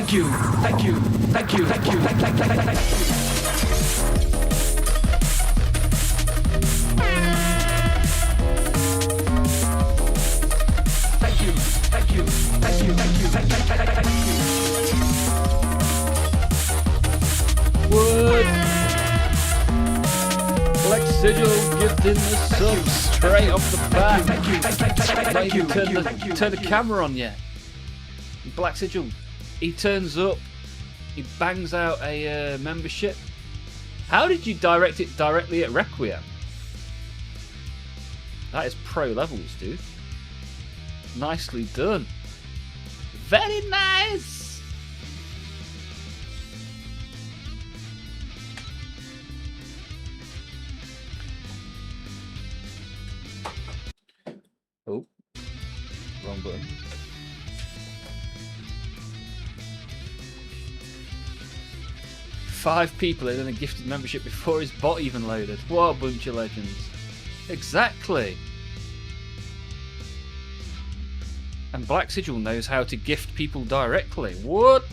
Thank you. Thank you. Thank you. Thank you. Thank you. Wood. Black Sigil gifting the sub straight off the bat. Thank you. Turn the camera on yet. Black Sigil, he turns up, he bangs out a membership. How did you direct it directly at Requiem? That is pro levels, dude. Nicely done. Very nice. Oh, wrong button. Five people in a gifted membership before his bot even loaded. What a bunch of legends. Exactly. And Black Sigil knows how to gift people directly. What?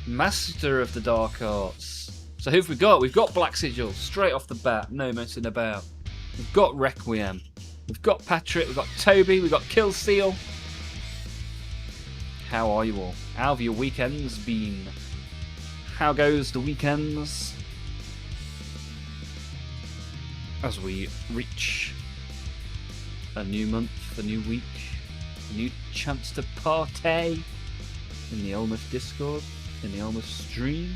Master of the dark arts. So who have we got? We've got Black Sigil straight off the bat. No messing about. We've got Requiem. We've got Patrick. We've got Toby. We've got Killseal. How are you all? How have your weekends been? How goes the weekends? As we reach a new month, a new week, a new chance to partay in the Olmaph Discord, in the Olmaph stream.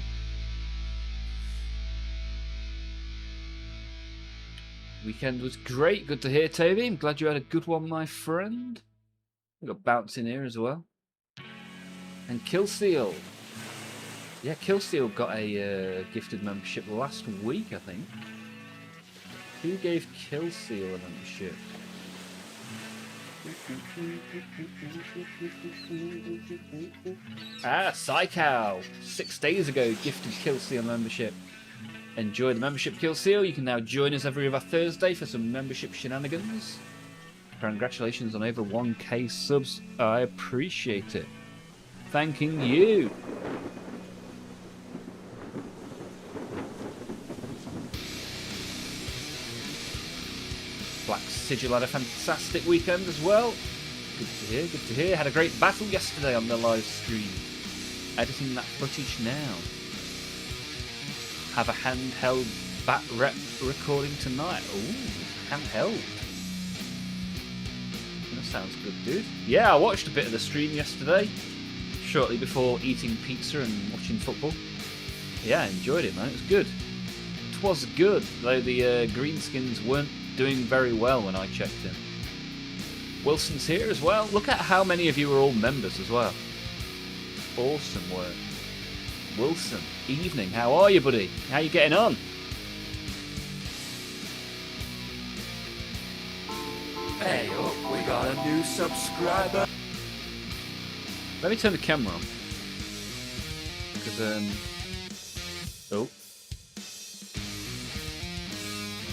Weekend was great. Good to hear, Toby. I'm glad you had a good one, my friend. We've got Bounce in here as well. And Killseal. Yeah, Killseal got a gifted membership last week, I think. Who gave Killseal a membership? Psychow. 6 days ago gifted Killseal a membership. Enjoy the membership, Killseal. You can now join us every other Thursday for some membership shenanigans. Congratulations on over 1k subs. I appreciate it. Thanking you. Black Sigil had a fantastic weekend as well. Good to hear, good to hear. Had a great battle yesterday on the live stream. Editing that footage now. Have a handheld bat rep recording tonight. Ooh, handheld. That sounds good, dude. Yeah, I watched a bit of the stream yesterday, shortly before eating pizza and watching football. Yeah, I enjoyed it, man. It was good. It was good, though the Greenskins weren't doing very well when I checked in. Wilson's here as well. Look at how many of you are all members as well. Awesome work. Wilson, evening. How are you, buddy? How you getting on? Hey, oh, we got a new subscriber. Let me turn the camera on. Because, oh.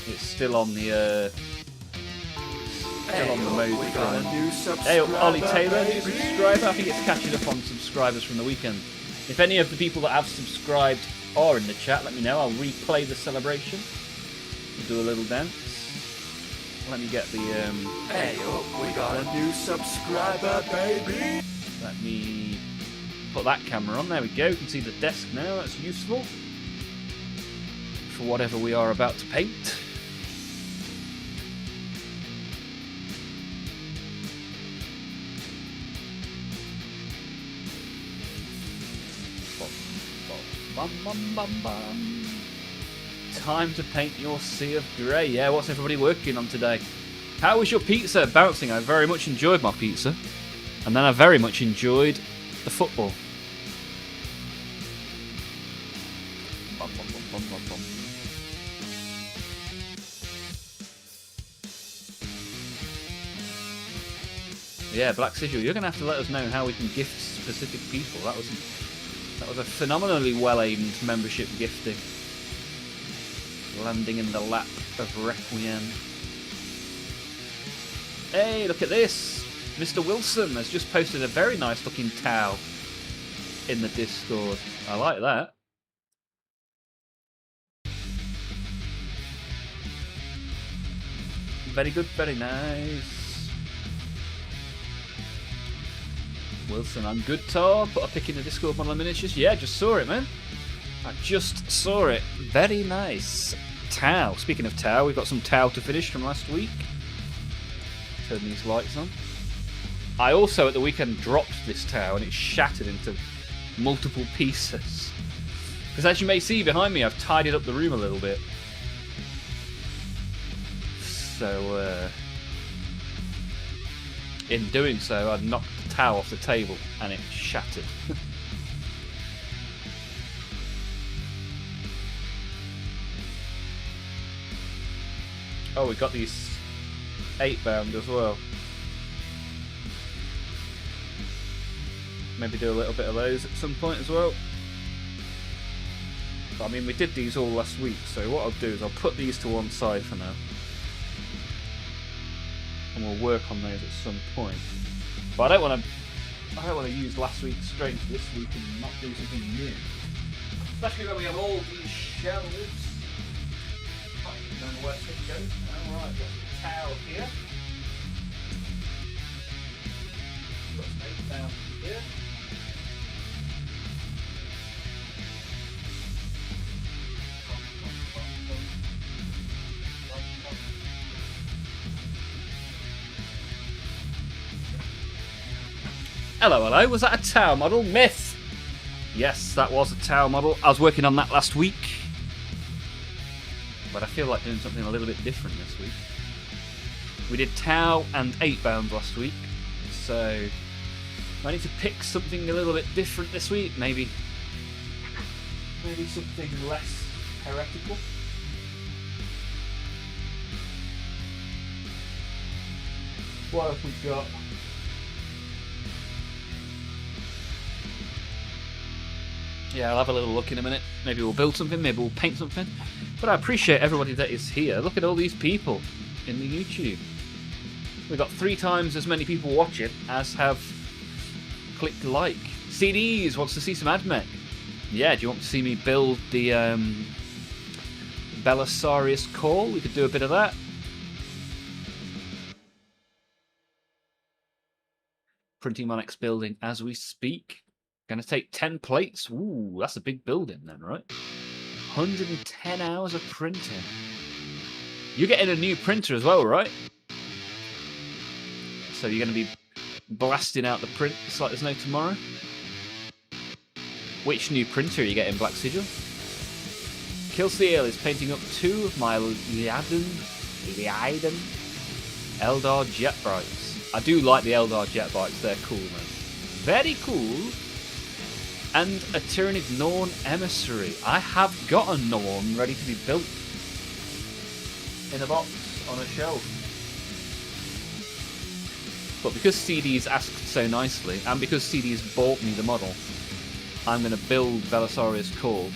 It's still on the, still on the mode. We got a new subscriber. Hey, Ollie Taylor, new subscriber. I think it's catching up on subscribers from the weekend. If any of the people that have subscribed are in the chat, let me know. I'll replay the celebration. We'll do a little dance. Let me get the, Hey, oh, we got a new subscriber, baby. Let me put that camera on. There we go. You can see the desk now. That's useful for whatever we are about to paint. Bum, bum, bum, bum. Time to paint your sea of grey. Yeah, what's everybody working on today? How was your pizza? Bouncing. I very much enjoyed my pizza. And then I very much enjoyed the football. Bum, bum, bum, bum, bum, bum. Yeah, Black Sigil, you're going to have to let us know how we can gift specific people. That was a phenomenally well-aimed membership gifting. Landing in the lap of Requiem. Hey, look at this! Mr. Wilson has just posted a very nice looking towel in the Discord. I like that. Very good, very nice. Wilson on good talk. Put a pic in the Discord model of miniatures. Yeah, just saw it, man. I just saw it. Very nice. Tau. Speaking of Tau, we've got some Tau to finish from last week. Turn these lights on. I also, at the weekend, dropped this Tau and it shattered into multiple pieces. Because as you may see behind me, I've tidied up the room a little bit. So, in doing so, I knocked the Tau off the table and it shattered. Oh, we got these 8-bound as well. Maybe do a little bit of those at some point as well. But, I mean, we did these all last week, so what I'll do is I'll put these to one side for now. And we'll work on those at some point. But I don't want to use last week's straight into this week and not do something new. Especially when we have all these shelves. I don't know where to go. Alright, got the towel here. Got some 8 down here. Hello, hello. Was that a Tau model? Myth! Yes, that was a Tau model. I was working on that last week. But I feel like doing something a little bit different this week. We did Tau and 8-bound last week. So I need to pick something a little bit different this week. Maybe something less heretical. What have we got? Yeah, I'll have a little look in a minute. Maybe we'll build something, maybe we'll paint something. But I appreciate everybody that is here. Look at all these people in the YouTube. We've got 3 times as many people watching as have clicked like. CDs wants to see some AdMech. Yeah, do you want to see me build the Belisarius Call? We could do a bit of that. Printing Monarch's building as we speak. Gonna take 10 plates. Ooh, that's a big building then, right? 110 hours of printing. You're getting a new printer as well, right? So you're gonna be blasting out the print. It's like there's no tomorrow. Which new printer are you getting, Black Sigil? Kilseal is painting up 2 of my Liaden Eldar Jet Brights. I do like the Eldar Jet Brights. They're cool, man. Very cool. And a Tyranid Norn Emissary. I have got a Norn ready to be built. In a box, on a shelf. But because CD's asked so nicely, and because CD's bought me the model, I'm going to build Belisarius Call.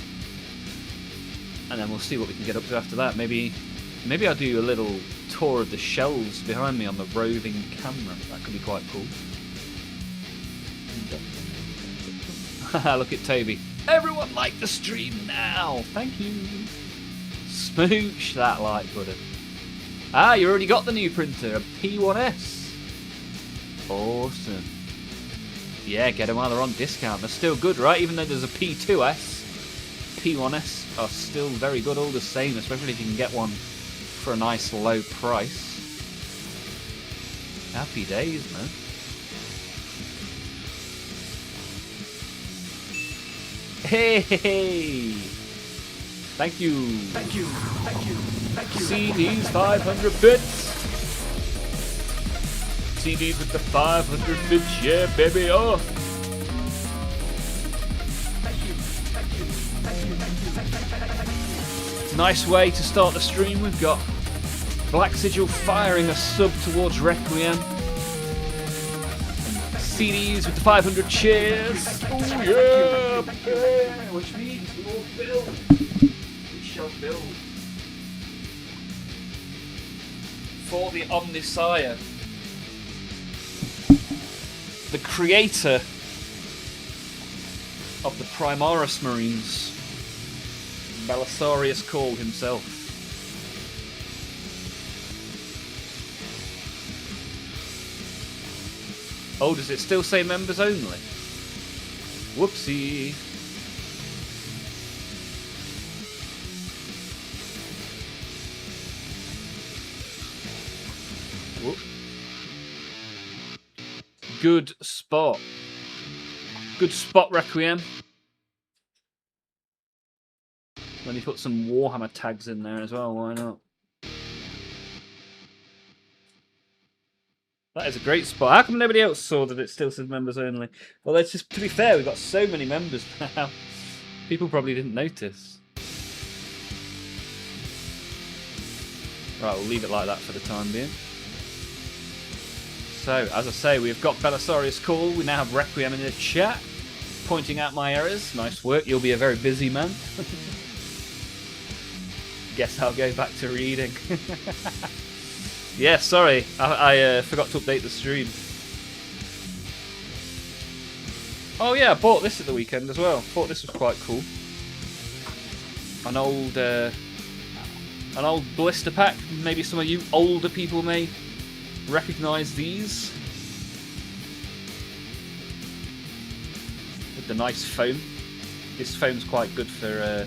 And then we'll see what we can get up to after that. Maybe I'll do a little tour of the shelves behind me on the roving camera. That could be quite cool. Look at Toby. Everyone like the stream now. Thank you. Smooch that like button. Ah, you already got the new printer, a P1S. Awesome. Yeah, get them while they're on discount. They're still good, right? Even though there's a P2S, P1S are still very good all the same, especially if you can get one for a nice low price. Happy days, man. Hey! Thank you. Thank you. Thank you. Thank you. CDs 500 bits. CDs with the 500 bits, yeah, baby. Oh. Thank you. Thank you. Thank you. Thank you. It's a nice way to start the stream. We've got Black Sigil firing a sub towards Requiem. CDs with the 500 cheers. Oh yeah! Which means we will build. We shall build. For the Omnisire. The creator of the Primaris Marines. Belisarius Call himself. Oh, does it still say members only? Whoopsie. Whoop. Good spot. Good spot, Requiem. Let me put some Warhammer tags in there as well, why not? That is a great spot. How come nobody else saw that it still says members only? Well, let's just, to be fair, we've got so many members now. People probably didn't notice. Right, we'll leave it like that for the time being. So, as I say, we've got Belisarius Call. We now have Requiem in the chat, pointing out my errors. Nice work. You'll be a very busy man. Guess I'll go back to reading. Yeah, sorry. I forgot to update the stream. Oh yeah, I bought this at the weekend as well. Thought this was quite cool. An old blister pack. Maybe some of you older people may recognise these. With the nice foam. This foam's quite good for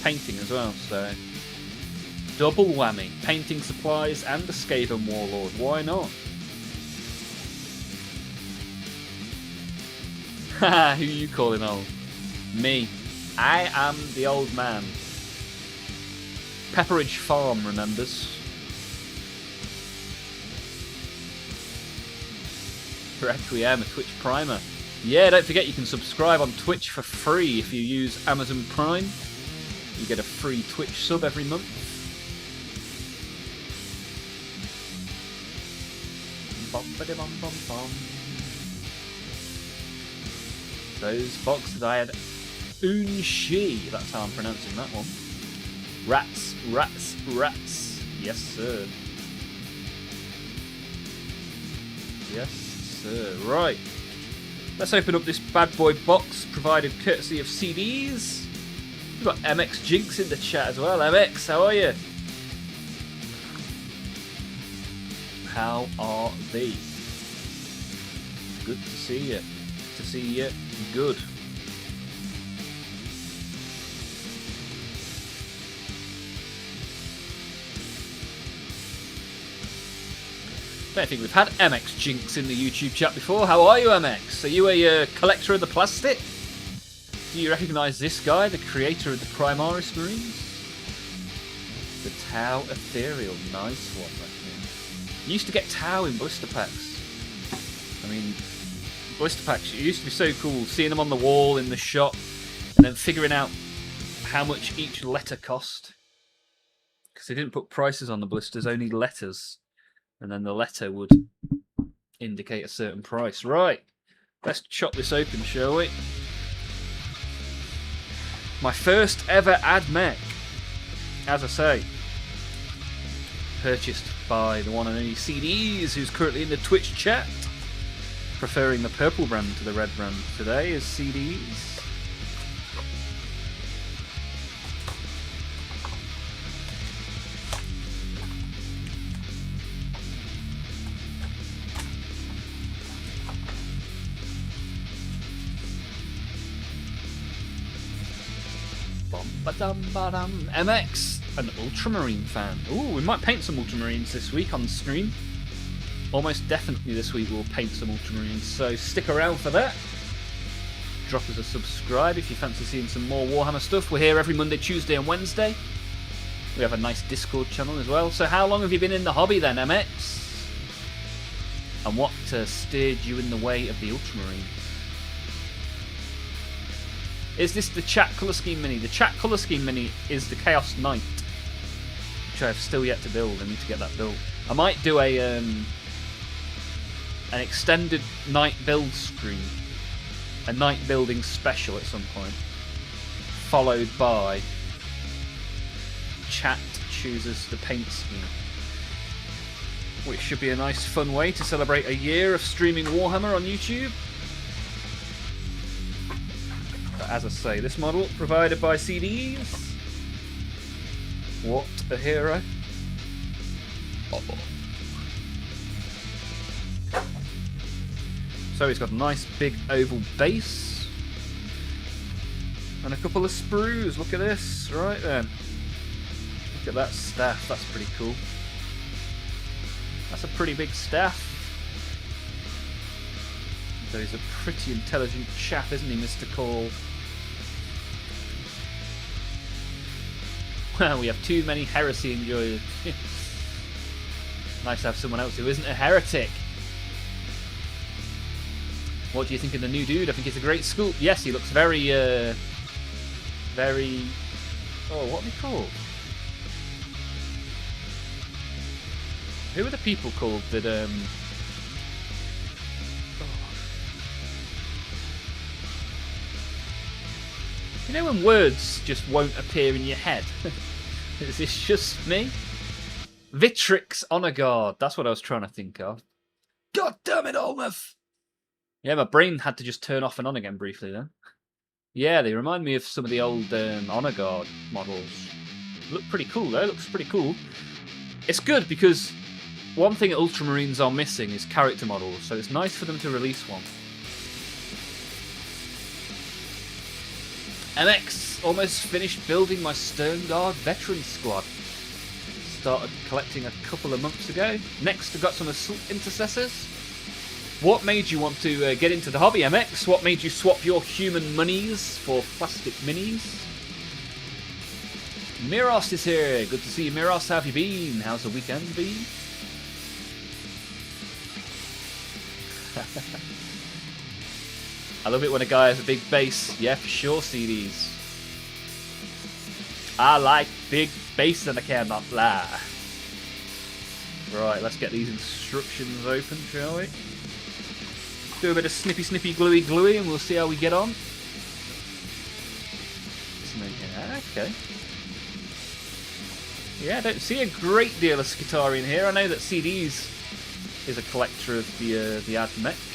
painting as well, so... Double whammy. Painting supplies and the Skaven Warlord. Why not? Haha, who are you calling old? Me. I am the old man. Pepperidge Farm remembers. Requiem, a Twitch Primer. Yeah, don't forget you can subscribe on Twitch for free if you use Amazon Prime. You get a free Twitch sub every month. Those boxes I had Unshi, that's how I'm pronouncing that one. Rats, rats, rats. Yes, sir. Yes, sir. Right. Let's open up this bad boy box provided courtesy of CDs. We've got MX Jinx in the chat as well. MX, how are you? How are thee? Good to see you. To see you. Good. Don't think we've had MX Jinx in the YouTube chat before. How are you, MX? Are you a collector of the plastic? Do you recognise this guy, the creator of the Primaris Marines? The Tau Ethereal. Nice one, right? You used to get Tau in blister packs. I mean, blister packs, it used to be so cool seeing them on the wall in the shop and then figuring out how much each letter cost. Because they didn't put prices on the blisters, only letters. And then the letter would indicate a certain price. Right, let's chop this open, shall we? My first ever ad mech, as I say, purchased by the one and only CDs, who's currently in the Twitch chat, preferring the purple brand to the red brand today is CDs. MX, an Ultramarine fan. Ooh, we might paint some Ultramarines this week on stream. Almost definitely this week we'll paint some Ultramarines, so stick around for that. Drop us a subscribe if you fancy seeing some more Warhammer stuff. We're here every Monday, Tuesday and Wednesday. We have a nice Discord channel as well. So how long have you been in the hobby then, MX? And what steered you in the way of the Ultramarines? Is this the chat colour scheme mini? The chat colour scheme mini is the Chaos Knight, which I have still yet to build. I need to get that built. I might do a an extended night build stream, a night building special at some point, followed by chat chooses the paint scheme, which should be a nice fun way to celebrate a year of streaming Warhammer on YouTube. as I say, this model provided by CDs. What a hero. Oh. So he's got a nice big oval base. And a couple of sprues. Look at this. Right then. Look at that staff. That's pretty cool. That's a pretty big staff. So he's a pretty intelligent chap, isn't he, Mr. Cole? Well, we have too many heresy enjoyers. Nice to have someone else who isn't a heretic. What do you think of the new dude? I think it's a great sculpt. Yes, he looks very, very... Oh, what are they called? Who are the people called that, You know when words just won't appear in your head? Is this just me? Vitrix Honor Guard. That's what I was trying to think of. God damn it, Olmaph! Yeah, my brain had to just turn off and on again briefly then. Yeah, they remind me of some of the old Honor Guard models. Look pretty cool though, looks pretty cool. It's good because one thing Ultramarines are missing is character models, so it's nice for them to release one. MX, almost finished building my Stern Guard veteran squad. Started collecting a couple of months ago. Next, I've got some Assault Intercessors. What made you want to get into the hobby, MX? What made you swap your human monies for plastic minis? Miros is here. Good to see you, Miros. How have you been? How's the weekend been? I love it when a guy has a big base. Yeah, for sure, CDs. I like big base and I cannot lie. Right, let's get these instructions open, shall we? Do a bit of snippy, snippy, gluey, gluey, and we'll see how we get on. Okay. Yeah, I don't see a great deal of Skitarian here. I know that CDs is a collector of the AdMech.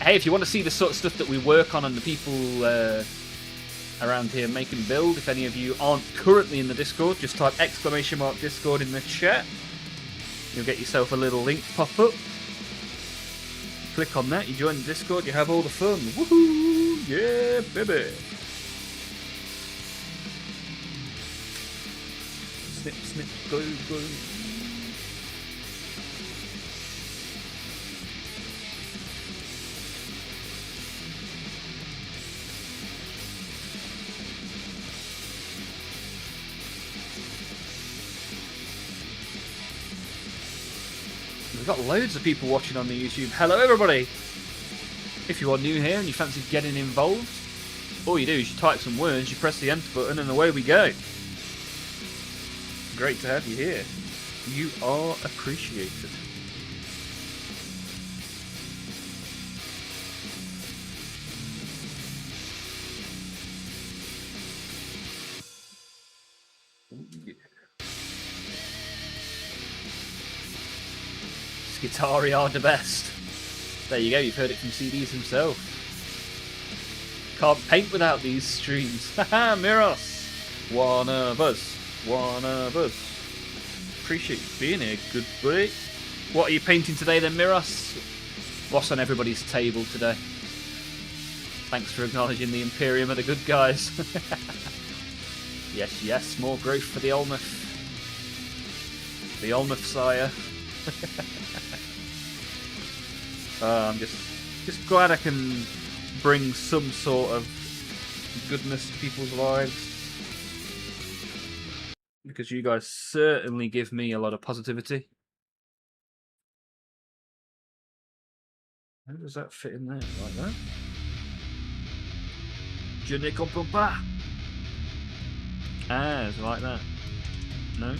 Hey, if you want to see the sort of stuff that we work on and the people around here make and build, if any of you aren't currently in the Discord, just type !Discord in the chat. You'll get yourself a little link pop up. Click on that, you join the Discord, you have all the fun. Woohoo! Yeah, baby! Snip, snip, glue, glue. We've got loads of people watching on the YouTube. Hello everybody! If you are new here and you fancy getting involved, all you do is you type some words, you press the enter button and away we go. Great to have you here. You are appreciated. Skitari are the best. There you go, you've heard it from CDs himself. Can't paint without these streams. Haha, Miros! One of us. One of us. Appreciate you being here, good buddy. What are you painting today then, Miros? What's on everybody's table today? Thanks for acknowledging the Imperium are the good guys. Yes, yes, more growth for the Olmaph. The Olmaph sire. I'm just glad I can bring some sort of goodness to people's lives, because you guys certainly give me a lot of positivity. How does that fit in there? Like that? Je ne comprends pas. Ah, it's like that. No?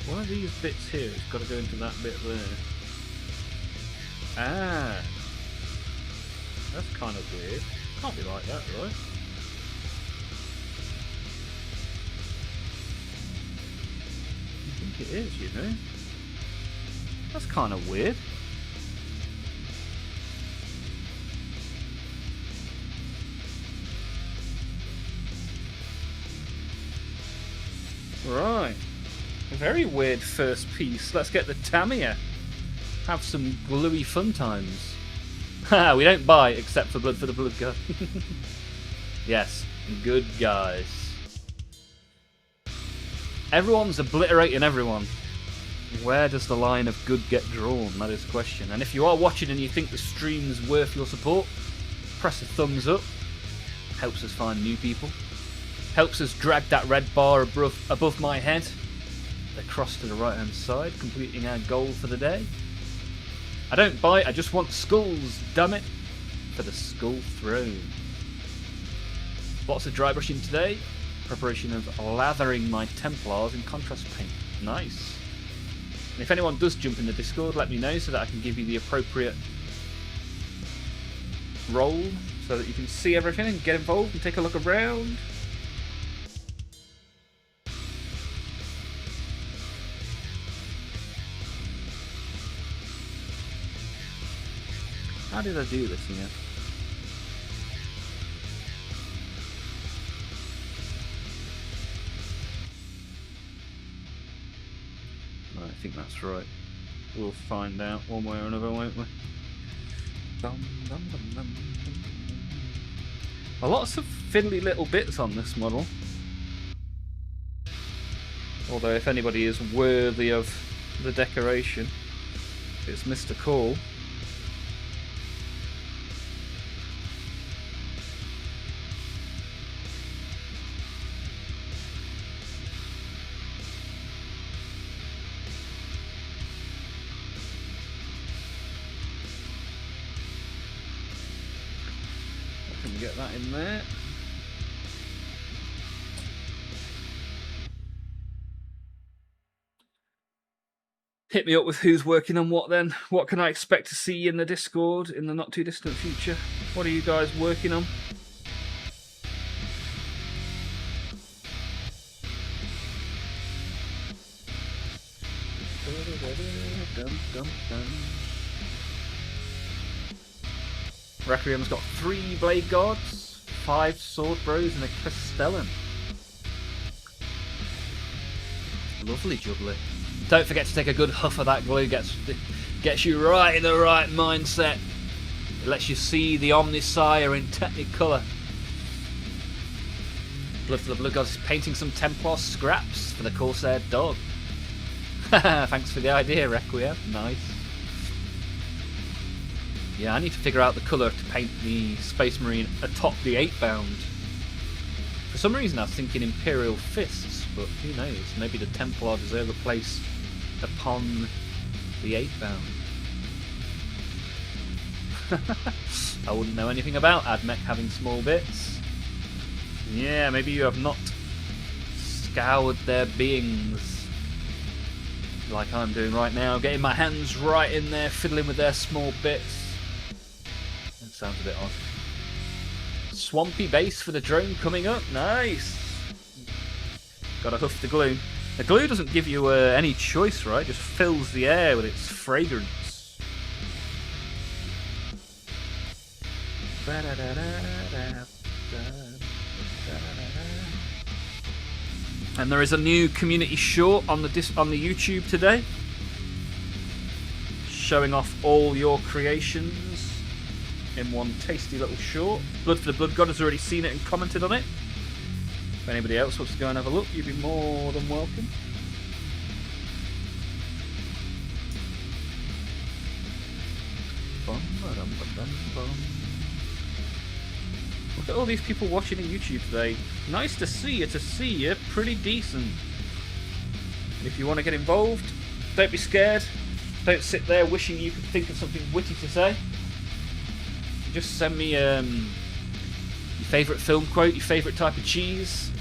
One of these bits here has got to go into that bit there. Ah, that's kind of weird. Can't be like that, right? think it is, you know. That's kind of weird. Right. A very weird first piece. Let's get the Tamiya. Have some gluey fun times. Haha, we don't buy except for Blood for the Blood God. Yes, good guys. Everyone's obliterating everyone. Where does the line of good get drawn? That is the question. And if you are watching and you think the stream's worth your support, press a thumbs up. Helps us find new people. Helps us drag that red bar above my head. Across to the right hand side, completing our goal for the day. I don't bite, I just want skulls, damn it. For the skull throne. Lots of dry brushing today. Preparation of lathering my Templars in contrast paint. Nice. And if anyone does jump in the Discord, let me know so that I can give you the appropriate role so that you can see everything and get involved and take a look around. How did I do this again? I think that's right. We'll find out one way or another, won't we? Lots of fiddly little bits on this model. Although if anybody is worthy of the decoration, it's Mr. Call. Get that in there. Hit me up with who's working on what then. What can I expect to see in the Discord in the not too distant future? What are you guys working on? Requiem's got 3 Blade Guards, 5 Sword Bros and a Castellan. Lovely jubbly. Don't forget to take a good huff of that glue, gets you right in the right mindset. It lets you see the Omnisire in Technicolor. Blood for the Blood Gods is painting some Templar scraps for the Corsair dog. Thanks for the idea, Requiem. Nice. Yeah, I need to figure out the colour to paint the Space Marine atop the 8-bound. For some reason I was thinking Imperial Fists, but who knows, maybe the Templar deserve a place upon the 8-bound. I wouldn't know anything about Admech having small bits. Yeah, maybe you have not scoured their beings like I'm doing right now, getting my hands right in there, fiddling with their small bits. That sounds a bit odd. Swampy base for the drone coming up. Nice. Gotta huff the glue. The glue doesn't give you any choice, right? It just fills the air with its fragrance. And there is a new community short on the YouTube today, showing off all your creations in one tasty little short. Blood for the Blood God has already seen it and commented on it. If anybody else wants to go and have a look, you'd be more than welcome. Look at all these people watching on YouTube today. Nice to see you, pretty decent. And if you want to get involved, don't be scared. Don't sit there wishing you could think of something witty to say. Just send me your favourite film quote, your favourite type of cheese.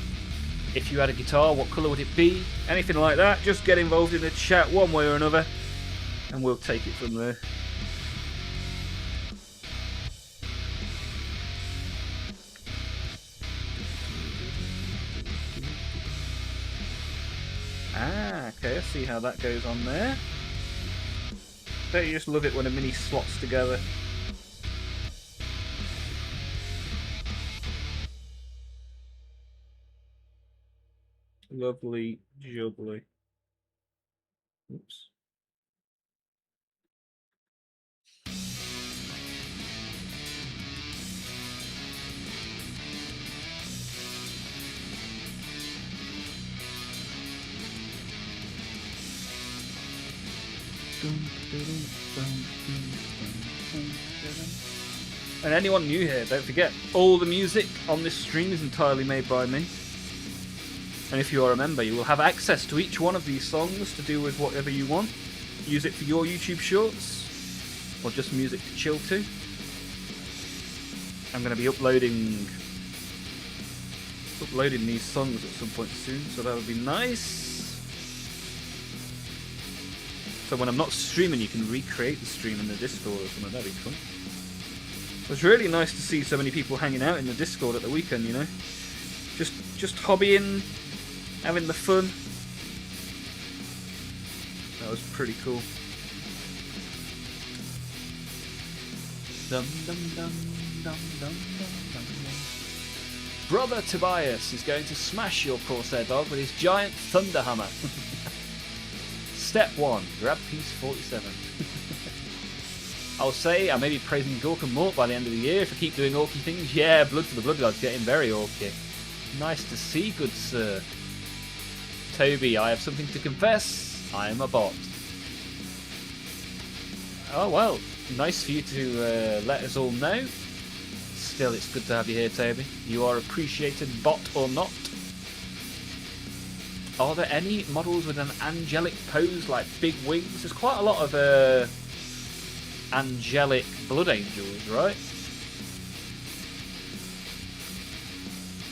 If you had a guitar, what colour would it be? Anything like that, just get involved in the chat one way or another, and we'll take it from there. Ah, Okay, I see how that goes on there. Don't you just love it when a mini slots together? Lovely jubbly. Oops. And anyone new here, don't forget, all the music on this stream is entirely made by me. And if you are a member, you will have access to each one of these songs to do with whatever you want. Use it for your YouTube shorts, or just music to chill to. I'm going to be uploading these songs at some point soon, so that would be nice. So when I'm not streaming, you can recreate the stream in the Discord or something. That'd be fun. It was really nice to see so many people hanging out in the Discord at the weekend, you know? Just hobbying, having the fun. That was pretty cool. Dum dum dum dum dum dum dum. Brother Tobias is going to smash your Corsair dog with his giant thunder hammer. Step 1, grab piece 47. I'll say I may be praising Gork and Mort by the end of the year if I keep doing orky things. Yeah, Blood for the Blood God's getting very orky. Nice to see, good sir. Toby, I have something to confess. I am a bot. Oh well, nice for you to let us all know. Still, it's good to have you here, Toby. You are appreciated, bot or not. Are there any models with an angelic pose like big wings? There's quite a lot of angelic blood angels, right?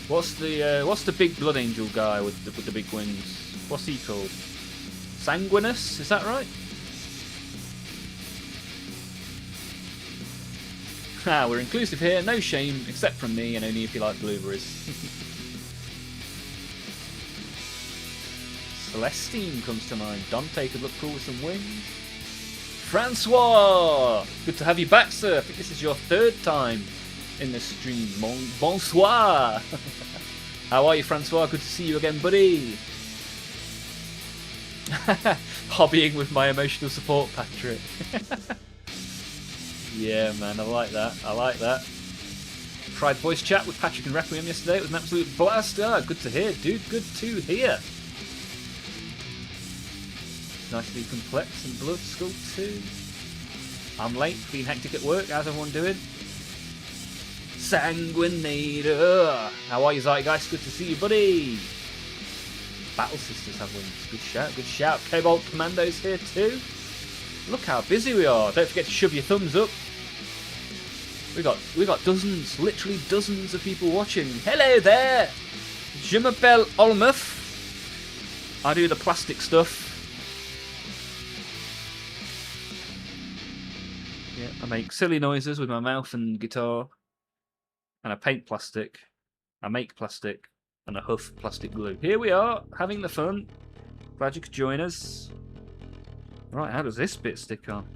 What's the big blood angel guy with the big wings? What's he called? Sanguinus, is that right? Ah, we're inclusive here, no shame, except from me, and only if you like blueberries. Celestine comes to mind. Dante could look cool with some wings. Francois! Good to have you back, sir. I think this is your 3rd time in this stream. Bonsoir! How are you, Francois? Good to see you again, buddy. Hobbying with my emotional support, Patrick. Yeah, man, I like that. I like that. Tried voice chat with Patrick and Requiem yesterday. It was an absolute blast. Ah, good to hear, dude. Good to hear. Nicely complex and blood sculpt too. I'm late, been hectic at work. How's everyone doing? Sanguinator! How are you, Zeitgeist? Good to see you, buddy! Battle Sisters have wings. Good shout, good shout. Cobalt Commando's here too. Look how busy we are. Don't forget to shove your thumbs up. We got dozens, literally dozens of people watching. Hello there! Je m'appelle Olmaph. I do the plastic stuff. Yeah, I make silly noises with my mouth and guitar. And I paint plastic. I make plastic. And I huff plastic glue. Here we are, having the fun. Glad you could join us. Right, how does this bit stick on?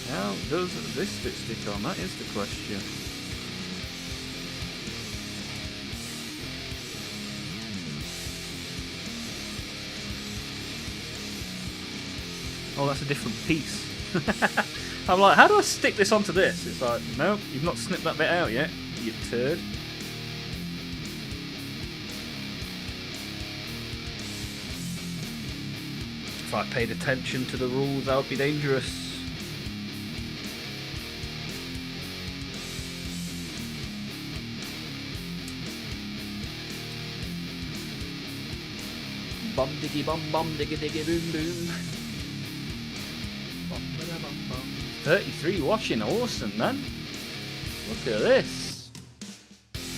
How does this bit stick on? That is the question. Oh, that's a different piece. I'm like, how do I stick this onto this? It's like, no, you've not snipped that bit out yet, you turd. If I paid attention to the rules, that would be dangerous. Bum diggy bum bum diggy diggy boom boom. 33 watching, awesome man. Look at this.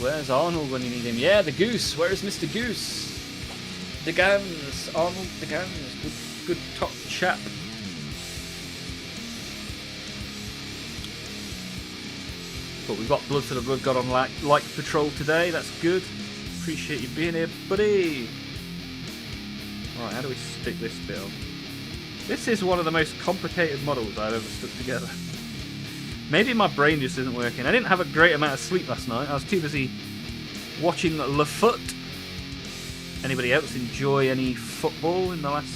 Where's Arnold when you need him? Yeah, the Goose. Where is Mr. Goose? The Gans. Arnold the Gans. Good top chap. But we've got Blood for the Blood God on like patrol today. That's good. Appreciate you being here, buddy. Right, how do we stick this bit on? This is one of the most complicated models I've ever stuck together. Maybe my brain just isn't working. I didn't have a great amount of sleep last night. I was too busy watching Le Foot. Anybody else enjoy any football in the last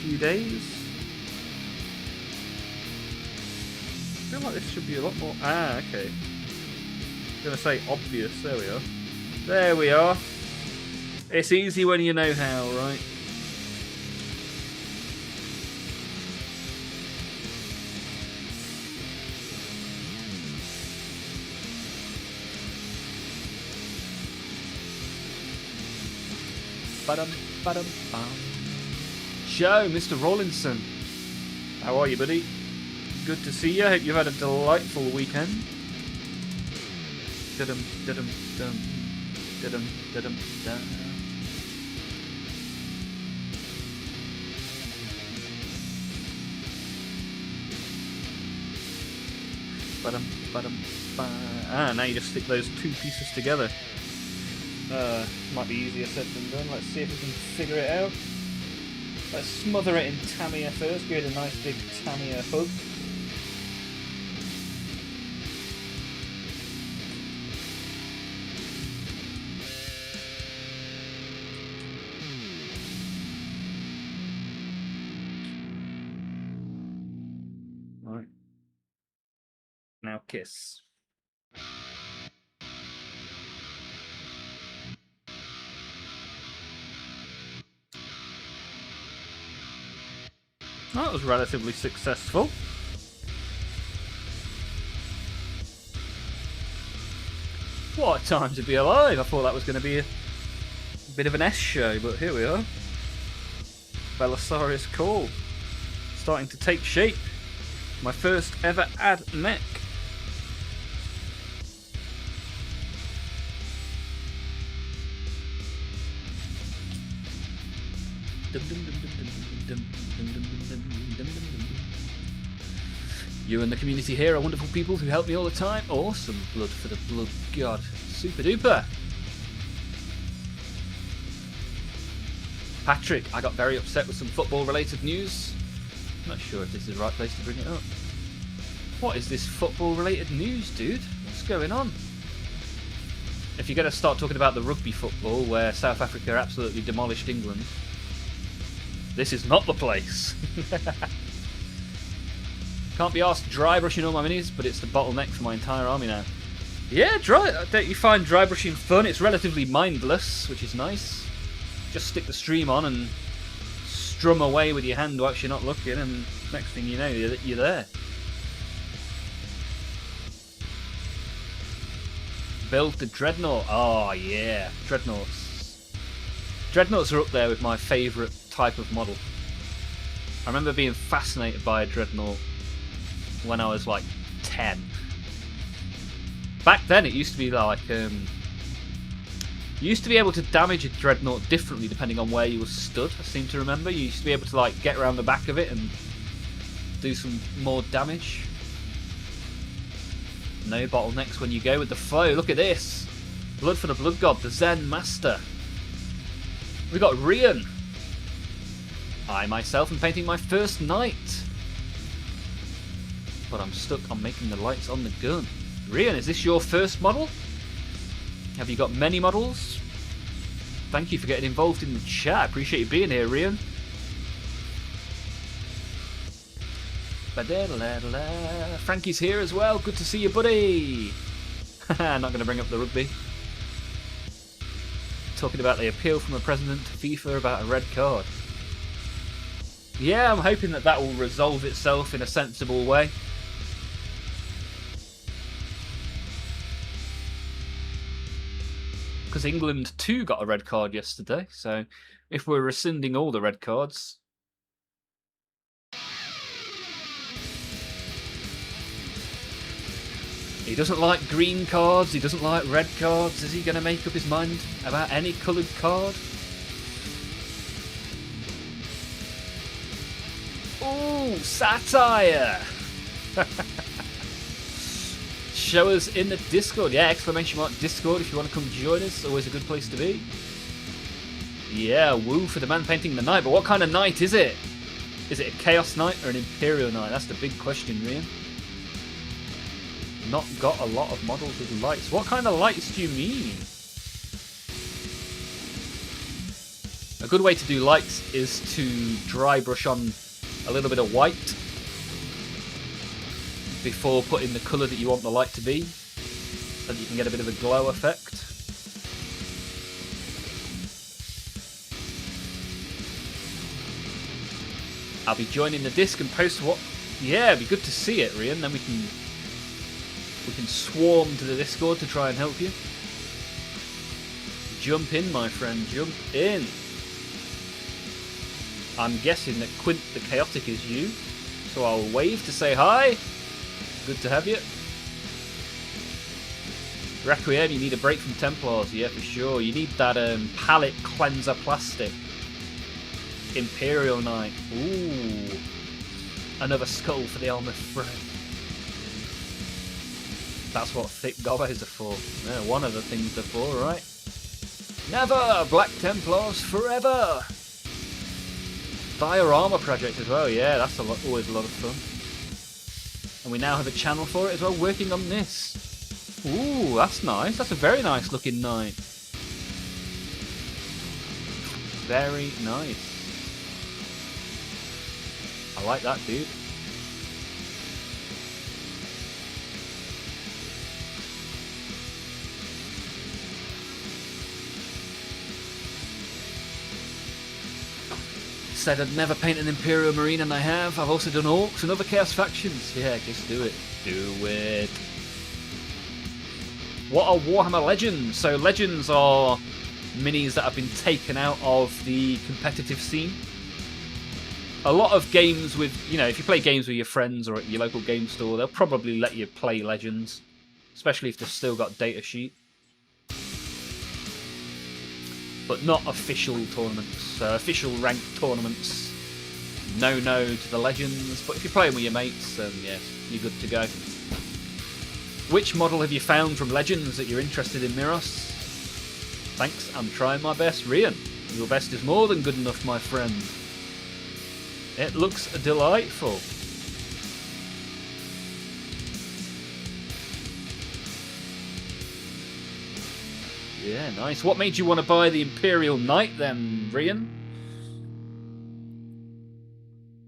few days? I feel like this should be a lot more... Ah, okay. I'm going to say obvious. There we are. There we are. It's easy when you know how, right? Ba-dum, ba-dum, bum. Joe, Mr. Rawlinson. How are you, buddy? Good to see you. Hope you've had a delightful weekend. Da-dum, da-dum, dum. Da-dum, da-dum, da. Ba-dum, ba-dum, ba. Ah, now you just stick those two pieces together. Might be easier said than done. Let's see if we can figure it out. Let's smother it in Tamiya first. Give it a nice big Tamiya hug. Right. Now kiss. That was relatively successful. What a time to be alive! I thought that was going to be a bit of an S show, but here we are. Belisarius Call. Starting to take shape. My first ever ad mech. You and the community here are wonderful people who help me all the time. Awesome. Blood for the blood god. Super duper. Patrick, I got very upset with some football related news. I'm not sure if this is the right place to bring it up. What is this football related news, dude? What's going on? If you're going to start talking about the rugby football where South Africa absolutely demolished England, this is not the place. Can't be asked dry brushing all my minis, but it's the bottleneck for my entire army now. Yeah, don't you find dry brushing fun? It's relatively mindless, which is nice. Just stick the stream on and strum away with your hand whilst you're not looking, and next thing you know, you're there. Build the Dreadnought. Oh yeah, Dreadnoughts. Dreadnoughts are up there with my favourite type of model. I remember being fascinated by a Dreadnought when I was like 10. Back then it used to be like you used to be able to damage a Dreadnought differently depending on where you were stood. I seem to remember you used to be able to like get around the back of it and do some more damage. No bottlenecks when you go with the flow. Look at this. Blood for the blood god, the Zen master. We got Rian. I myself am painting my first knight. But I'm stuck on making the lights on the gun. Rian, is this your first model? Have you got many models? Thank you for getting involved in the chat. I appreciate you being here, Rian. Frankie's here as well. Good to see you, buddy. Not going to bring up the rugby. Talking about the appeal from the president to FIFA about a red card. Yeah, I'm hoping that will resolve itself in a sensible way. Because England too got a red card yesterday, so if we're rescinding all the red cards... He doesn't like green cards, he doesn't like red cards. Is he going to make up his mind about any coloured card? Ooh, satire! Show us in the Discord. Yeah, exclamation mark Discord if you want to come join us. Always a good place to be. Yeah, woo for the man painting the knight. But what kind of knight is it? Is it a Chaos Knight or an Imperial Knight? That's the big question, Rian. Not got a lot of models with lights. What kind of lights do you mean? A good way to do lights is to dry brush on a little bit of white before putting the colour that you want the light to be, so that you can get a bit of a glow effect. I'll be joining the disc and post what... Yeah, it'd be good to see it, Rian. Then we can swarm to the Discord to try and help you. Jump in, my friend. Jump in. I'm guessing that Quint the Chaotic is you, so I'll wave to say hi. Good to have you. Requiem, you need a break from Templars. Yeah, for sure. You need that palette cleanser plastic. Imperial Knight. Ooh. Another skull for the Olmaph frame. That's what thick gobos are for. Yeah, one of the things they're for, right? Never! Black Templars forever! Fire Armor Project as well. Yeah, that's always a lot of fun. And we now have a channel for it as well, working on this. Ooh, that's nice. That's a very nice looking knight. Very nice. I like that, dude. Said I'd never paint an Imperial Marine, and I have. I've also done Orcs and other Chaos factions. Yeah, just do it. Do it. What are Warhammer Legends? So Legends are minis that have been taken out of the competitive scene. A lot of games with, you know, if you play games with your friends or at your local game store, they'll probably let you play Legends, especially if they've still got data sheet. But not official tournaments. Official ranked tournaments, no to the Legends. But if you're playing with your mates, then yes, you're good to go. Which model have you found from Legends that you're interested in, Miros? Thanks, I'm trying my best. Rian, your best is more than good enough, my friend. It looks delightful. Yeah, nice. What made you want to buy the Imperial Knight then, Rian?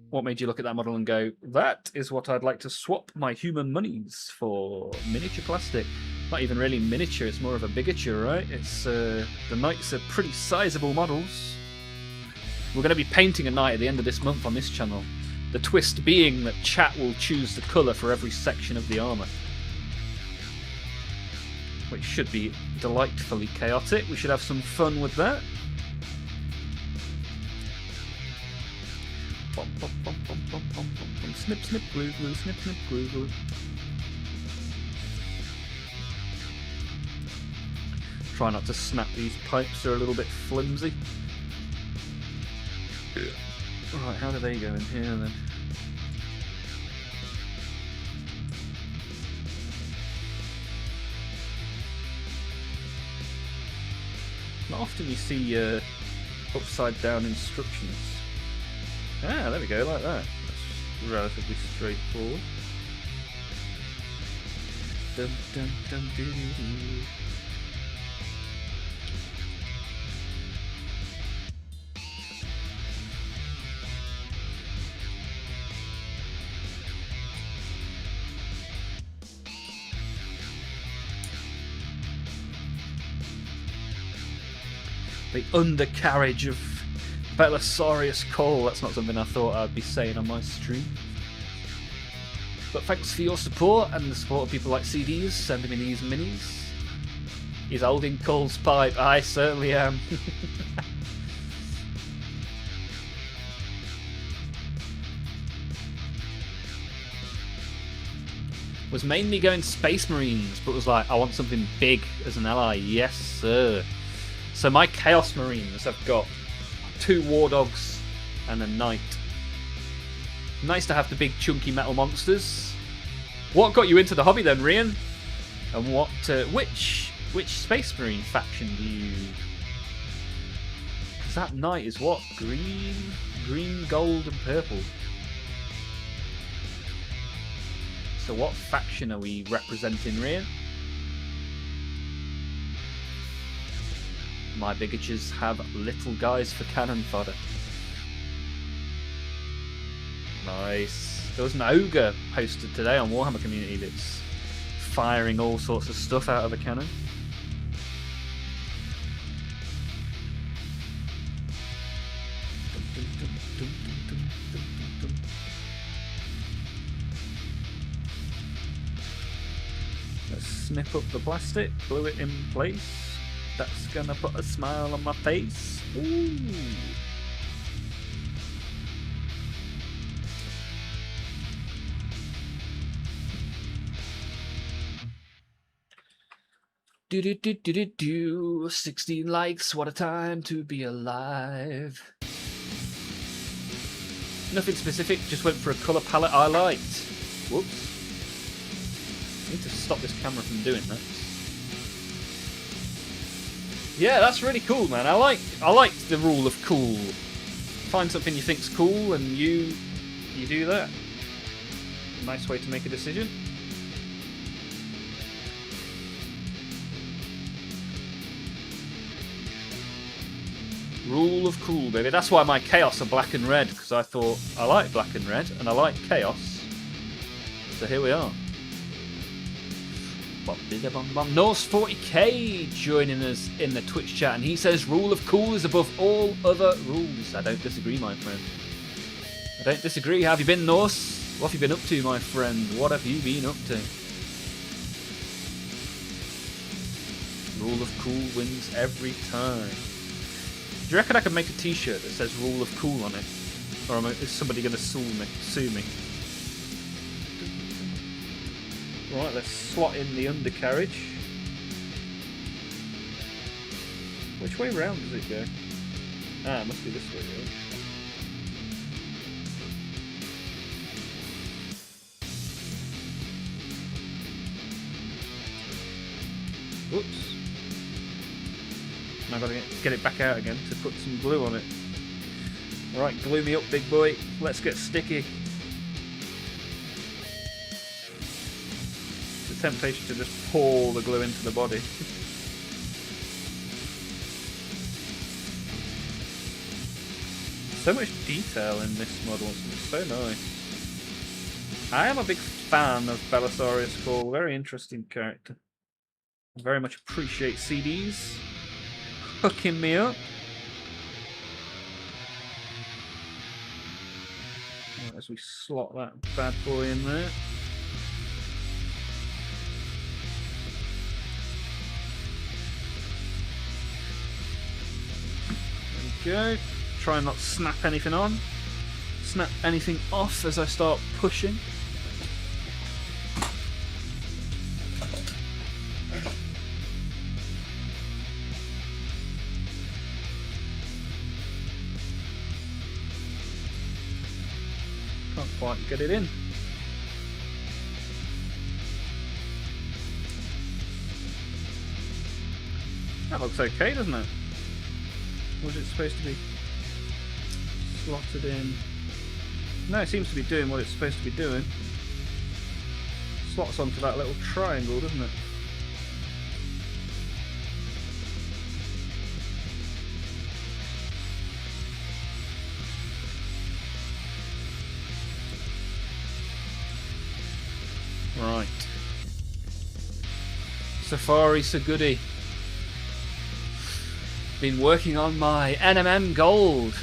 What made you look at that model and go, that is what I'd like to swap my human monies for? Miniature plastic. Not even really miniature, it's more of a bigature, right? It's the Knights are pretty sizable models. We're going to be painting a Knight at the end of this month on this channel. The twist being that chat will choose the colour for every section of the armour, which should be delightfully chaotic. We should have some fun with that. Bum, bum, bum, bum, bum, bum, bum. Snip, snip, glue, glue, snip, snip, glue, glue. Try not to snap these pipes, they're a little bit flimsy. Right, how do they go in here then? Not often you see upside down instructions. Ah, there we go, like that. That's relatively straightforward. Dun, dun, dun, doo, doo, doo. The undercarriage of Belisarius Cole. That's not something I thought I'd be saying on my stream. But thanks for your support and the support of people like CDs sending me these minis. He's holding Cole's pipe. I certainly am. Was mainly going Space Marines, but was like, I want something big as an ally. Yes, sir. So my Chaos Marines have got 2 War Dogs and a Knight. Nice to have the big chunky metal monsters. What got you into the hobby then, Rian? And what, which Space Marine faction do you... Because that knight is what? Green, gold, and purple. So what faction are we representing, Rian? My bigatures have little guys for cannon fodder. Nice. There was an ogre posted today on Warhammer Community that's firing all sorts of stuff out of a cannon. Let's snip up the plastic, glue it in place. That's gonna put a smile on my face. Ooh. Do 16 likes, what a time to be alive. Nothing specific, just went for a colour palette I liked. Whoops. I need to stop this camera from doing that. Yeah, that's really cool, man. I like the rule of cool. Find something you think's cool and you do that. Nice way to make a decision. Rule of cool, baby. That's why my chaos are black and red, because I thought I like black and red and I like chaos. So here we are. Norse 40k joining us in the Twitch chat, and he says rule of cool is above all other rules. I don't disagree, my friend. I don't disagree. How have you been, Norse? What have you been up to, my friend? What have you been up to? Rule of cool wins every time. Do you reckon I could make a t-shirt that says rule of cool on it? Or is somebody going to sue me? Right, let's slot in the undercarriage. Which way round does it go? Ah, it must be this way, right? Whoops. Now I've got to get it back out again to put some glue on it. Right, glue me up, big boy. Let's get sticky. It's a temptation to just pour the glue into the body. So much detail in this model. It's so nice. I am a big fan of Belisarius Call. Very interesting character. I very much appreciate CDs hooking me up. Right, as we slot that bad boy in there. There we go. Try and not snap anything on. Snap anything off as I start pushing. Can't quite get it in. That looks okay, doesn't it? Or is it supposed to be slotted in? No, it seems to be doing what it's supposed to be doing. Slots onto that little triangle, doesn't it? Right. Safari so goody. Been working on my NMM gold,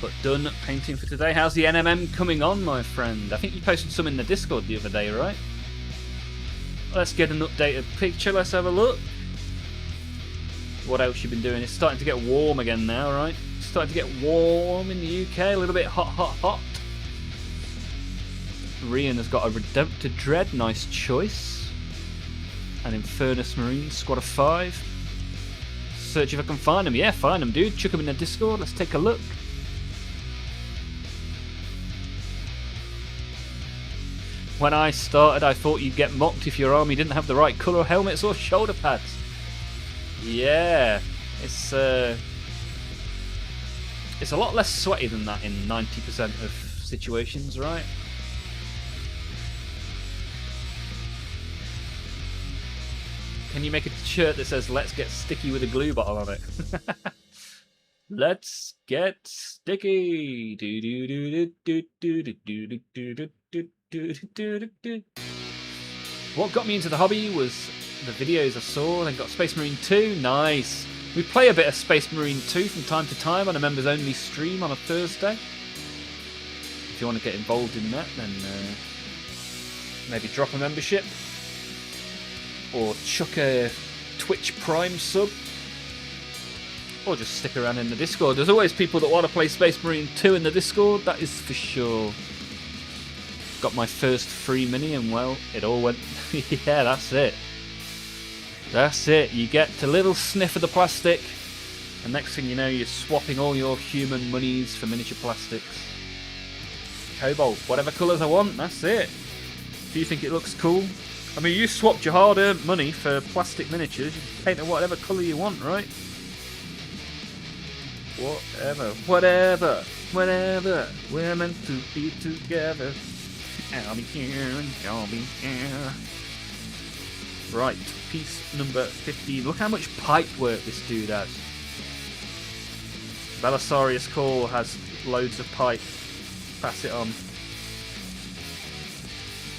but done painting for today. How's the NMM coming on, my friend? I think you posted some in the Discord the other day, right? Let's get an updated picture. Let's have a look. What else you been doing? It's starting to get warm again now, right? It's starting to get warm in the UK. A little bit hot, hot, hot. Rian has got a Redempted Dread, nice choice. An Infernus Marine, squad of 5. Search if I can find them. Yeah, find them, dude. Chuck them in the Discord. Let's take a look. When I started, I thought you'd get mocked if your army didn't have the right colour helmets or shoulder pads. Yeah, it's It's a lot less sweaty than that in 90% of situations, right? Can you make a shirt that says "Let's get sticky with a glue bottle" on it? Let's get sticky. What got me into the hobby was the videos I saw. Then got Space Marine 2. Nice. We play a bit of Space Marine 2 from time to time on a members only stream on a Thursday. If you want to get involved in that, then maybe drop a membership or chuck a Twitch Prime sub, or just stick around in the Discord. There's always people that want to play Space Marine 2 in the Discord, that is for sure. Got my first free mini and, well, it all went... yeah, that's it. That's it. You get a little sniff of the plastic, and next thing you know, you're swapping all your human monies for miniature plastics. Cobalt, whatever colours I want, that's it. Do you think it looks cool? I mean, you swapped your hard-earned money for plastic miniatures. You can paint it whatever colour you want, right? Whatever. We're meant to be together. I'll be here and you'll be here. Right, piece number 15. Look how much pipe work this dude has. Belisarius Call has loads of pipe. Pass it on.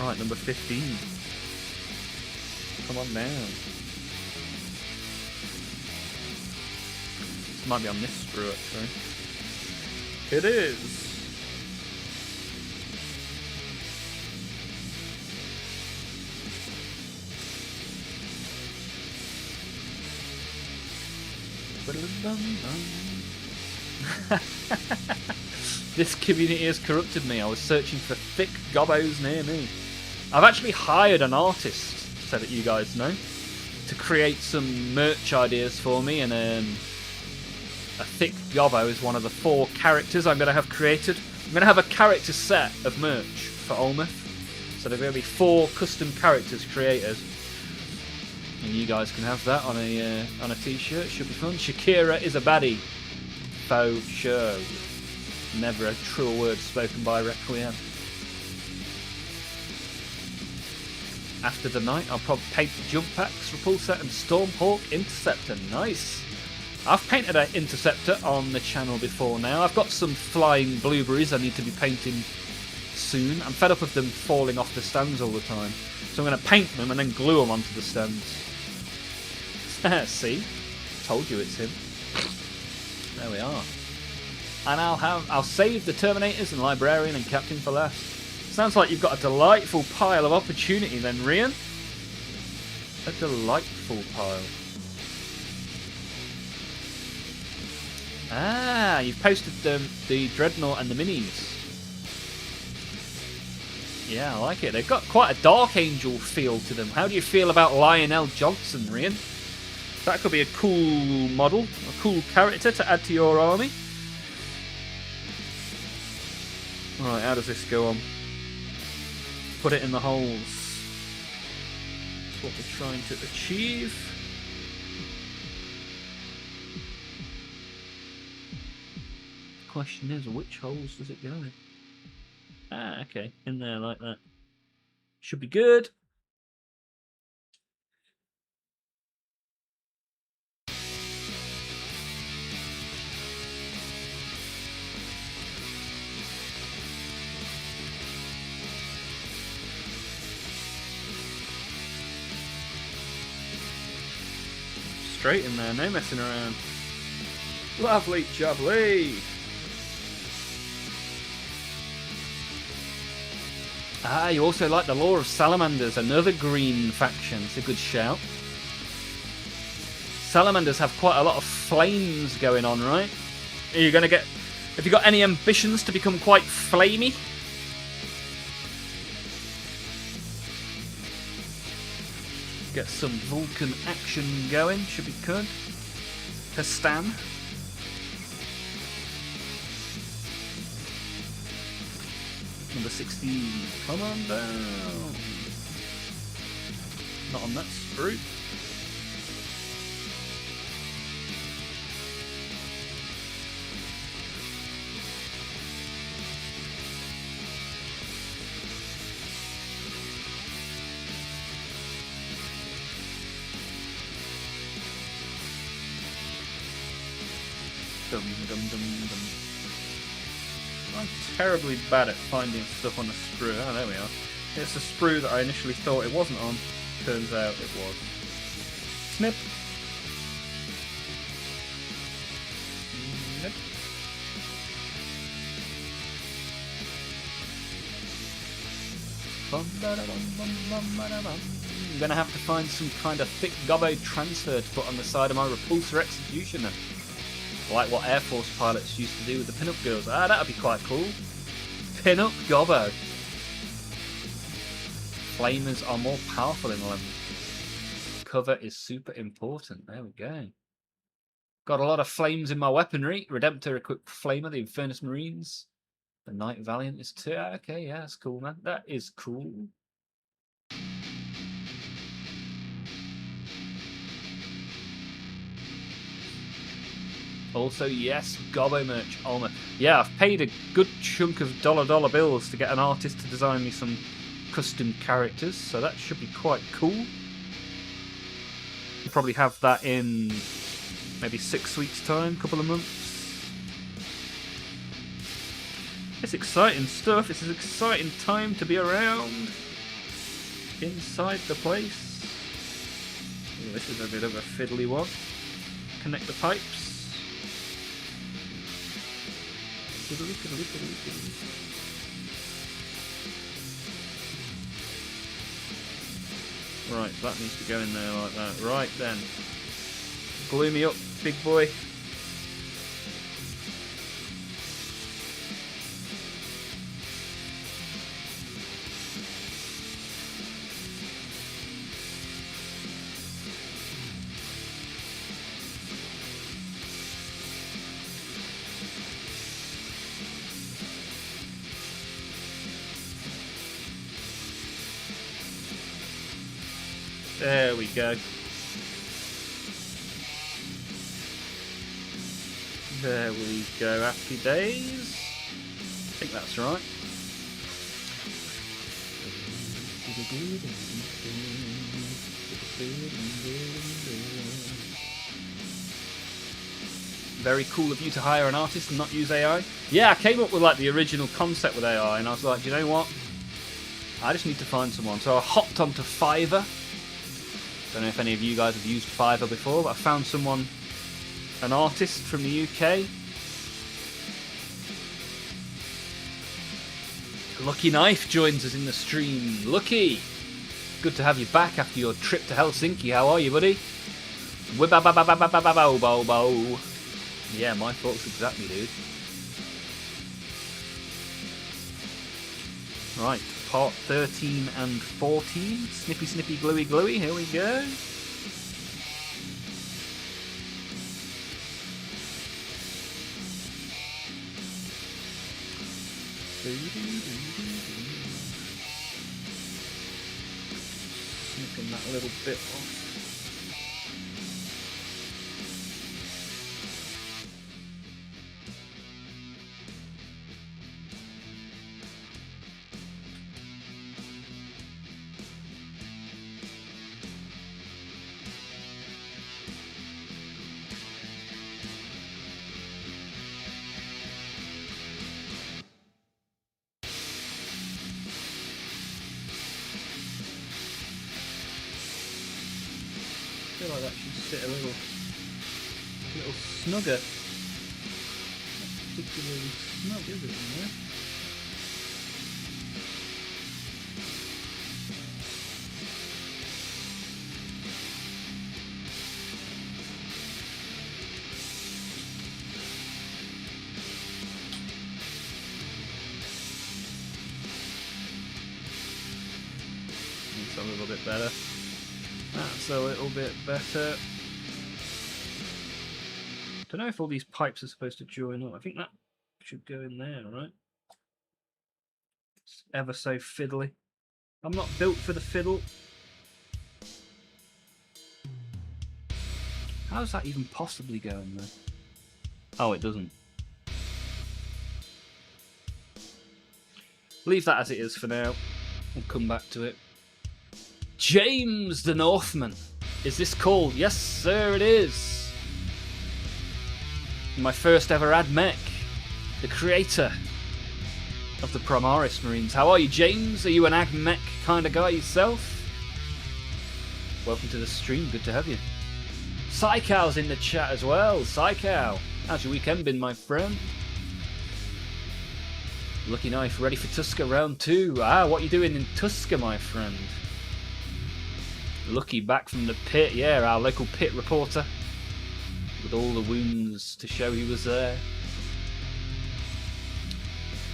Right, number 15. Come on down. This might be on this sprue, actually. It is. This community has corrupted me. I was searching for thick gobbos near me. I've actually hired an artist, so that you guys know, to create some merch ideas for me, and a thick gobbo is one of the 4 characters I'm going to have created. I'm going to have a character set of merch for Olmaph, so there's going to be 4 custom characters created, and you guys can have that on a t-shirt. Should be fun. Shakira is a baddie. Faux sure. Never a truer word spoken by Requiem. After the night, I'll probably paint the jump packs, Repulsor and Stormhawk Interceptor. Nice. I've painted an Interceptor on the channel before now. I've got some flying blueberries I need to be painting soon. I'm fed up of them falling off the stands all the time. So I'm going to paint them and then glue them onto the stands. See? Told you it's him. There we are. And I'll save the Terminators and Librarian and Captain for last. Sounds like you've got a delightful pile of opportunity then, Rian. A delightful pile. Ah, you've posted the Dreadnought and the Minis. Yeah, I like it. They've got quite a Dark Angel feel to them. How do you feel about Lionel Johnson, Rian? That could be a cool model, a cool character to add to your army. Right, how does this go on? Put it in the holes. That's what we're trying to achieve. The question is, which holes does it go in? Ah, okay, in there like that. Should be good. Straight in there, no messing around. Lovely jubbly. Ah, you also like the Law of Salamanders, another green faction. It's a good shout. Salamanders have quite a lot of flames going on, right? Are you going to get... Have you got any ambitions to become quite flamey? Get some Vulcan action going, should be good. Pestan. Number 16. Come on down. Not on that sprue. Dum dum dum dum. I'm terribly bad at finding stuff on the sprue. Oh, there we are. It's the sprue that I initially thought it wasn't on. Turns out it was. Snip. Snip. I'm gonna have to find some kind of thick gobbo transfer to put on the side of my repulsor executioner. Like what Air Force pilots used to do with the pin-up girls. Ah, that'd be quite cool. Pin-up gobbo. Flamers are more powerful in London. Cover is super important. There we go. Got a lot of flames in my weaponry. Redemptor equipped flamer, the Infernus Marines. The Knight Valiant is too. Okay, yeah, that's cool, man. That is cool. Also, yes, Gobbo merch, Olmaph. Yeah, I've paid a good chunk of dollar bills to get an artist to design me some custom characters, so that should be quite cool. We'll probably have that in maybe 6 weeks' time, couple of months. It's exciting stuff. It's an exciting time to be around inside the place. Oh, this is a bit of a fiddly one. Connect the pipes. Fiddly, fiddly, fiddly, fiddly. Right, that needs to go in there like that. Right then. Glue me up, big boy. There we go. There we go. Happy days. I think that's right. Very cool of you to hire an artist and not use AI. Yeah, I came up with like the original concept with AI, and I was like, do you know what? I just need to find someone. So I hopped onto Fiverr. Don't know if any of you guys have used Fiverr before, but I found someone, an artist from the UK. Lucky Knife joins us in the stream. Lucky! Good to have you back after your trip to Helsinki. How are you, buddy? Yeah, my thoughts exactly, dude. Right, part 13 and 14. Snippy, snippy, gluey, gluey. Here we go. Snipping that little bit off. I feel like that should sit a little snugger. Not particularly snug, is it, in there? That's a little bit better. That's a little bit better. Don't know if all these pipes are supposed to join up. I think that should go in there, right? It's ever so fiddly. I'm not built for the fiddle. How does that even possibly go in there? Oh, it doesn't. Leave that as it is for now. We'll come back to it. James the Northman. Is this called? Yes, sir, it is. My first ever ad mech, the creator of the Primaris Marines. How are you, James? Are you an ag mech kind of guy yourself? Welcome to the stream, good to have you. Psycow's in the chat as well. Psychow, how's your weekend been, my friend? Lucky Knife, ready for Tusker round 2. What are you doing in Tusker, my friend? Lucky back from the pit, yeah, our local pit reporter. With all the wounds to show he was there.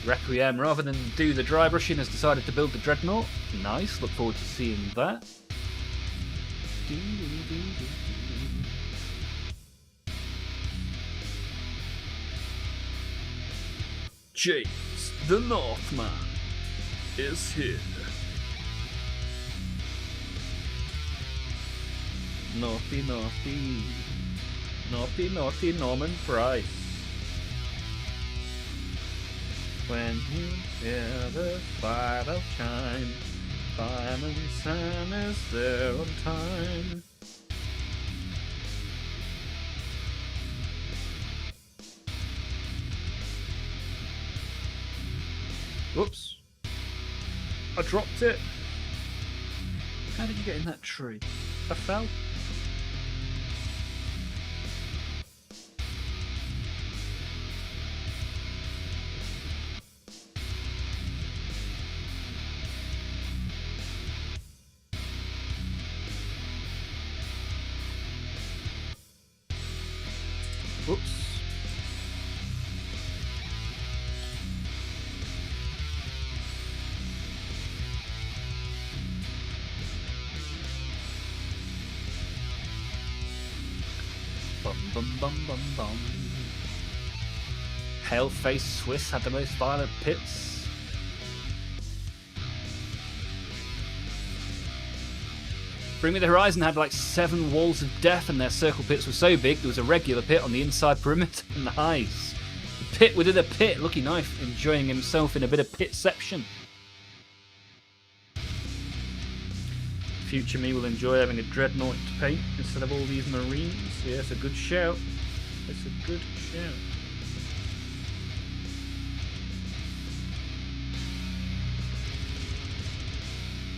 Requiem, rather than do the dry brushing, has decided to build the Dreadnought. Nice, look forward to seeing that. James the Northman is here. Naughty, naughty. Naughty, naughty Norman Price. When you hear the fire bell chime, Fireman Sam is there on time. Whoops. I dropped it. How did you get in that tree? I fell. Whoops. Bum bum bum bum bum. Pale-faced Swiss had the most violent pits. Bring Me the Horizon had like 7 walls of death, and their circle pits were so big there was a regular pit on the inside perimeter. Nice. The pit within a pit. Lucky Knife enjoying himself in a bit of pitception. Future me will enjoy having a Dreadnought to paint instead of all these Marines. Yeah, it's a good shout. It's a good shout.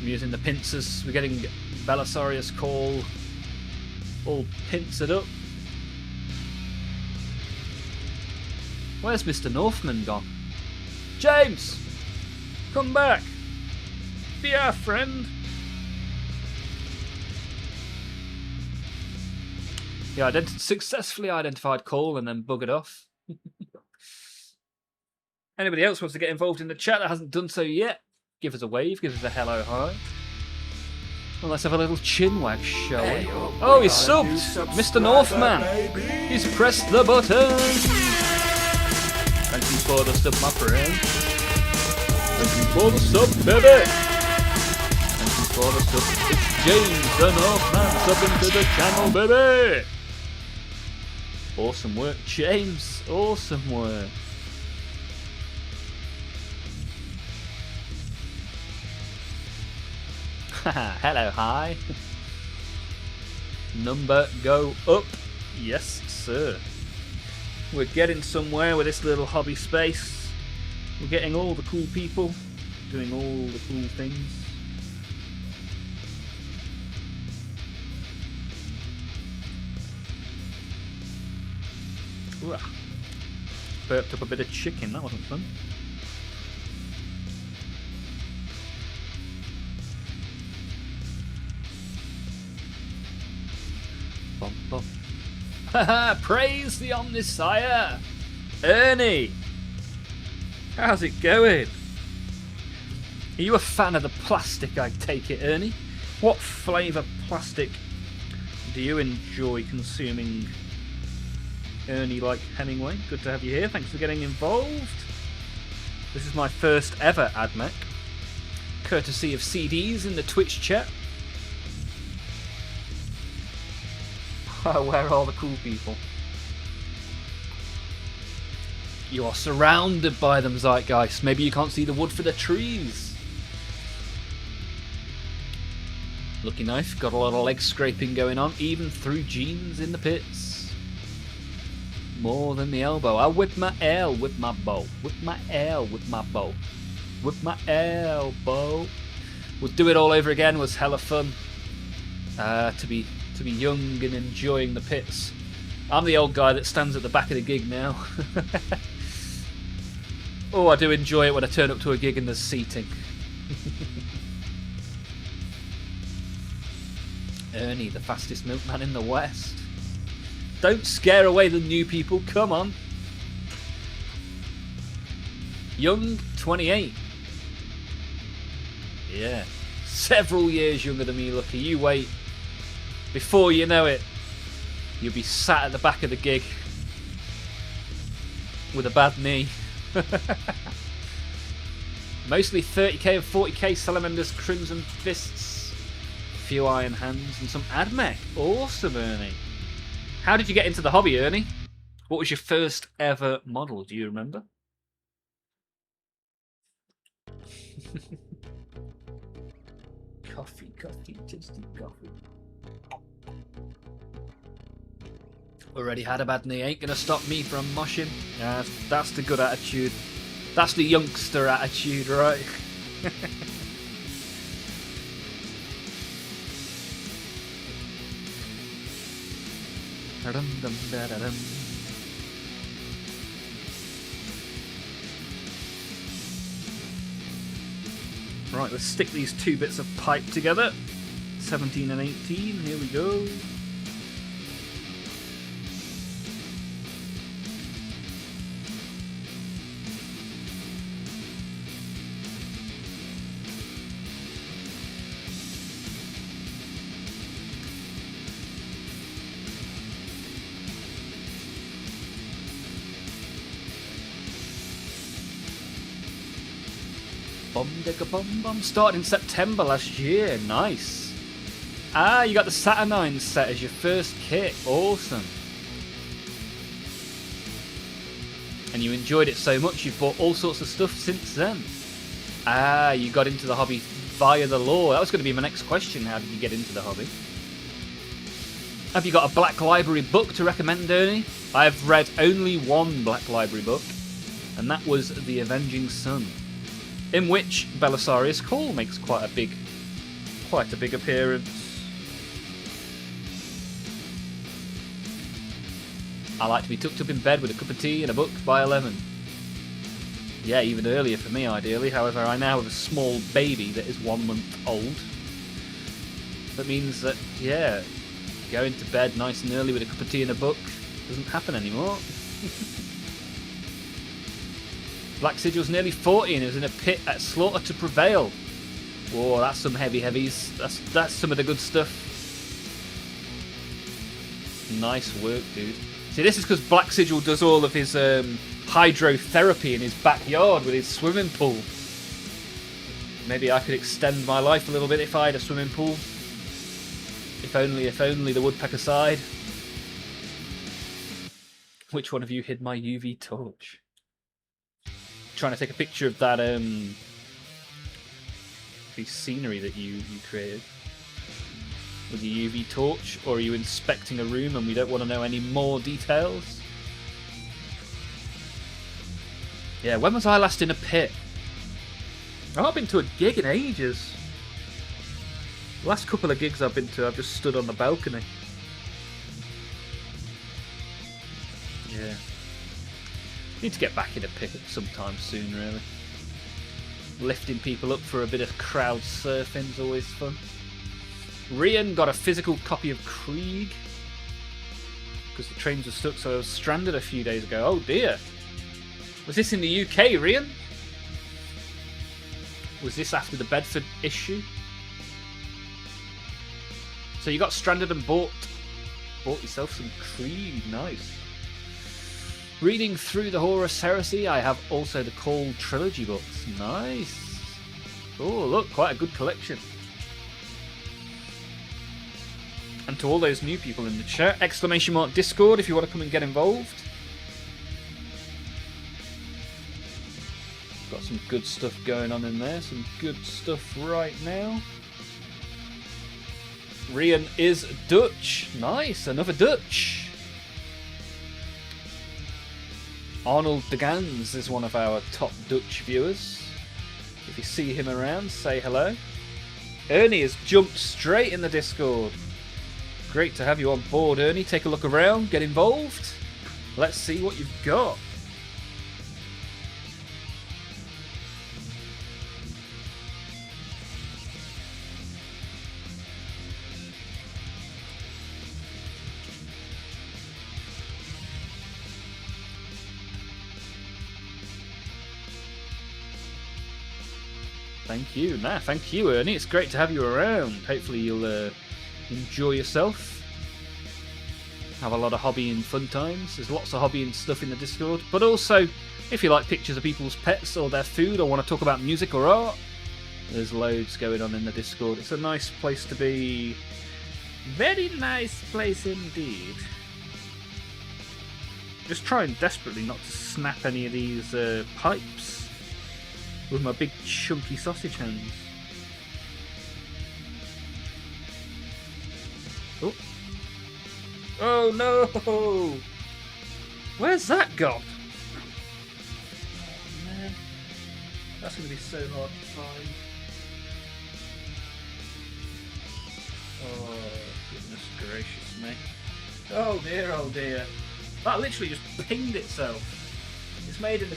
I'm using the pincers. We're getting Belisarius call all pincered up. Where's Mr. Northman gone? James! Come back! Be our friend! He successfully identified call and then buggered off. Anybody else wants to get involved in the chat that hasn't done so yet? Give us a wave, give us a hello, hi. Well, let's have a little chin wag, shall we? Oh, he's subbed! Mr. Northman! Baby. He's pressed the button! Thank you for the sub, my friend. Thank you for the sub, baby! Thank you for the sub. It's James the Northman subbing to the channel, baby! Awesome work, James. Awesome work. Hello, hi. Number go up. Yes, sir. We're getting somewhere with this little hobby space. We're getting all the cool people doing all the cool things. Burped up a bit of chicken, that wasn't fun. Bum, bum. Haha, praise the Omnisire! Ernie! How's it going? Are you a fan of the plastic, I take it, Ernie? What flavour plastic do you enjoy consuming? Ernie like Hemingway, good to have you here. Thanks for getting involved. This is my first ever AdMech, courtesy of CDs in the Twitch chat. Where are all the cool people? You are surrounded by them, Zeitgeist. Maybe you can't see the wood for the trees. Lucky Knife, got a lot of leg scraping going on, even through jeans in the pits. more than the elbow. I whip my L with my bow. Whip my L with my bow. Whip my elbow. We'll do it all over again. Was hella fun. To be young and enjoying the pits. I'm the old guy that stands at the back of the gig now. Oh, I do enjoy it when I turn up to a gig and there's seating. Ernie, the fastest milkman in the West. Don't scare away the new people, come on. Young, 28. Yeah, several years younger than me, Lucky. You wait. Before you know it, you'll be sat at the back of the gig with a bad knee. Mostly 30k and 40k Salamanders, Crimson Fists, few Iron Hands, and some AdMech. Awesome, Ernie. How did you get into the hobby, Ernie? What was your first ever model? Do you remember? Coffee, tasty coffee. Already had a bad knee, ain't gonna stop me from moshing. Yeah, that's the good attitude. That's the youngster attitude, right? Right, let's stick these two bits of pipe together. 17 and 18, here we go. Bum. Started in September last year. Nice. Ah, you got the Saturnine set as your first kit. Awesome. And you enjoyed it so much you've bought all sorts of stuff since then. Ah, you got into the hobby via the lore. That was going to be my next question. How did you get into the hobby? Have you got a Black Library book to recommend, Ernie? I've read only one Black Library book, and that was The Avenging Sun, in which Belisarius Cawl makes quite a big appearance. I like to be tucked up in bed with a cup of tea and a book by 11. Yeah, even earlier for me, ideally. However, I now have a small baby that is 1 month old. That means that, yeah, going to bed nice and early with a cup of tea and a book doesn't happen anymore. Black Sigil's nearly 40 and is in a pit at Slaughter to Prevail. Whoa, that's some heavies. That's some of the good stuff. Nice work, dude. See, this is because Black Sigil does all of his hydrotherapy in his backyard with his swimming pool. Maybe I could extend my life a little bit if I had a swimming pool. If only the woodpecker side. Which one of you hid my UV torch? Trying to take a picture of that the scenery that you created with your UV torch, or are you inspecting a room and we don't want to know any more details? Yeah, when was I last in a pit? I've not been to a gig in ages. The last couple of gigs I've been to, I've just stood on the balcony. Yeah. Need to get back in a pit sometime soon, really. Lifting people up for a bit of crowd surfing is always fun. Rian got a physical copy of Krieg because the trains were stuck, so I was stranded a few days ago. Oh dear. Was this in the UK, Rian? Was this after the Bedford issue? So you got stranded and bought yourself some Krieg. Nice. Reading through the Horus Heresy, I have also the Call trilogy books. Nice. Oh, look, quite a good collection. And to all those new people in the chat, !Discord if you want to come and get involved. Got some good stuff going on in there, some good stuff right now. Rian is Dutch. Nice, another Dutch. Arnold de Gans is one of our top Dutch viewers. If you see him around, say hello. Ernie has jumped straight in the Discord. Great to have you on board, Ernie. Take a look around, get involved. Let's see what you've got. Thank you. Thank you, Ernie. It's great to have you around. Hopefully you'll enjoy yourself. Have a lot of hobby and fun times. There's lots of hobby and stuff in the Discord. But also, if you like pictures of people's pets or their food or want to talk about music or art, there's loads going on in the Discord. It's a nice place to be. Very nice place indeed. Just trying desperately not to snap any of these pipes with my big chunky sausage hands. Oh. Oh no! Where's that gone? Oh, man. That's going to be so hard to find. Oh, goodness gracious me. Oh dear. That literally just pinged itself. It's made a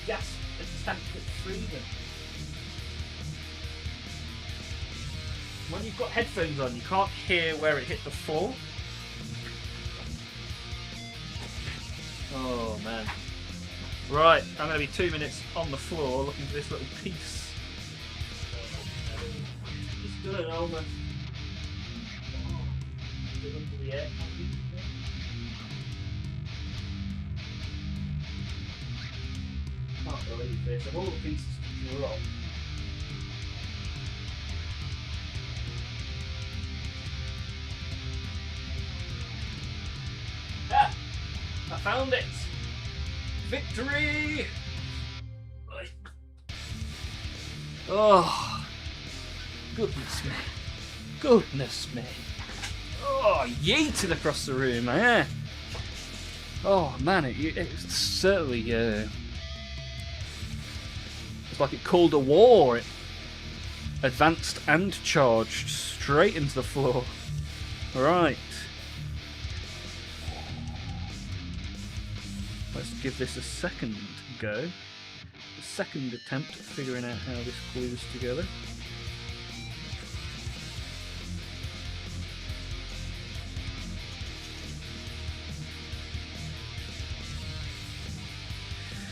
gas attempt at freedom. When you've got headphones on, you can't hear where it hit the floor. Oh man. Right, I'm going to be 2 minutes on the floor looking for this little piece. It's good, Olmaph. Under the air. Can't believe this. Of all the pieces to drop. Ah! I found it! Victory! Oh, goodness me. Goodness me. Oh, yeeted across the room, eh? Oh man, it's certainly it's like it called a war. It advanced and charged straight into the floor. Right. Let's give this a second go. A second attempt at figuring out how this glues together.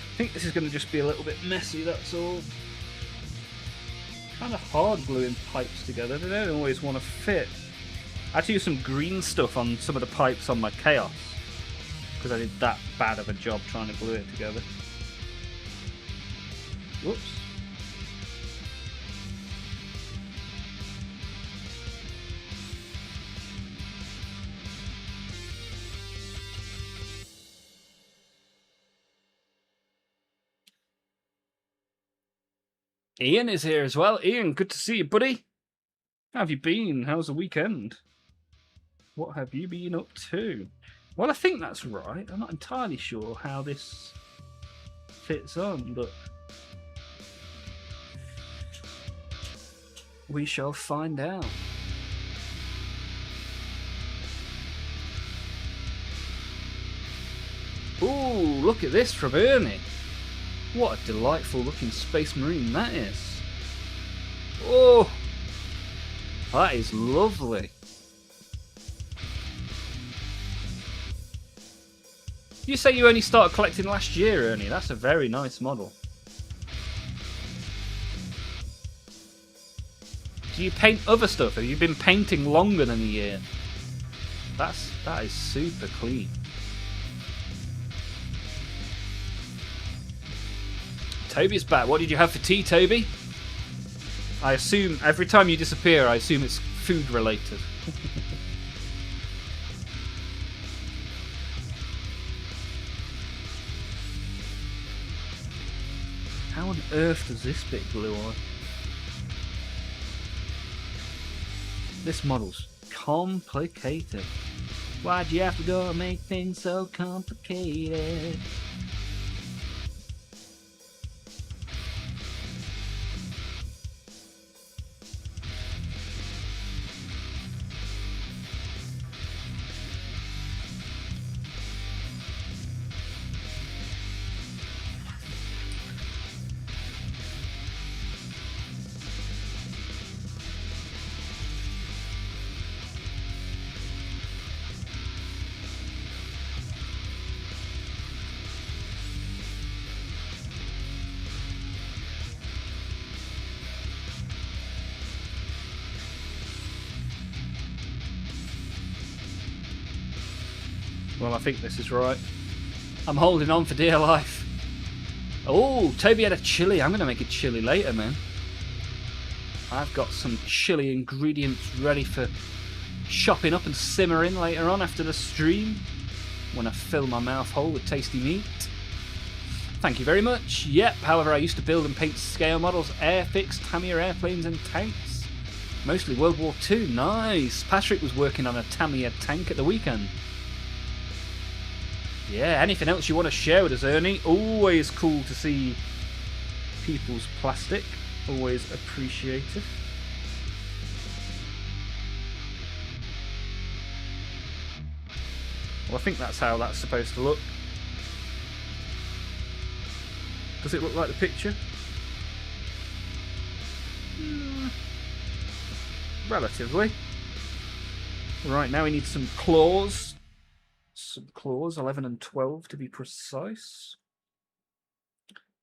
I think this is going to just be a little bit messy, that's all. Kind of hard gluing pipes together, they don't always want to fit. I had to use some green stuff on some of the pipes on my Chaos, because I did that bad of a job trying to glue it together. Whoops. Ian is here as well. Ian, good to see you, buddy. How have you been? How's the weekend? What have you been up to? Well, I think that's right. I'm not entirely sure how this fits on, but we shall find out. Ooh, look at this from Ernie. What a delightful looking Space Marine that is. Oh, that is lovely. You say you only started collecting last year, Ernie. That's a very nice model. Do you paint other stuff? Have you been painting longer than a year? That is super clean. Toby's back. What did you have for tea, Toby? I assume every time you disappear, I assume it's food related. How on earth does this bit glue on? This model's complicated. Why'd you have to go and make things so complicated? Well, I think this is right. I'm holding on for dear life. Oh, Toby had a chili. I'm going to make a chili later, man. I've got some chili ingredients ready for chopping up and simmering later on after the stream, when I fill my mouth whole with tasty meat. Thank you very much. Yep, however, I used to build and paint scale models, airfix, Tamiya airplanes and tanks. Mostly World War II. Nice. Patrick was working on a Tamiya tank at the weekend. Yeah, anything else you want to share with us, Ernie? Always cool to see people's plastic. Always appreciated. Well, I think that's how that's supposed to look. Does it look like the picture? Relatively. Right, now we need some claws. Some claws, 11 and 12 to be precise.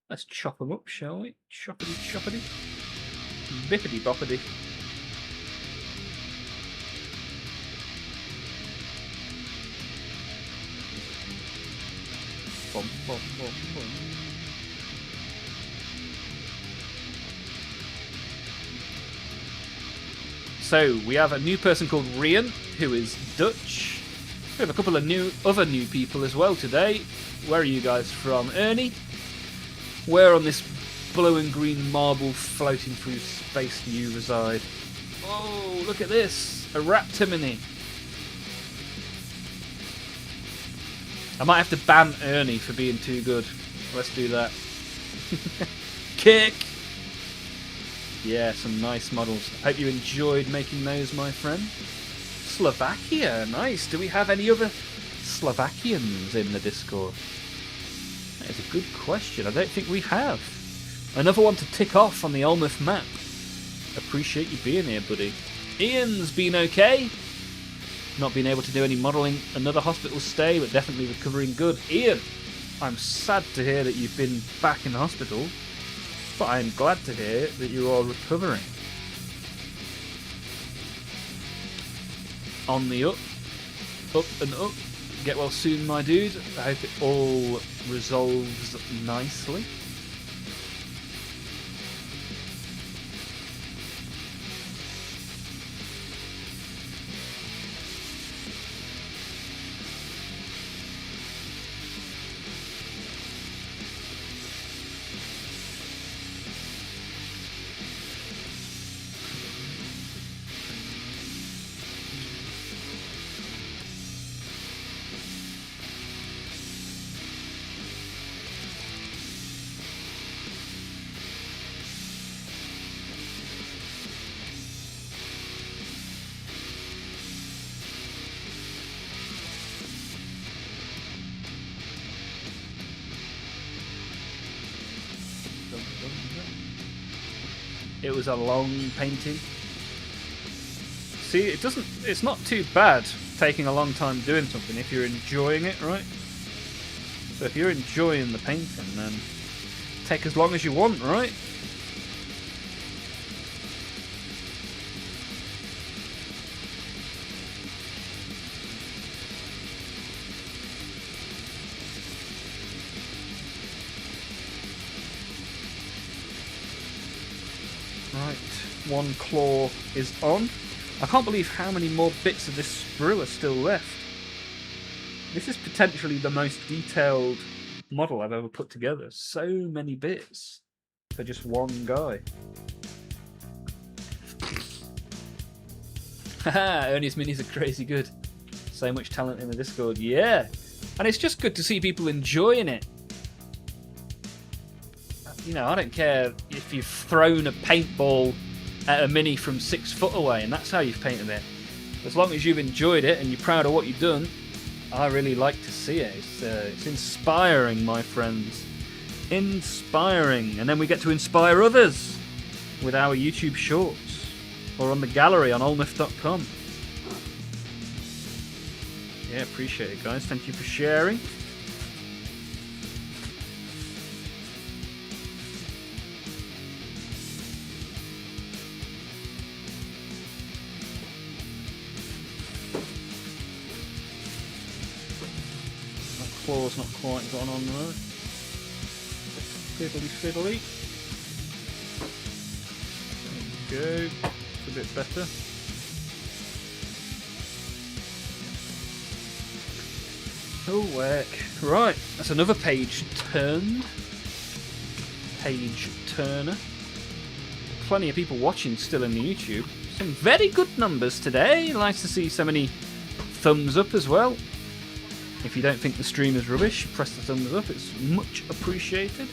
Let's chop them up, shall we? Choppity choppity. Bippity boppity. Bum, bum, bum, bum. So, we have a new person called Rian, who is Dutch. We have a couple of other new people as well today. Where are you guys from? Ernie? Where on this blue and green marble floating through space do you reside? Oh, look at this! A Raptimony! I might have to ban Ernie for being too good. Let's do that. Kick! Yeah, some nice models. Hope you enjoyed making those, my friend. Slovakia, nice. Do we have any other Slovakians in the Discord? That is a good question. I don't think we have. Another one to tick off on the Olmaph map. Appreciate you being here, buddy. Ian's been okay. Not been able to do any modelling. Another hospital stay, but definitely recovering good. Ian, I'm sad to hear that you've been back in hospital, but I'm glad to hear that you are recovering. On the up and up. Get well soon, my dude. I hope it all resolves nicely. It was a long painting. See, it's not too bad taking a long time doing something if you're enjoying it, right? So if you're enjoying the painting, then take as long as you want, right? Right, one claw is on. I can't believe how many more bits of this sprue are still left. This is potentially the most detailed model I've ever put together. So many bits for just one guy. Haha, Ernie's minis are crazy good. So much talent in the Discord, yeah. And it's just good to see people enjoying it. You know, I don't care if you've thrown a paintball at a mini from 6 foot away and that's how you've painted it. As long as you've enjoyed it and you're proud of what you've done, I really like to see it. It's inspiring, my friends. Inspiring. And then we get to inspire others with our YouTube shorts or on the gallery on olmaph.com. Yeah, appreciate it, guys. Thank you for sharing. floor's not quite gone on right. Fiddly fiddly. There we go. It's a bit better. Oh, work. Right, that's another page turned. Page turner. Plenty of people watching still in the YouTube. Some very good numbers today. Nice to see so many thumbs up as well. If you don't think the stream is rubbish, press the thumbs up. It's much appreciated.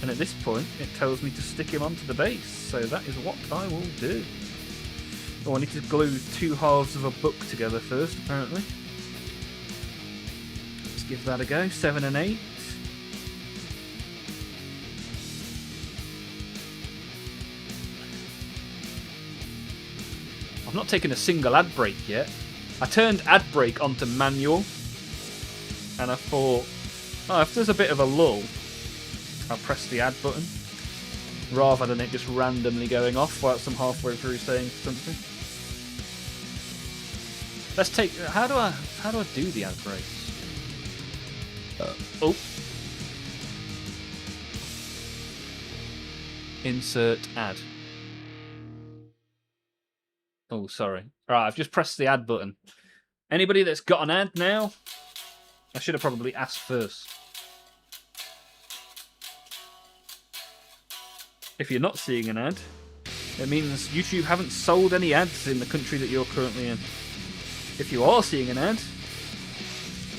And at this point, it tells me to stick him onto the base. So that is what I will do. Oh, I need to glue 2 halves of a book together first, apparently. Let's give that a go. 7 and 8. I've not taken a single ad break yet. I turned ad break onto manual, and I thought, oh, if there's a bit of a lull, I'll press the ad button, rather than it just randomly going off whilst I'm halfway through saying something. Let's take. How do I do the ad breaks? Oh. Insert ad. Oh, sorry. Right, I've just pressed the ad button. Anybody that's got an ad now? I should have probably asked first. If you're not seeing an ad, it means YouTube haven't sold any ads in the country that you're currently in. If you are seeing an ad,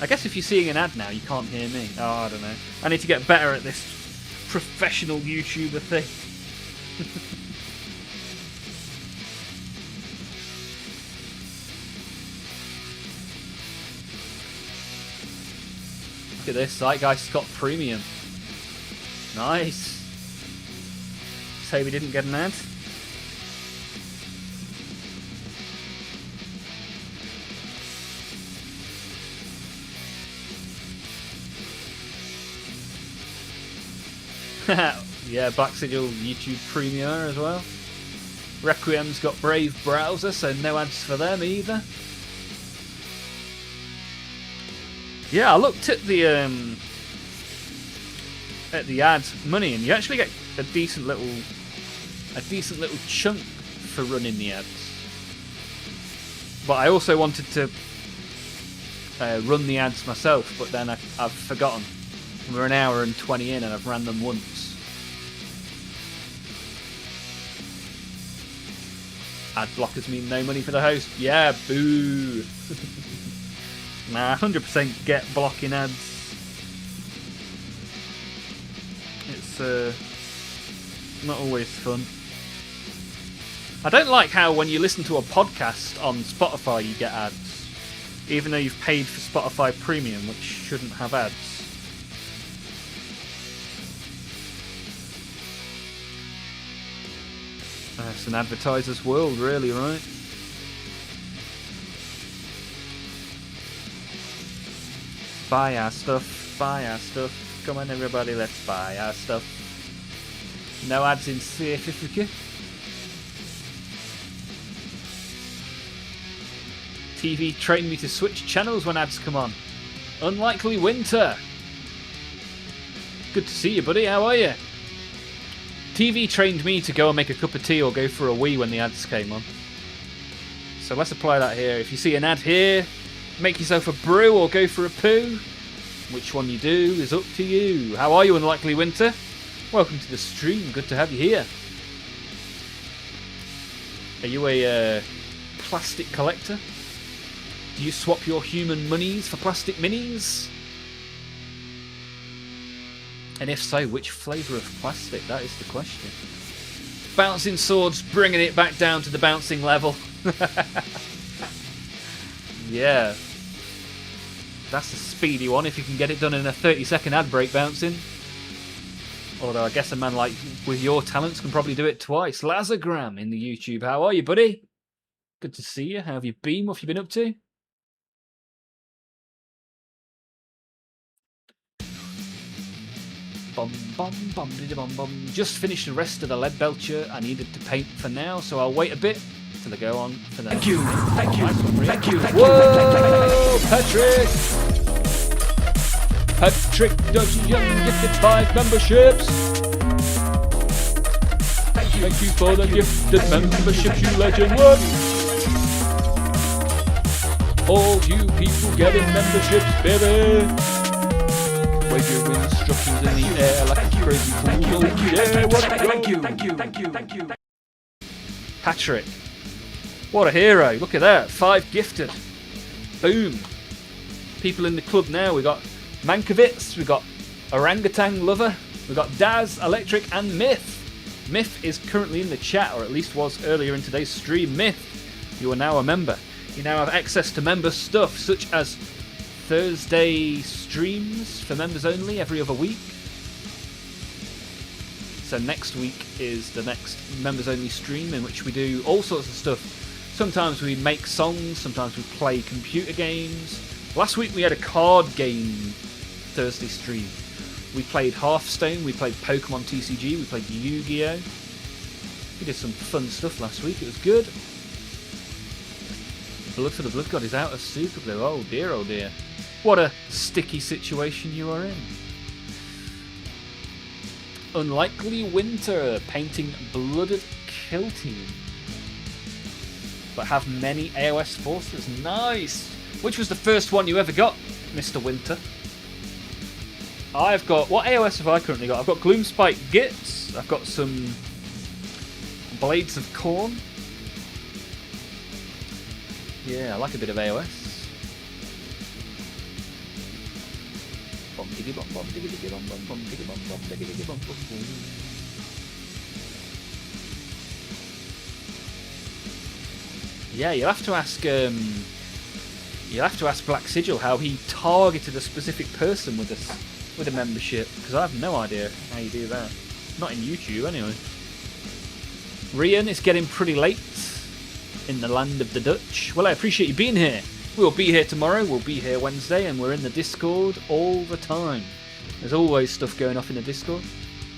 I guess if you're seeing an ad now, you can't hear me. Oh, I don't know. I need to get better at this professional YouTuber thing. Look at this, Zeitgeist got premium. Nice. Say we didn't get an ad. Yeah, Black Sigil YouTube Premiere as well. Requiem's got Brave Browser, so no ads for them either. Yeah, I looked at the ad money, and you actually get a decent little chunk for running the ads. But I also wanted to run the ads myself, but then I've forgotten. We're an hour and 20 in, and I've ran them once. Ad blockers mean no money for the host. Yeah, boo. Nah, 100% get blocking ads. It's not always fun. I don't like how when you listen to a podcast on Spotify you get ads, even though you've paid for Spotify Premium, which shouldn't have ads. It's an advertiser's world, really, right? Buy our stuff, buy our stuff. Come on, everybody, let's buy our stuff. No ads in certificate. TV trained me to switch channels when ads come on. Unlikely Winter. Good to see you, buddy. How are you? TV trained me to go and make a cup of tea or go for a wee when the ads came on. So let's apply that here. If you see an ad here, make yourself a brew or go for a poo. Which one you do is up to you. How are you, Unlikely Winter? Welcome to the stream. Good to have you here. Are you a plastic collector? Do you swap your human monies for plastic minis? And if so, which flavour of plastic? That is the question. Bouncing swords, bringing it back down to the bouncing level. Yeah. That's a speedy one if you can get it done in a 30-second ad break bouncing. Although I guess a man like with your talents can probably do it twice. Lazagram in the YouTube. How are you, buddy? Good to see you. How have you been? What have you been up to? Bum, bum, bum, bum, bum. Just finished the rest of the lead belcher I needed to paint for now, so I'll wait a bit till I go on for the Thank you, thank you, thank you, thank you. Whoa, Patrick! Patrick Dodgy Young gifted 5 memberships. Thank you for the gifted memberships, you legend. What? All you people getting memberships, baby. Wave your instructions in the air like a crazy fool. Yeah, what? Thank you. Patrick. What a hero. Look at that. 5 gifted. Boom. People in the club now. We got Mankiewicz. We got Orangutan Lover. We got Daz, Electric, and Myth. Myth is currently in the chat, or at least was earlier in today's stream. Myth, you are now a member. You now have access to member stuff, such as Thursday streams for members only every other week. So next week is the next members only stream in which we do all sorts of stuff. Sometimes we make songs, sometimes we play computer games. Last week we had a card game Thursday stream. We played Hearthstone, we played Pokemon TCG, we played Yu-Gi-Oh! We did some fun stuff last week, it was good. Blood for the Blood God is out of Super Glue, oh dear. What a sticky situation you are in. Unlikely Winter, painting Blooded Kill Team. But have many AOS forces, nice! Which was the first one you ever got, Mr. Winter? I've got... What AOS have I currently got? I've got Gloomspike Gits. I've got some Blades of Corn. Yeah, I like a bit of AOS. Bom diggy bom bom diggy diggy bom bom bom diggy bom bom diggy diggy bom bom bom. Yeah, you'll have to ask... You'll have to ask Black Sigil how he targeted a specific person with a membership, because I have no idea how you do that. Not in YouTube, anyway. Rian, it's getting pretty late in the land of the Dutch. Well, I appreciate you being here. We'll be here tomorrow, we'll be here Wednesday, and we're in the Discord all the time. There's always stuff going off in the Discord.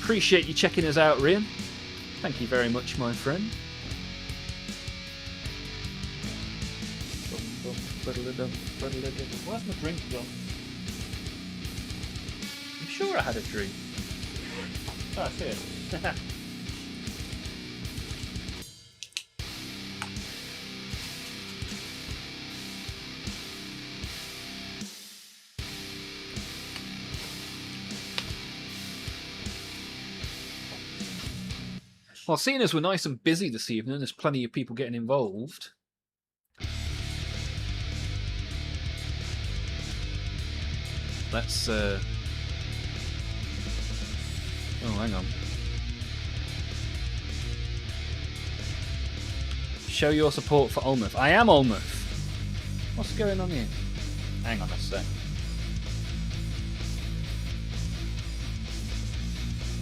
Appreciate you checking us out, Rian. Thank you very much, my friend. Where's my drink gone? I'm sure I had a drink. Oh, I see it. Well, seeing as we're nice and busy this evening, there's plenty of people getting involved. Let's, oh, hang on. Show your support for Olmaph. I am Olmaph. What's going on here? Hang on a sec.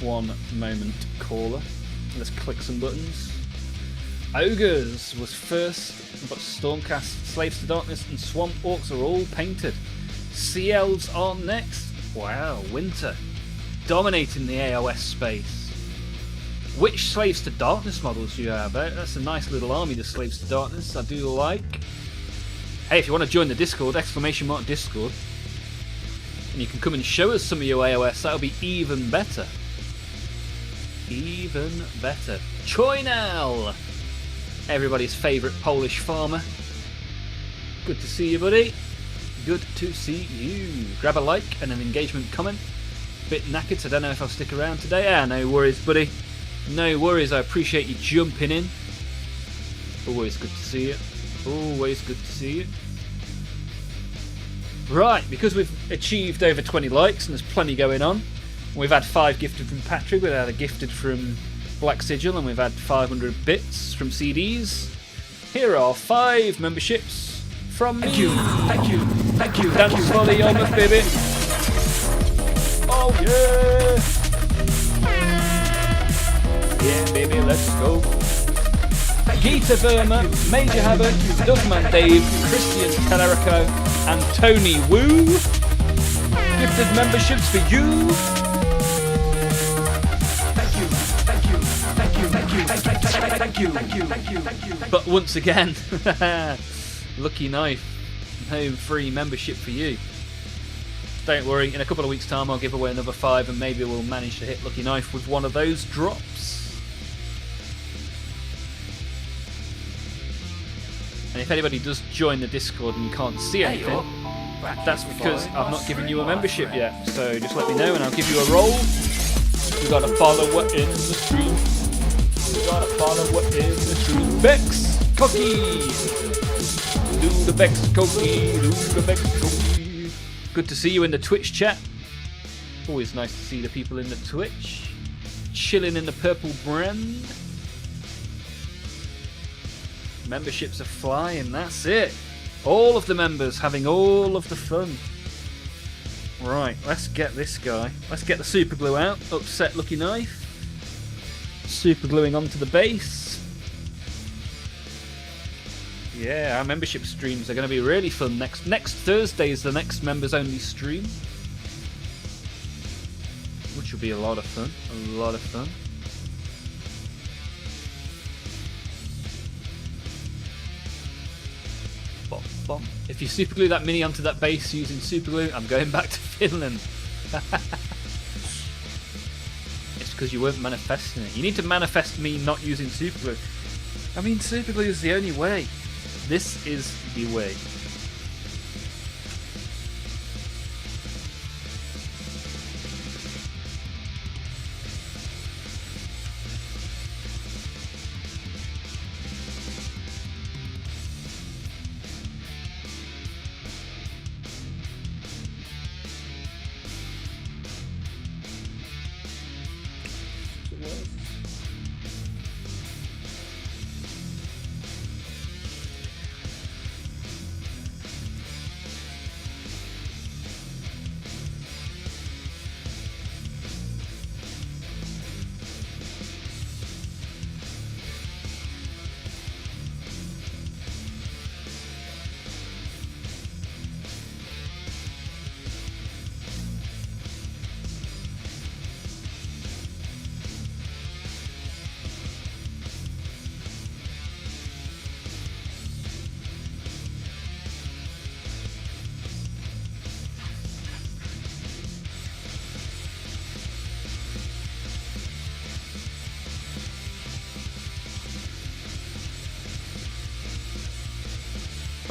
One moment, caller. Let's click some buttons. Ogres was first, but Stormcast, Slaves to Darkness, and Swamp Orcs are all painted. Sea Elves are next. Wow, Winter. Dominating the AOS space. Which Slaves to Darkness models do you have? That's a nice little army, the Slaves to Darkness. I do like. Hey, if you want to join the Discord, !Discord. And you can come and show us some of your AOS, that'll be even better. Even better. Choinel! Everybody's favourite Polish farmer. Good to see you, buddy. Good to see you. Grab a like and an engagement comment. Bit knackered, so I don't know if I'll stick around today. Ah, no worries, buddy. No worries, I appreciate you jumping in. Always good to see you. Always good to see you. Right, because we've achieved over 20 likes and there's plenty going on. We've had 5 gifted from Patrick, we've had a gifted from Black Sigil, and we've had 500 bits from CDs. Here are 5 memberships from me. Thank you. Dance for the Olmaph, baby. Oh yeah! Yeah, baby, let's go. Gita Verma, Major Havoc, Duffman Dave, Christian Telerico, and Tony Woo. Gifted memberships for you. Thank you. But once again, lucky knife, home free membership for you. Don't worry, in a couple of weeks' time I'll give away another 5 and maybe we'll manage to hit Lucky Knife with one of those drops. And if anybody does join the Discord and you can't see anything, that's because I've not given you a membership yet. So just let me know and I'll give you a roll. We got a follower in the stream. We got a follower in the stream. Bex Cookie! Do the Bex Cookie, do the Bex Cookie. Good to see you in the Twitch chat. Always nice to see the people in the Twitch. Chilling in the purple brand. Memberships are flying, that's it. All of the members having all of the fun. Right, let's get this guy. Let's get the super glue out. Upset Lucky Knife. Super gluing onto the base. Yeah, our membership streams are going to be really fun. Next Thursday is the next members only stream, which will be a lot of fun. A lot of fun. Bom, bom. If you super glue that mini onto that base using super glue, I'm going back to Finland. It's because you weren't manifesting it. You need to manifest me not using super glue. I mean, super glue is the only way. This is the way.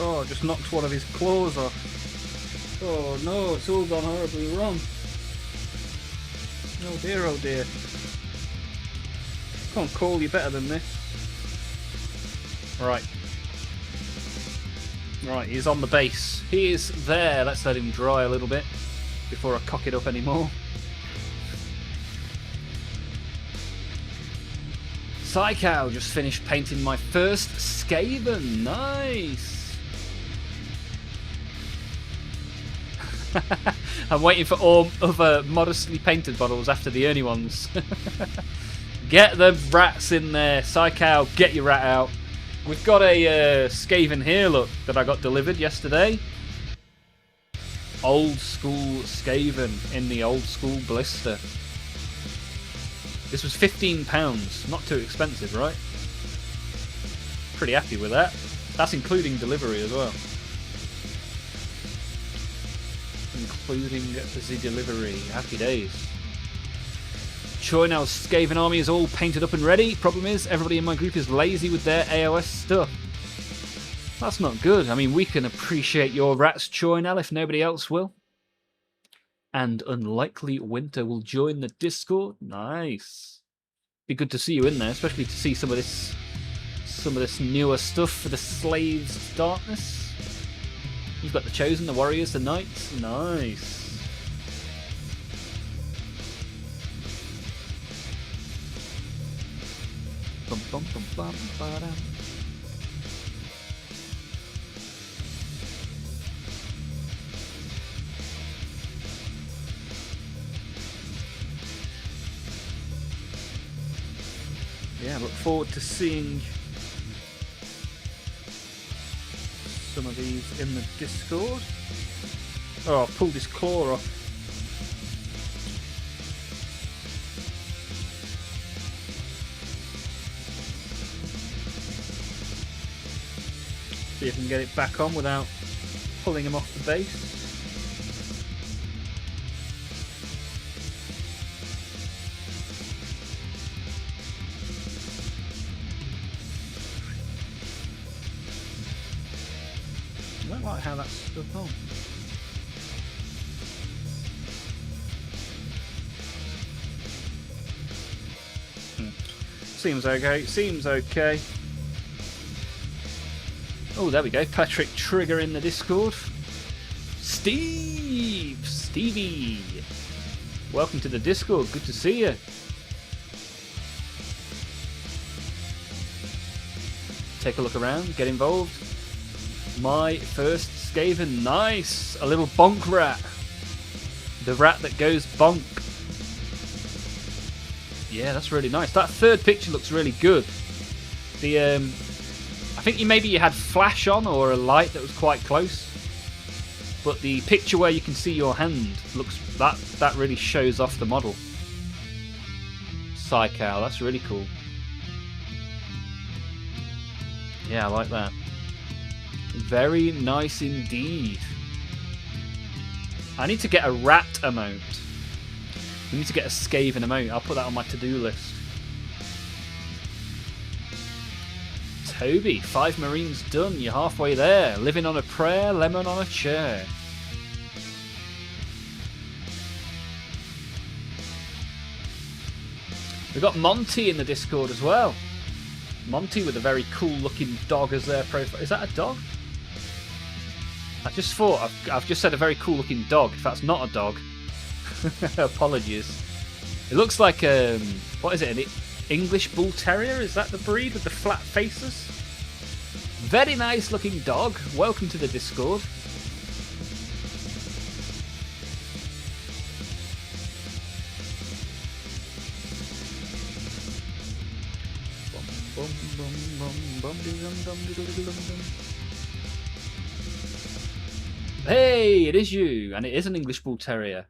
Oh, just knocked one of his claws off. Oh no, it's all gone horribly wrong. Oh dear, oh dear. Can't call you better than this. Right. Right, he's on the base. He is there. Let's let him dry a little bit before I cock it up anymore. Psychow just finished painting my first Skaven. Nice. I'm waiting for all other modestly painted bottles after the early ones. Get the rats in there. Psychow, get your rat out. We've got a Skaven here, look, that I got delivered yesterday. Old school Skaven in the old school blister. This was £15. Not too expensive, right? Pretty happy with that. That's including delivery as well. Including the delivery. Happy days. Choynow's Skaven army is all painted up and ready. Problem is, everybody in my group is lazy with their AOS stuff. That's not good. I mean, we can appreciate your rats, Choynow, if nobody else will. And Unlikely Winter will join the Discord. Nice. Be good to see you in there, especially to see some of this newer stuff for the Slaves of Darkness. You've got the Chosen, the Warriors, the Knights. Nice. Bum, bum, bum, bum, ba-dum. Yeah, look forward to seeing some of these in the Discord. Oh, I've pulled his claw off. See if I can get it back on without pulling him off the base. quite how that's stuck on. Seems okay, seems okay. Oh, there we go. Patrick Trigger in the Discord. Stevie! Welcome to the Discord, good to see you. Take a look around, get involved. My first Skaven, nice! A little bonk rat. The rat that goes bonk. Yeah, that's really nice. That third picture looks really good. The I think maybe you had flash on or a light that was quite close. But the picture where you can see your hand looks that really shows off the model. Psychow, that's really cool. Yeah, I like that. Very nice indeed. I need to get a rat emote. We need to get a Skaven emote. I'll put that on my to-do list. Toby, 5 Marines done. You're halfway there. Living on a prayer, lemon on a chair. We've got Monty in the Discord as well. Monty with a very cool looking dog as their profile. Is that a dog? I just thought, I've just said a very cool looking dog. If that's not a dog, apologies. It looks like, what is it, an English Bull Terrier? Is that the breed with the flat faces? Very nice looking dog. Welcome to the Discord. Hey, it is you, and it is an English Bull Terrier.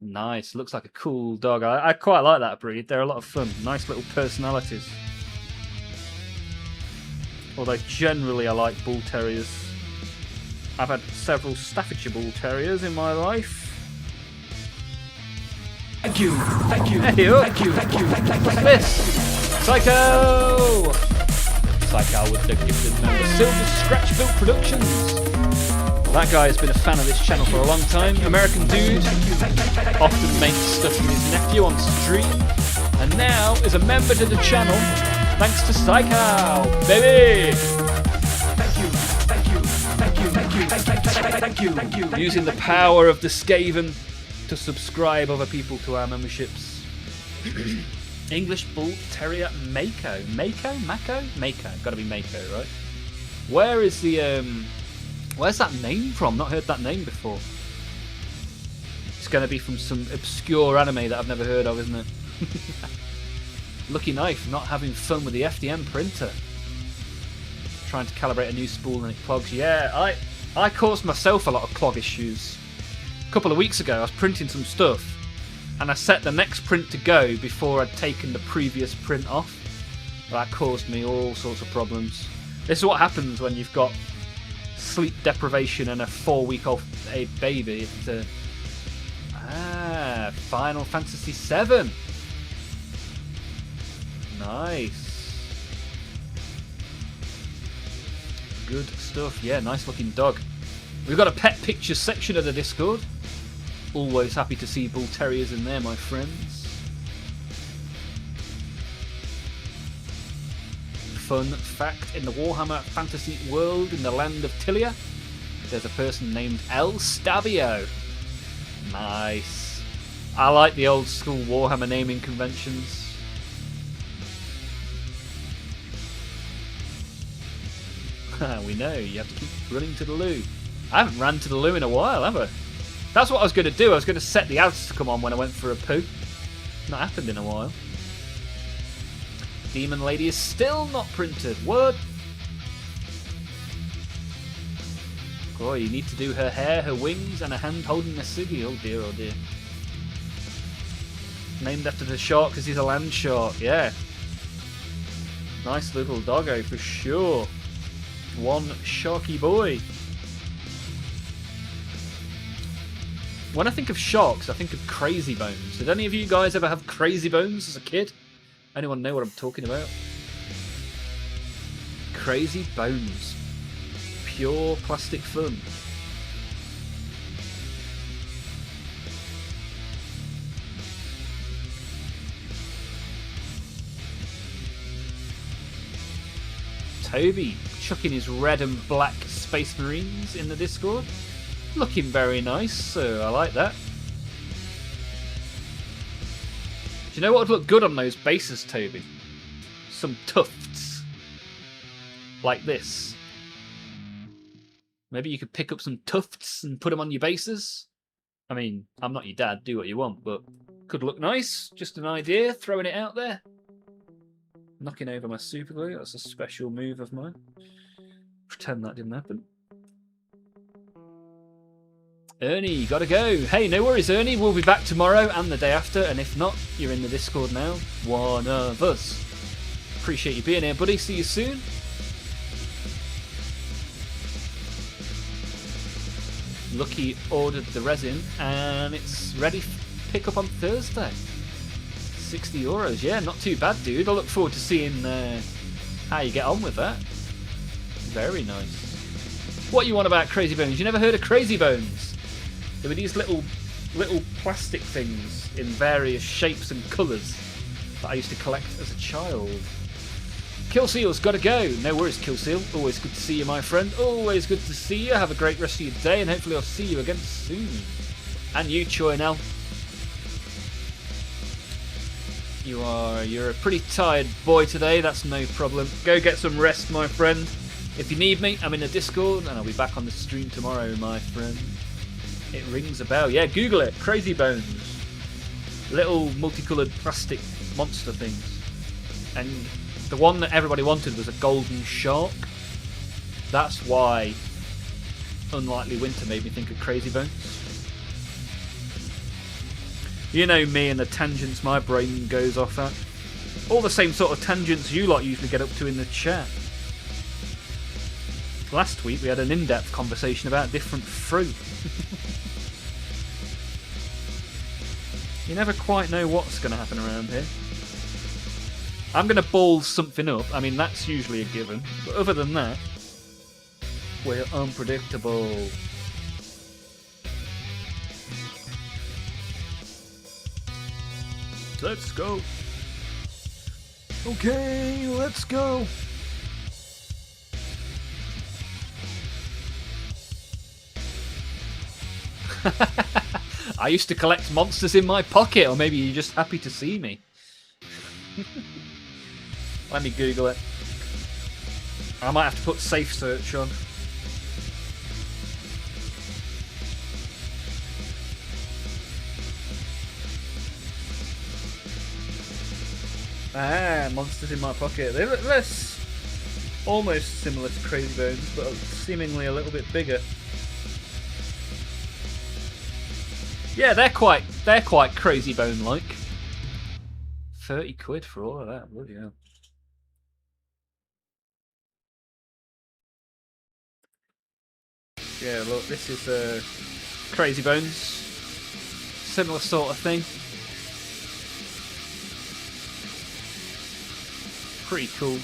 Nice, looks like a cool dog. I quite like that breed. They're a lot of fun. Nice little personalities. Although generally I like Bull Terriers. I've had several Staffordshire Bull Terriers in my life. Thank you, thank you, Hey, thank you, thank you, thank you. what's this? Psycho! Psycho with the gifted member. Silver Scratch Built Productions. That guy has been a fan of this channel for a long time. American dude. Often makes stuff from his nephew on stream. And now is a member to the channel. Thanks to Psycho, baby! Thank you, thank you, thank you, thank you, thank you, thank you. Using the power of the Skaven to subscribe other people to our memberships. English Bull Terrier Mako. Mako? Mako? Mako. Gotta be Mako, right? Where is the, where's that name from? Not heard that name before. It's gonna be from some obscure anime that I've never heard of, isn't it? Lucky Knife not having fun with the FDM printer. Trying to calibrate a new spool and it clogs. Yeah, I caused myself a lot of clog issues. A couple of weeks ago I was printing some stuff and I set the next print to go before I'd taken the previous print off. That caused me all sorts of problems. This is what happens when you've got sleep deprivation and a 4-week-old baby. It's Final Fantasy VII. Nice. Good stuff. Yeah, nice looking dog. We've got a pet pictures section of the Discord. Always happy to see Bull Terriers in there, my friends. Fun fact, in the Warhammer fantasy world in the land of Tilia, there's a person named El Stabio. Nice. I like the old school Warhammer naming conventions. We know, you have to keep running to the loo. I haven't ran to the loo in a while, have I? That's what I was going to do. I was going to set the ads to come on when I went for a poo. Not happened in a while. Demon Lady is still not printed. What? Oh, you need to do her hair, her wings, and a hand holding a ciggy. Oh dear, oh dear. Named after the shark because he's a land shark. Yeah. Nice little doggo for sure. One sharky boy. When I think of sharks, I think of Crazy Bones. Did any of you guys ever have Crazy Bones as a kid? Anyone know what I'm talking about? Crazy Bones. pure plastic fun. Toby chucking his red and black Space Marines in the Discord. Looking very nice, so I like that. Do you know what would look good on those bases, Toby? Some tufts. Like this. Maybe you could pick up some tufts and put them on your bases? I mean, I'm not your dad, do what you want, but could look nice. Just an idea, throwing it out there. Knocking over my super glue, that's a special move of mine. Pretend that didn't happen. Ernie, gotta go. Hey, no worries, Ernie. We'll be back tomorrow and the day after, and if not, you're in the Discord now. One of us. Appreciate you being here, buddy. See you soon. Lucky ordered the resin, and it's ready to pick up on Thursday. €60. Yeah, not too bad, dude. I look forward to seeing how you get on with that. Very nice. What you want about Crazy Bones? You never heard of Crazy Bones? There were these little plastic things in various shapes and colours that I used to collect as a child. Killseal's gotta go. No worries, Killseal. Always good to see you, my friend. Always good to see you. Have a great rest of your day, and hopefully I'll see you again soon. And you, Choynel. You're a pretty tired boy today, that's no problem. Go get some rest, my friend. If you need me, I'm in the Discord, and I'll be back on the stream tomorrow, my friend. It rings a bell. Yeah, Google it. Crazy Bones. Little multicoloured plastic monster things. And the one that everybody wanted was a golden shark. That's why Unlikely Winter made me think of Crazy Bones. You know me and the tangents my brain goes off at. All the same sort of tangents you lot usually get up to in the chat. Last week we had an in-depth conversation about different fruit. You never quite know what's going to happen around here. I'm going to ball something up. I mean, that's usually a given. But other than that, we're unpredictable. Let's go. Okay, let's go. I used to collect monsters in my pocket, or maybe you're just happy to see me. Let me Google it. I might have to put safe search on. Ah, monsters in my pocket. They look less, almost similar to Crazy Bones, but seemingly a little bit bigger. Yeah, they're quite Crazy Bone-like. 30 quid for all of that, bloody hell. Yeah, look, this is Crazy Bones. Similar sort of thing. Pretty cool.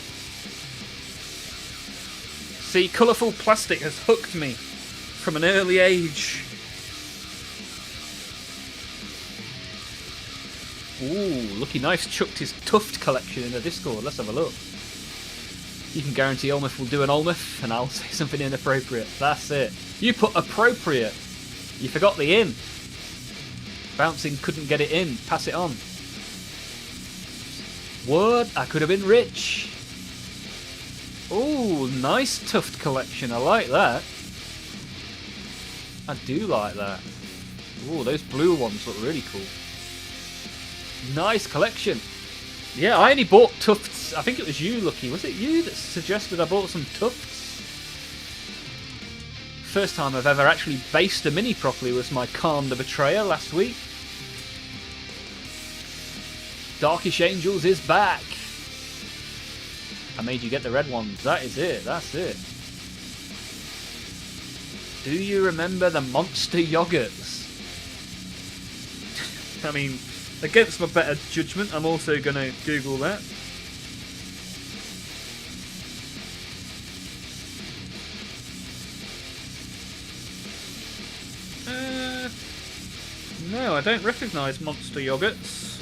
See, colourful plastic has hooked me from an early age. Ooh, Lucky Knife's chucked his Tuft collection in the Discord. Let's have a look. You can guarantee Olmaph will do an Olmaph, and I'll say something inappropriate. That's it. You put appropriate. You forgot the in. Bouncing couldn't get it in. Pass it on. What? I could have been rich. Ooh, nice Tuft collection. I like that. I do like that. Ooh, those blue ones look really cool. Nice collection. Yeah, I only bought Tufts. I think it was you, Lucky. Was it you that suggested I bought some Tufts? First time I've ever actually based a mini properly was my Calm the Betrayer last week. Darkish Angels is back. I made you get the red ones. That is it. That's it. Do you remember the monster yogurts? I mean, against my better judgment, I'm also going to Google that. No, I don't recognise monster yogurts.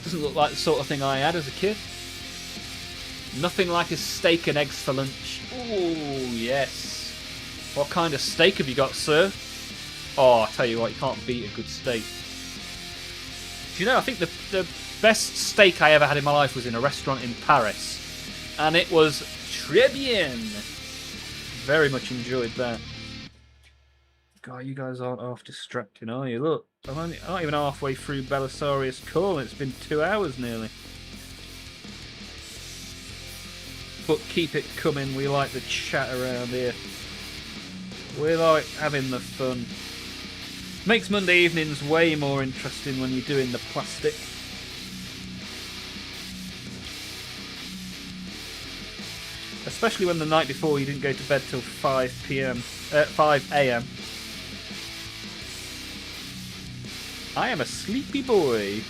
Doesn't look like the sort of thing I had as a kid. Nothing like a steak and eggs for lunch. Ooh, yes. What kind of steak have you got, sir? Oh, I tell you what, you can't beat a good steak. Do you know, I think the best steak I ever had in my life was in a restaurant in Paris. And it was très bien. Very much enjoyed that. God, you guys aren't half distracting, are you? Look, I'm not even halfway through Belisarius Call, and it's been 2 hours nearly. But keep it coming, we like the chat around here. We like having the fun. Makes Monday evenings way more interesting when you're doing the plastic. Especially when the night before you didn't go to bed till 5 a.m. I am a sleepy boy.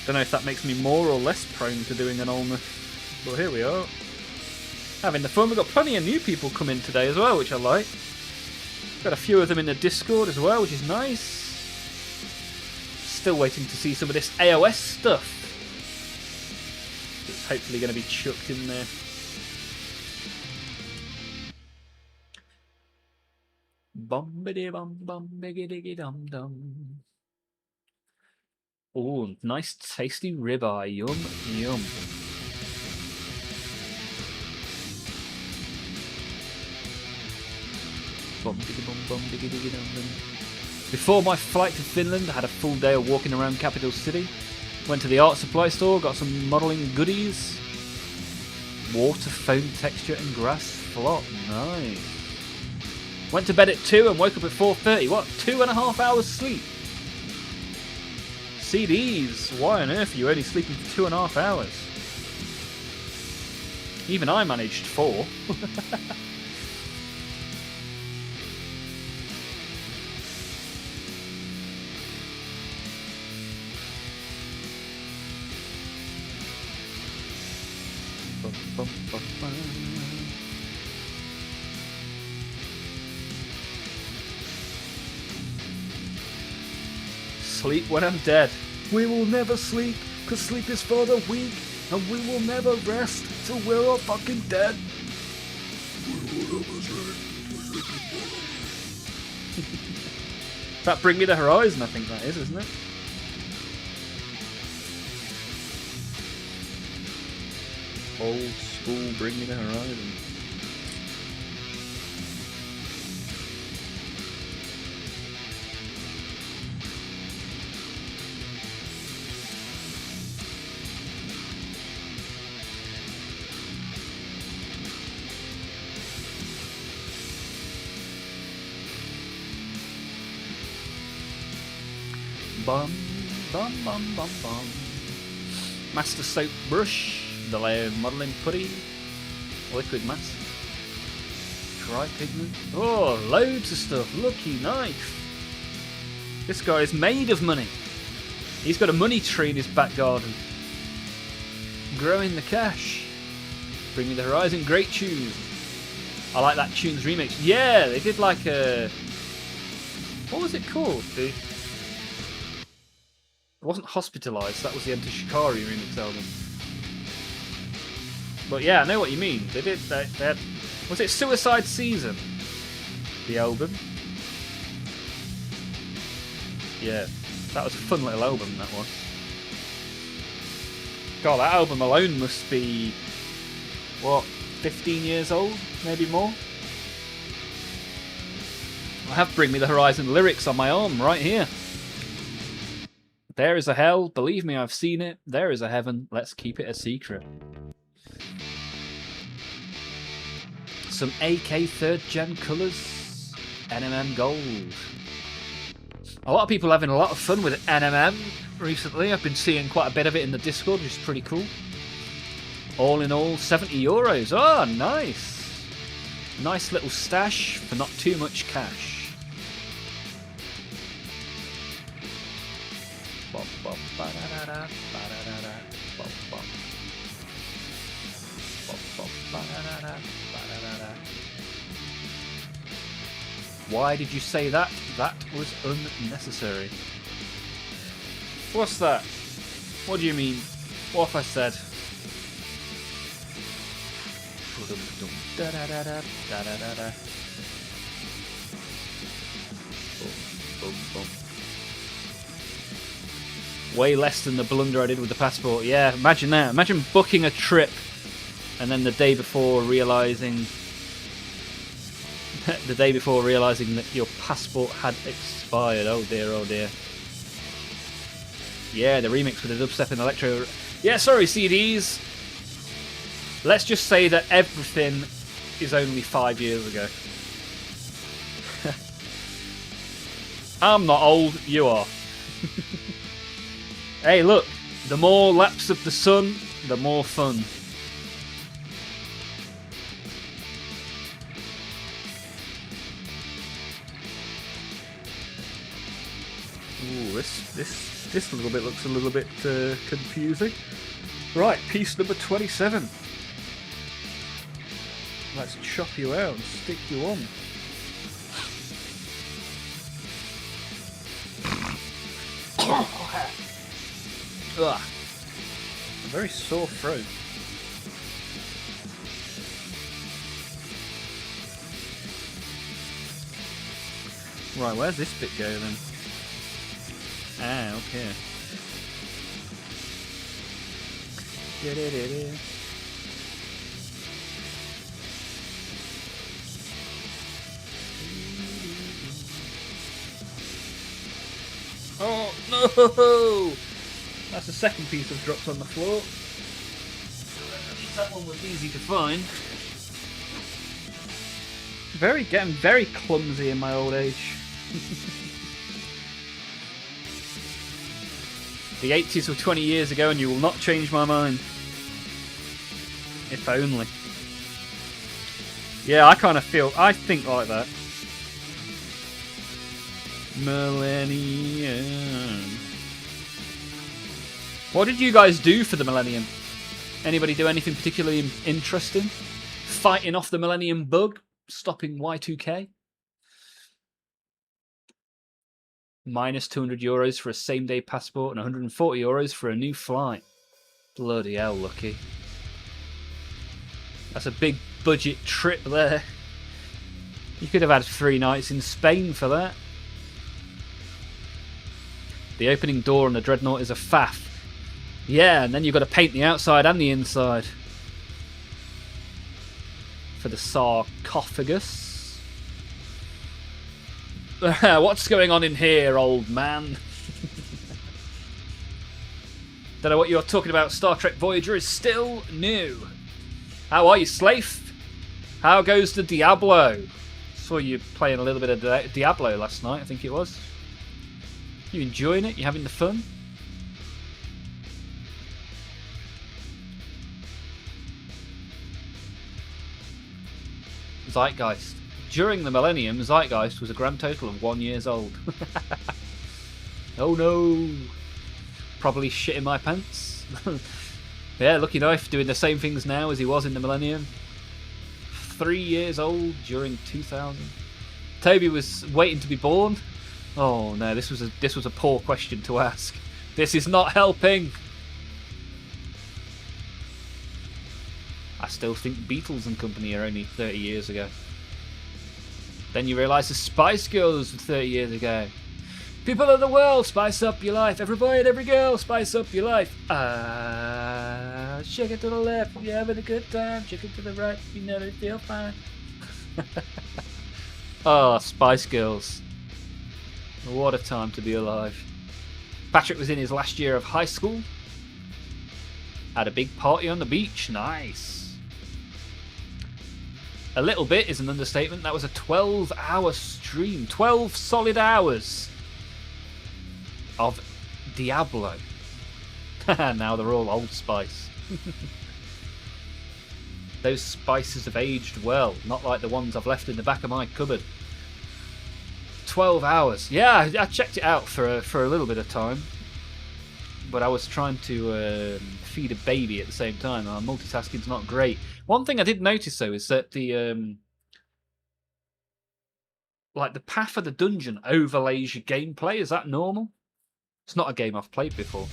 Don't know if that makes me more or less prone to doing an Olmaph, but here we are. Having the fun. We've got plenty of new people come in today as well, which I like. Got a few of them in the Discord as well, which is nice. Still waiting to see some of this AOS stuff. It's hopefully going to be chucked in there. Bombity bum bum biggy diggy dum dum. Oh, nice tasty ribeye. Yum yum. Bum diggy bum bum diggy diggy dum dum. Before my flight to Finland, I had a full day of walking around capital city. Went to the art supply store, got some modelling goodies. Water, foam texture and grass flop. Nice. Went to bed at 2 and woke up at 4:30. What? 2.5 hours sleep? CDs. Why on earth are you only sleeping for 2.5 hours? Even I managed 4. Sleep when I'm dead. We will never sleep, cause sleep is for the weak, and we will never rest till we're all fucking dead. That Bring Me the Horizon, I think that is, isn't it? Old school Bring Me the Horizon. Bum, bum, bum, bum, bum. Master Soap Brush, the layer modelling putty, liquid mask, dry pigment. Oh, loads of stuff. Lucky knife. This guy is made of money. He's got a money tree in his back garden. Growing the cash. Bring Me the Horizon, great tune. I like that tune's remix. Yeah, they did like a... What was it called? It wasn't Hospitalised, that was the Enter Shikari remix album. But yeah, I know what you mean. They had... Was it Suicide Season? The album? Yeah, that was a fun little album, that was. God, that album alone must be... What, 15 years old? Maybe more? I have Bring Me the Horizon lyrics on my arm right here. There is a hell, believe me, I've seen it. There is a heaven, let's keep it a secret. Some AK 3rd gen colours. NMM gold. A lot of people having a lot of fun with NMM recently. I've been seeing quite a bit of it in the Discord, which is pretty cool. All in all, €70. Oh, nice. Nice little stash for not too much cash. Why did you say that? That was unnecessary. What's that? What do you mean? What have I said? Way less than the blunder I did with the passport. Yeah, imagine that. Imagine booking a trip and then the day before realising that your passport had expired. Oh dear, oh dear. Yeah, the remix with the dubstep and electro. Yeah, sorry, CDs. Let's just say that everything is only 5 years ago. I'm not old, you are. Hey, look, the more laps of the sun, the more fun. Ooh, this little bit looks a little bit confusing. Right, piece number 27. Let's chop you out and stick you on. Ugh. A very sore throat. Right, where's this bit go then? Ah, okay. Oh no! That's the second piece I've dropped on the floor. At least that one was easy to find. Getting very clumsy in my old age. The 80s were 20 years ago and you will not change my mind. If only. Yeah, I think like that. Millennium. What did you guys do for the millennium? Anybody do anything particularly interesting? Fighting off the millennium bug? Stopping Y2K? Minus €200 for a same-day passport and €140 for a new flight. Bloody hell, Lucky. That's a big budget trip there. You could have had 3 nights in Spain for that. The opening door on the Dreadnought is a faff. Yeah, and then you've got to paint the outside and the inside. For the sarcophagus. What's going on in here, old man? Don't know what you're talking about. Star Trek Voyager is still new. How are you, Slafe? How goes the Diablo? Saw you playing a little bit of Diablo last night, I think it was. You enjoying it? You having the fun? Zeitgeist. During the millennium, Zeitgeist was a grand total of 1 year old. Oh no! Probably shitting my pants. Yeah, Lucky Knife doing the same things now as he was in the millennium. 3 years old during 2000. Toby was waiting to be born. Oh no, this was a poor question to ask. This is not helping. I still think Beatles and Company are only 30 years ago. Then you realise the Spice Girls were 30 years ago. People of the world, spice up your life. Every boy and every girl, spice up your life. Shake it to the left, you're having a good time. Shake it to the right, you never feel fine. Oh, Spice Girls. What a time to be alive. Patrick was in his last year of high school. Had a big party on the beach. Nice. A little bit is an understatement. That was a 12-hour stream. 12 solid hours of Diablo. Now they're all Old Spice. Those spices have aged well. Not like the ones I've left in the back of my cupboard. 12 hours. Yeah, I checked it out for a little bit of time. But I was trying to feed a baby at the same time. Multitasking's not great. One thing I did notice though is that the like the path of the dungeon overlays your gameplay. Is that normal? It's not a game I've played before.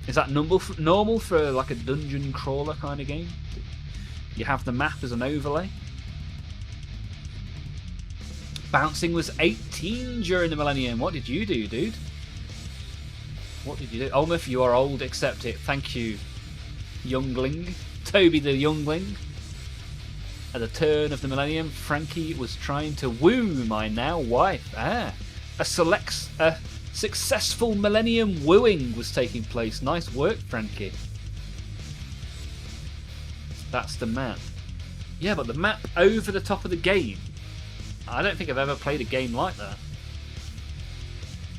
Is that normal for like a dungeon crawler kind of game? You have the map as an overlay. Bouncing was 18 during the millennium. What did you do, dude? What did you do? Olmaph, you are old. Accept it. Thank you, youngling. Toby the youngling. At the turn of the millennium, Frankie was trying to woo my now wife. A successful millennium wooing was taking place. Nice work, Frankie. That's the map. Yeah, but the map over the top of the game. I don't think I've ever played a game like that.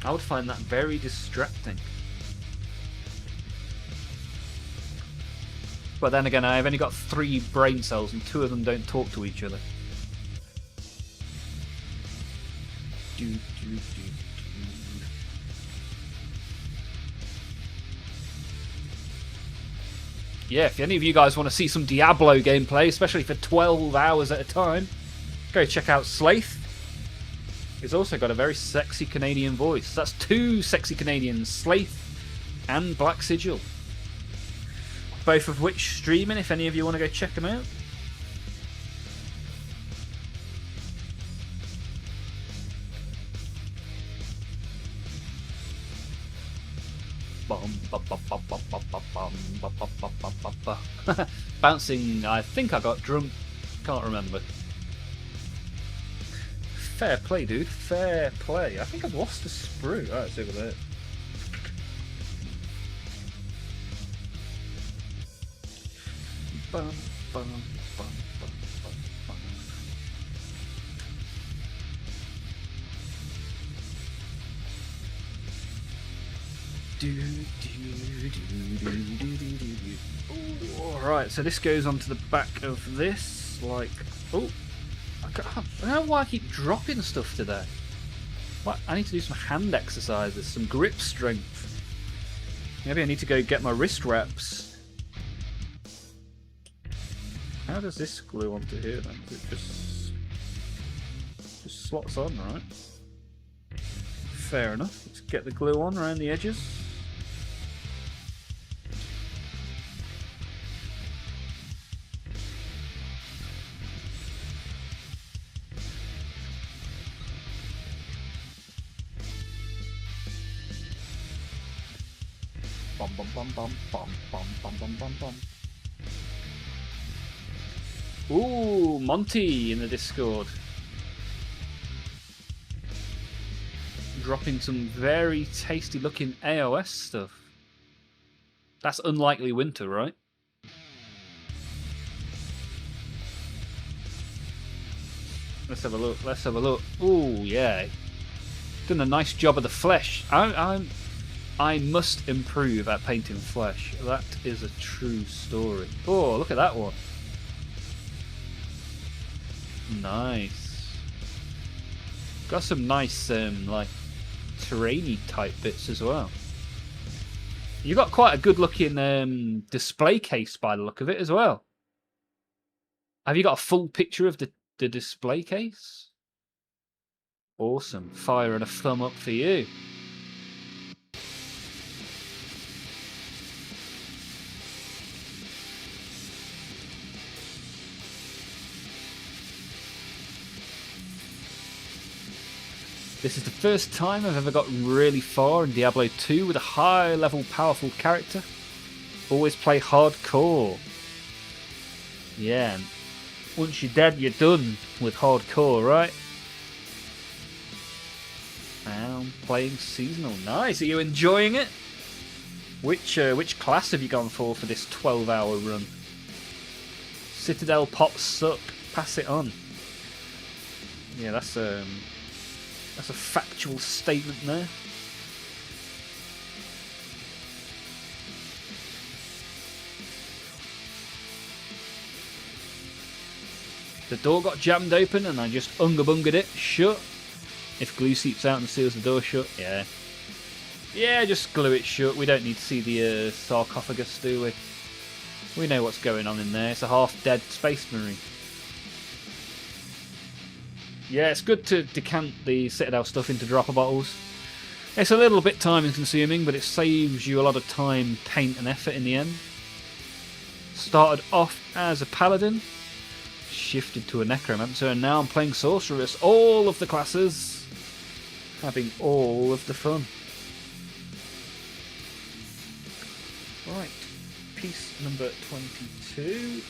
I would find that very distracting. But then again, I've only got 3 brain cells and 2 of them don't talk to each other. Yeah, if any of you guys want to see some Diablo gameplay, especially for 12 hours at a time, go check out Slaith. He's also got a very sexy Canadian voice. That's 2 sexy Canadians, Slaith and Black Sigil. Both of which streaming, if any of you want to go check them out. Bouncing, I think I got drunk. Can't remember. Fair play, dude. Fair play. I think I've lost a sprue. Oh, it's over there. Bum, bum, bum, bum, bum, bum. Alright, so this goes onto the back of this, like... Oh! I don't know why I keep dropping stuff today. What? I need to do some hand exercises, some grip strength. Maybe I need to go get my wrist wraps. How does this glue onto here then? It just slots on, right? Fair enough. Let's get the glue on around the edges. Bum bum bum bum bum bum bum bum bum bum. Ooh, Monty in the Discord. Dropping some very tasty looking AOS stuff. That's Unlikely Winter, right? Let's have a look. Let's have a look. Ooh, yeah. Done a nice job of the flesh. I must improve at painting flesh. That is a true story. Oh, look at that one. Nice. Got some nice, like, terrainy type bits as well. You got quite a good looking display case by the look of it as well. Have you got a full picture of the display case? Awesome. Fire and a thumb up for you. This is the first time I've ever got really far in Diablo 2 with a high level powerful character. Always play hardcore. Yeah, and once you're dead you're done with hardcore, right? I'm playing seasonal. Nice, are you enjoying it? Which class have you gone for this 12-hour run? Citadel pops suck. Pass it on. Yeah, that's a factual statement there. The door got jammed open and I just unga-bungaed it shut. If glue seeps out and seals the door shut, yeah. Yeah, just glue it shut. We don't need to see the sarcophagus, do we? We know what's going on in there. It's a half-dead space marine. Yeah, it's good to decant the Citadel stuff into dropper bottles. It's a little bit time consuming, but it saves you a lot of time, paint and effort in the end. Started off as a paladin, shifted to a necromancer, and now I'm playing sorceress. All of the classes, having all of the fun. Right, piece number 22.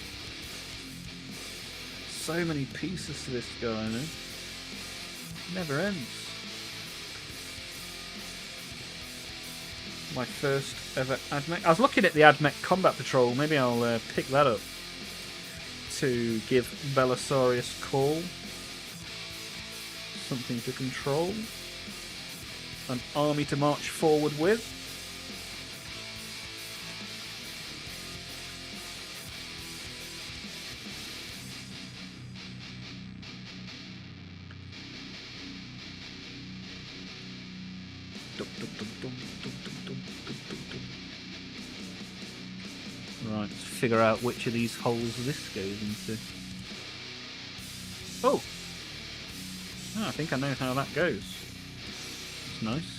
So many pieces to this guy, man. Never ends. My first ever AdMech. I was looking at the AdMech Combat Patrol. Maybe I'll pick that up to give Belisarius Call something to control. An army to march forward with. Right, let's figure out which of these holes this goes into. Oh! I think I know how that goes. It's nice.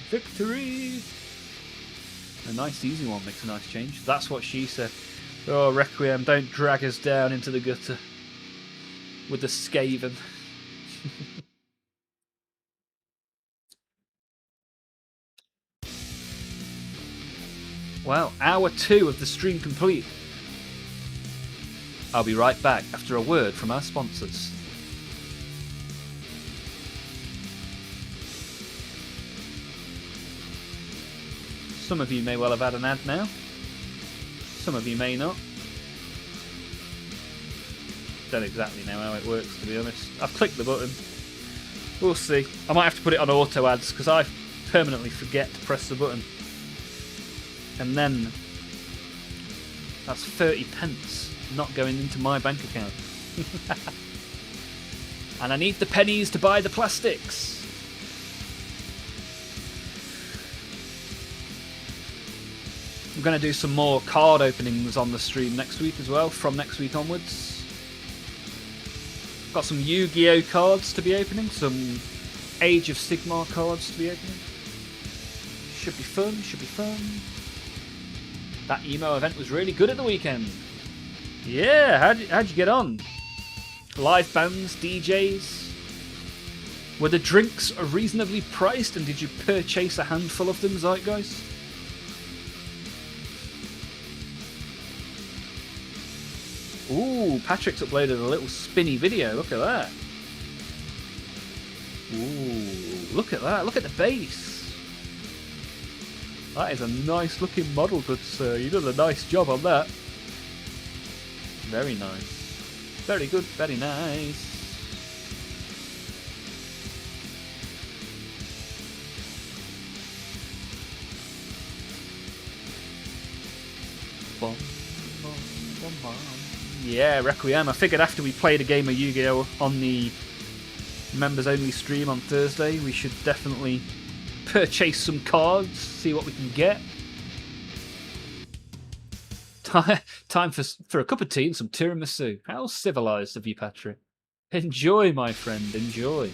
Victory! A nice easy one makes a nice change. That's what she said. Oh, Requiem, don't drag us down into the gutter with the Skaven. Well, hour 2 of the stream complete. I'll be right back after a word from our sponsors. Some of you may well have had an ad now. Some of you may not. Don't exactly know how it works, to be honest. I've clicked the button. We'll see. I might have to put it on auto ads because I permanently forget to press the button. And then that's 30 pence not going into my bank account. And I need the pennies to buy the plastics. I'm going to do some more card openings on the stream next week as well, from next week onwards. Got some Yu-Gi-Oh cards to be opening, some Age of Sigmar cards to be opening. Should be fun, should be fun. That emo event was really good at the weekend. Yeah, how'd you get on? Live bands, DJs? Were the drinks reasonably priced, and did you purchase a handful of them, Zeitgeist? Ooh, Patrick's uploaded a little spinny video. Look at that. Ooh, look at that. Look at the base. That is a nice looking model, good sir. You did a nice job on that. Very nice. Very good, very nice. Bum, bum, bum, bum. Yeah, Requiem. I figured after we played a game of Yu-Gi-Oh! On the members-only stream on Thursday, we should definitely purchase some cards, see what we can get. Time for a cup of tea and some tiramisu. How civilised of you, Patrick. Enjoy, my friend, enjoy.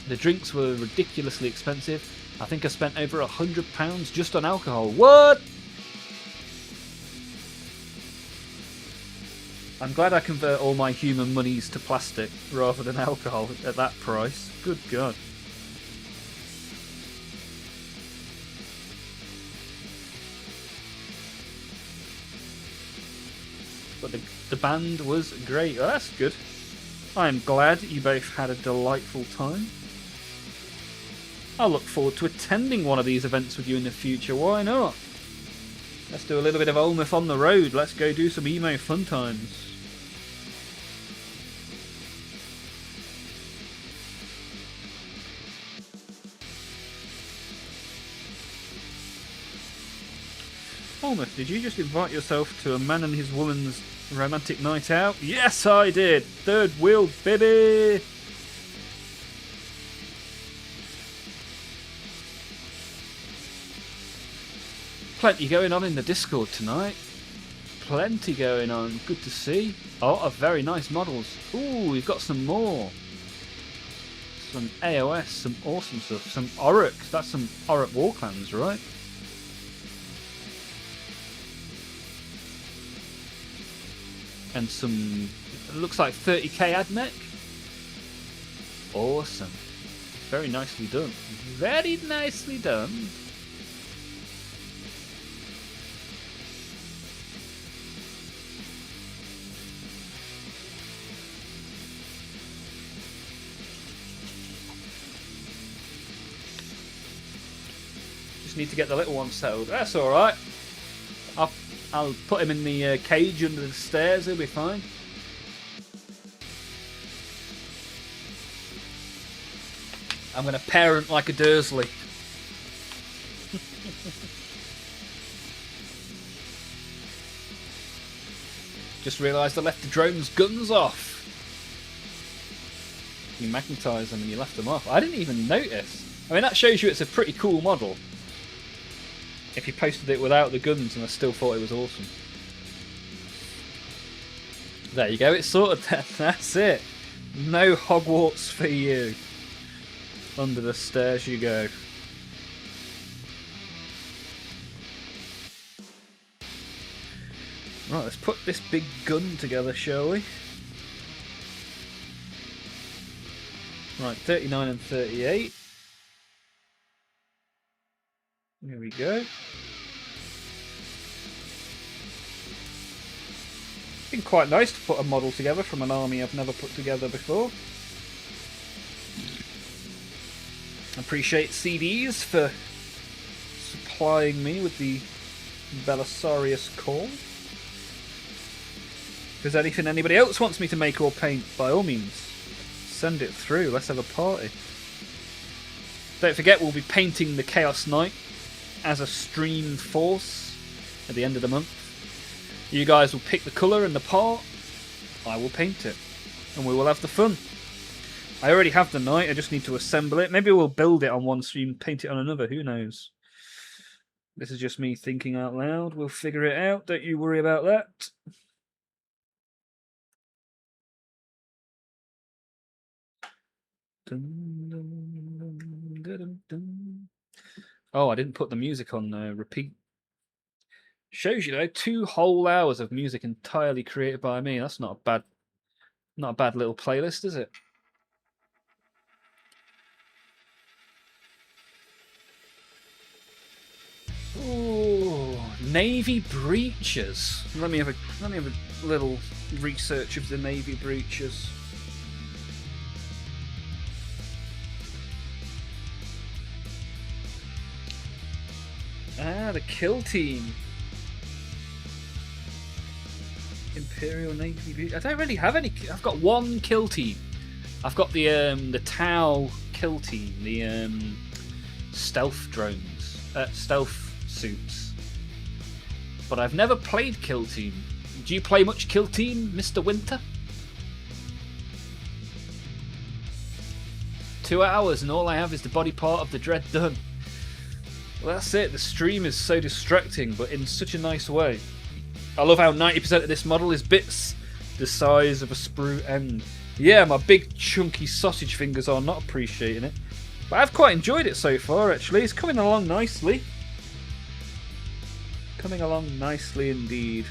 The drinks were ridiculously expensive. I think I spent over £100 just on alcohol. What? I'm glad I convert all my human monies to plastic rather than alcohol at that price. Good God. But the band was great. Oh, that's good. I'm glad you both had a delightful time. I look forward to attending one of these events with you in the future. Why not? Let's do a little bit of Olmaph on the road. Let's go do some emo fun times. Olmaph, did you just invite yourself to a man and his woman's Romantic night out? Yes, I did. Third wheel, baby. Plenty going on in the Discord tonight. Plenty going on. Good to see. A lot of very nice models. Ooh, we've got some more. Some AOS, some awesome stuff. Some Auric. That's some Auric War Clans, right? And some, it looks like 30k Admech. Awesome. Very nicely done. Very nicely done. Just need to get the little one settled. That's alright. I'll put him in the cage under the stairs, he'll be fine. I'm going to parent like a Dursley. Just realised I left the drone's guns off. You magnetised them and you left them off. I didn't even notice. I mean, that shows you it's a pretty cool model. If you posted it without the guns and I still thought it was awesome. There you go, it's sorted. That's it. No Hogwarts for you. Under the stairs you go. Right, let's put this big gun together, shall we? Right, 39 and 38. Here we go. Been quite nice to put a model together from an army I've never put together before. Appreciate CDs for supplying me with the Belisarius core. If there's anything anybody else wants me to make or paint, by all means, send it through. Let's have a party. Don't forget, we'll be painting the Chaos Knight as a stream force at the end of the month. You guys will pick the colour and the part. I will paint it. And we will have the fun. I already have the knight, I just need to assemble it. Maybe we'll build it on one stream, paint it on another, who knows. This is just me thinking out loud. We'll figure it out, don't you worry about that. Dun, dun, dun, dun, dun. Oh, I didn't put the music on repeat. Shows you though, 2 whole hours of music entirely created by me. That's not a bad little playlist, is it? Ooh, navy breeches. Let me have a little research of the navy breeches. Ah, the kill team. Imperial Navy breeches. I don't really have any. I've got one kill team. I've got the Tau kill team, the stealth drones, stealth suits. But I've never played kill team. Do you play much kill team, Mr. Winter? 2 hours and all I have is the body part of the dread done. Well, that's it. The stream is so distracting, but in such a nice way. I love how 90% of this model is bits the size of a sprue end. Yeah, my big chunky sausage fingers are not appreciating it. But I've quite enjoyed it so far, actually. It's coming along nicely. Coming along nicely indeed.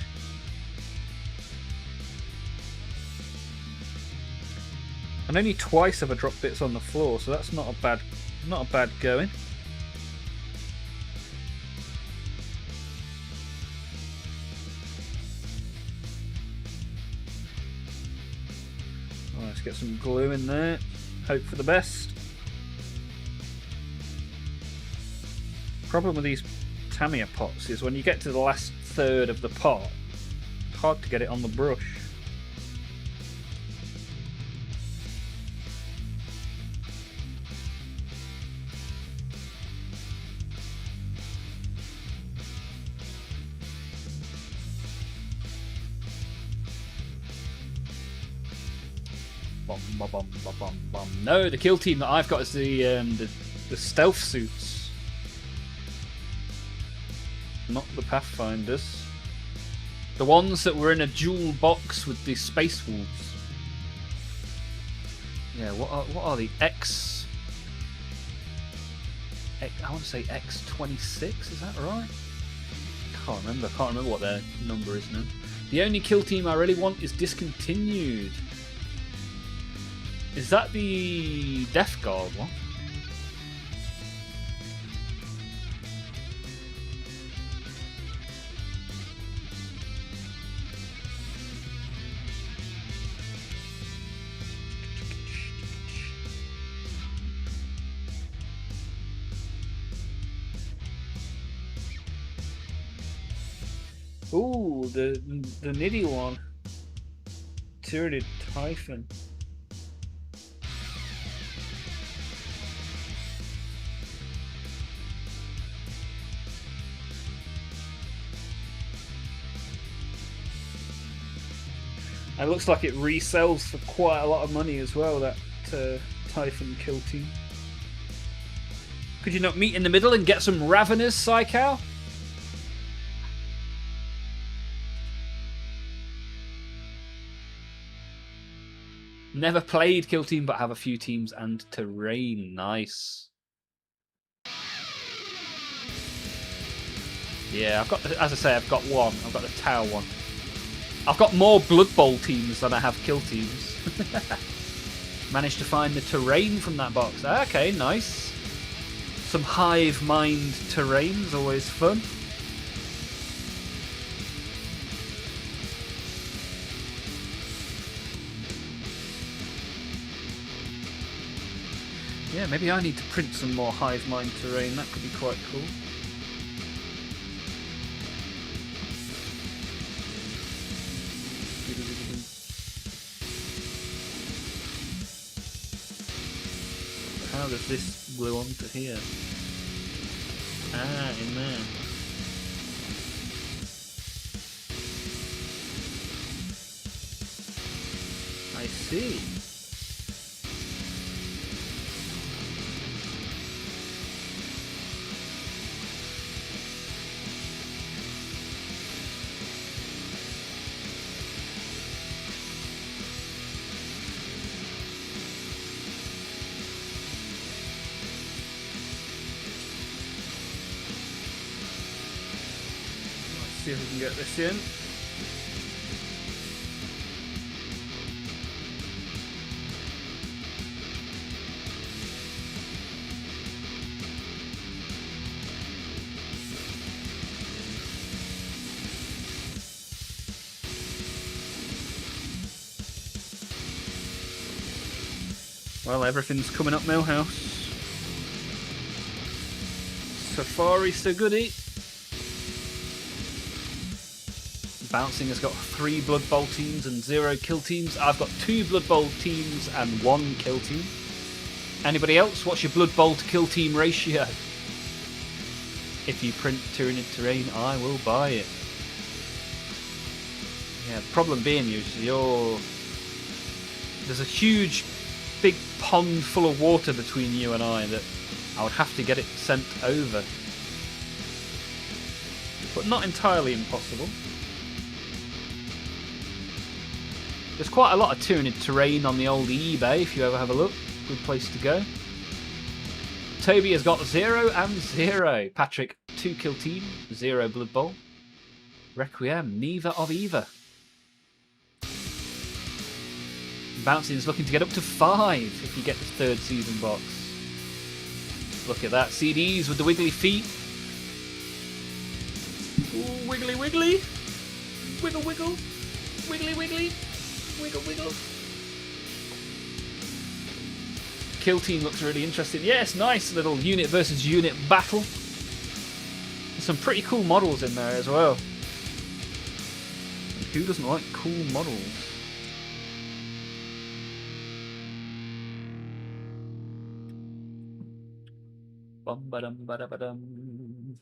And only twice have I dropped bits on the floor, so that's not a bad going. Let's get some glue in there. Hope for the best. Problem with these Tamiya pots is when you get to the last third of the pot, it's hard to get it on the brush. No, the kill team that I've got is the stealth suits, not the Pathfinders. The ones that were in a dual box with the Space Wolves. Yeah, what are the X? I want to say X26. Is that right? Can't remember what their number is now. The only kill team I really want is discontinued. Is that the Death Guard one? Ooh, the nitty one. Turreted Typhon. It looks like it resells for quite a lot of money as well, that Typhon kill team. Could you not meet in the middle and get some Raveners, Psychow? Never played kill team, but have a few teams and terrain. Nice. Yeah, I've got, as I say, I've got one. I've got the Tower one. I've got more Blood Bowl teams than I have kill teams. Managed to find the terrain from that box. Okay, nice. Some hive mind terrain's always fun. Yeah, maybe I need to print some more hive mind terrain. That could be quite cool. How does this glue onto here? Ah, in there. I see. See if we can get this in. Well, everything's coming up, Millhouse. Safari so goody. Bouncing has got 3 Blood Bowl teams and 0 kill teams. I've got 2 Blood Bowl teams and 1 kill team. Anybody else? What's your Blood Bowl to kill team ratio? If you print Tyranid Terrain, I will buy it. Yeah, the problem being is there's a huge, big pond full of water between you and I that I would have to get it sent over. But not entirely impossible. There's quite a lot of Tyranid Terrain on the old eBay if you ever have a look. Good place to go. Toby has got 0 and 0. Patrick, 2 kill team, 0 Blood Bowl. Requiem, neither of either. Bouncing is looking to get up to 5 if you get the 3rd season box. Look at that. CDs with the wiggly feet. Ooh, wiggly wiggly. Wiggle wiggle. Wiggly wiggly. Wiggle wiggle. Kill team looks really interesting. Yes, nice little unit versus unit battle. There's some pretty cool models in there as well. And who doesn't like cool models? Bum ba dum ba da ba dum.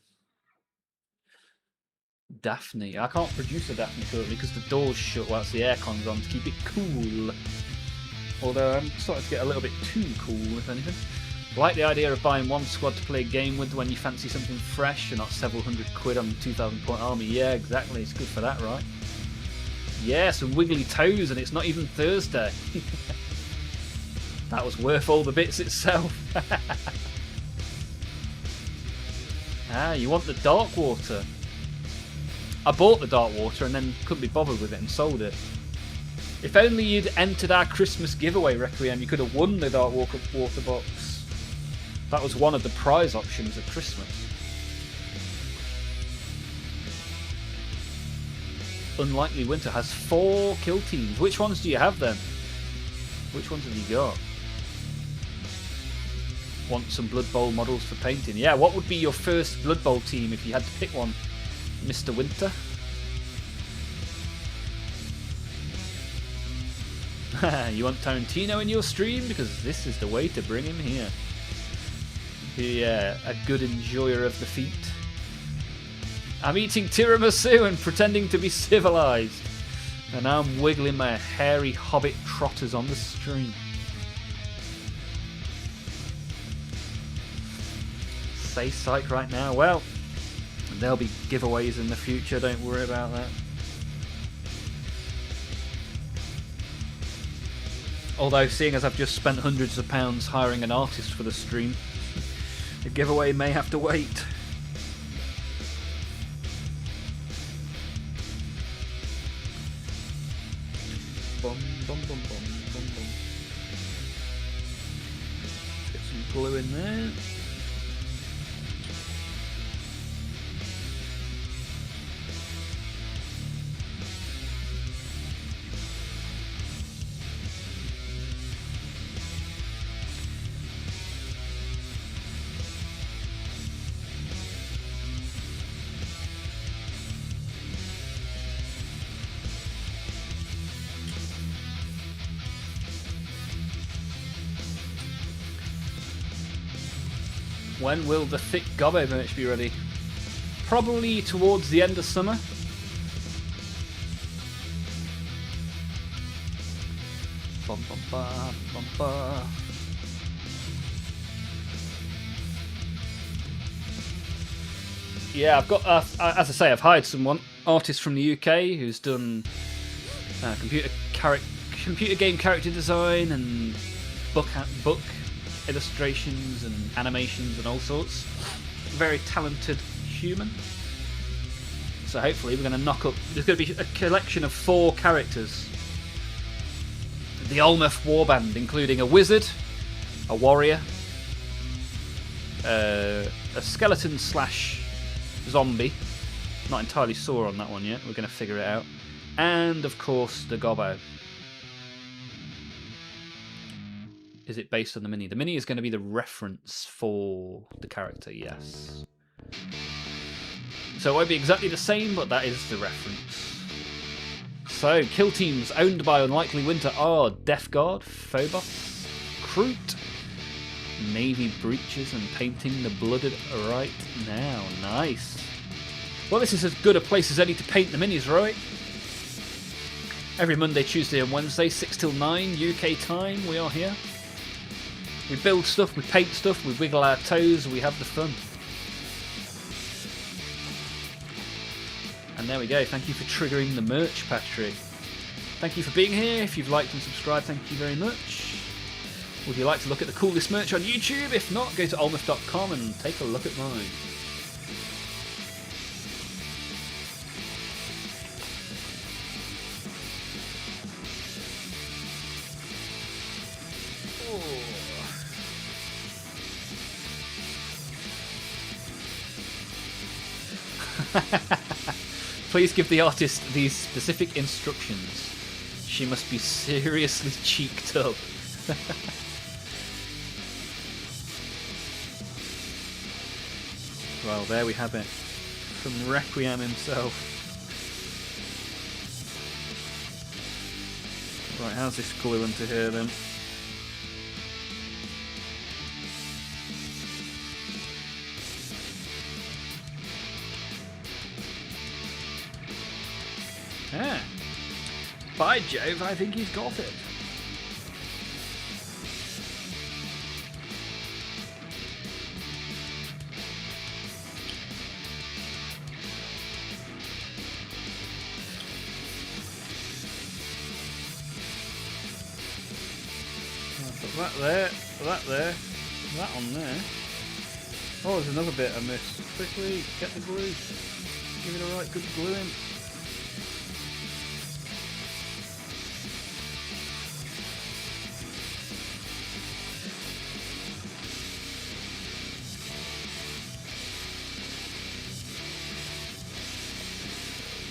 Daphne. I can't produce a Daphne currently because the door's shut whilst the aircon's on to keep it cool. Although I'm starting to get a little bit too cool, if anything. Like the idea of buying one squad to play a game with when you fancy something fresh and not several £100 on the 2,000-point army. Yeah, exactly. It's good for that, right? Yeah, some wiggly toes, and it's not even Thursday. That was worth all the bits itself. Ah, you want the dark water? I bought the dark water and then couldn't be bothered with it and sold it. If only you'd entered our Christmas giveaway, Requiem, you could have won the dark water box. That was one of the prize options at Christmas. Unlikely Winter has 4 kill teams. Which ones do you have then? Which ones have you got? Want some Blood Bowl models for painting? Yeah, what would be your first Blood Bowl team if you had to pick one, Mr. Winter? You want Tarantino in your stream? Because this is the way to bring him here. Yeah, a good enjoyer of the feat. I'm eating tiramisu and pretending to be civilized. And I'm wiggling my hairy hobbit trotters on the stream. Say psych right now. Well, there'll be giveaways in the future, don't worry about that. Although, seeing as I've just spent hundreds of pounds hiring an artist for the stream, the giveaway may have to wait. Bum, bum, bum, bum, bum, bum. Get some glue in there. When will the thick Gobbo merch be ready? Probably towards the end of summer. Bum, bum, ba, bum, ba. Yeah, I've got, as I say, I've hired someone, artist from the UK, who's done computer game character design and book illustrations and animations and all sorts. Very talented human. So hopefully we're going to knock up... There's going to be a collection of 4 characters. The Olmaph warband, including a wizard, a warrior, a skeleton / zombie. Not entirely sure on that one yet. We're going to figure it out. And, of course, the Gobbo. Is it based on the mini? The mini is going to be the reference for the character, yes. So it won't be exactly the same, but that is the reference. So, kill teams owned by Unlikely Winter are Death Guard, Phobos, Kroot, Navy Breaches, and painting the blooded right now. Nice. Well, this is as good a place as any to paint the minis, right? Every Monday, Tuesday, and Wednesday, 6 till 9 UK time, we are here. We build stuff, we paint stuff, we wiggle our toes, we have the fun. And there we go. Thank you for triggering the merch, Patrick. Thank you for being here. If you've liked and subscribed, thank you very much. Would you like to look at the coolest merch on YouTube? If not, go to olmaph.com and take a look at mine. Please give the artist these specific instructions. She must be seriously cheeked up. Well, there we have it. From Requiem himself. Right, how's this glue into here then? Ah. By Jove, I think he's got it. that there, that there, that on there. Oh, there's another bit I missed. Quickly, get the glue. Give it a right good glue in.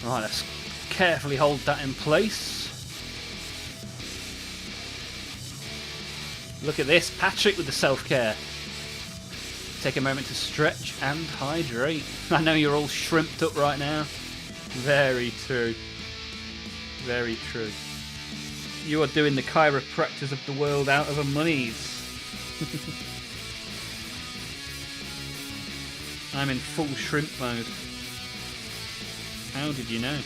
Right, let's carefully hold that in place. Look at this, Patrick with the self-care. Take a moment to stretch and hydrate. I know you're all shrimped up right now. Very true. Very true. You are doing the chiropractors of the world out of a monies. I'm in full shrimp mode. How did you know?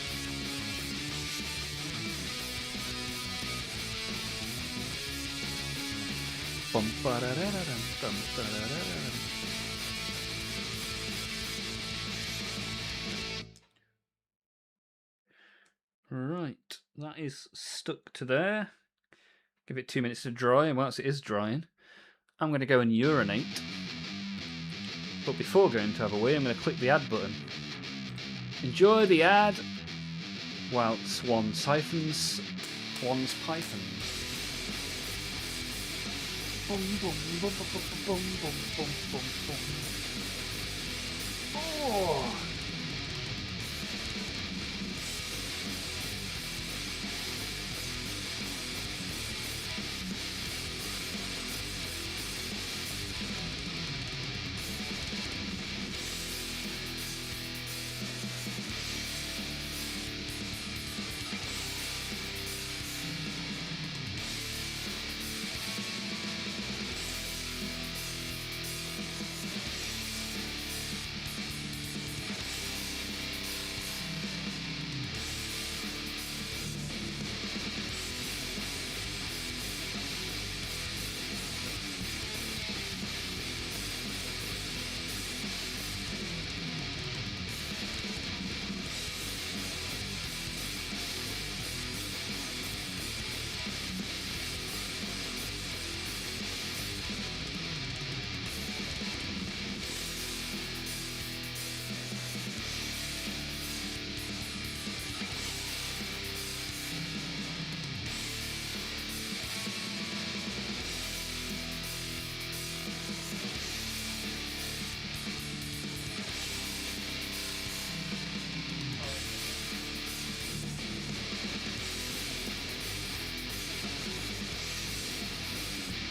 Bum, ba-da-da-da-dum, bum, ba-da-da-da-dum. Right, that is stuck to there. Give it 2 minutes to dry, and once it is drying, I'm going to go and urinate. But before going to have a wee, I'm going to click the add button. Enjoy the ad while Swan siphons Swan's pythons. Bum, bum, bum, bum, bum, bum, bum, bum, bum. Oh!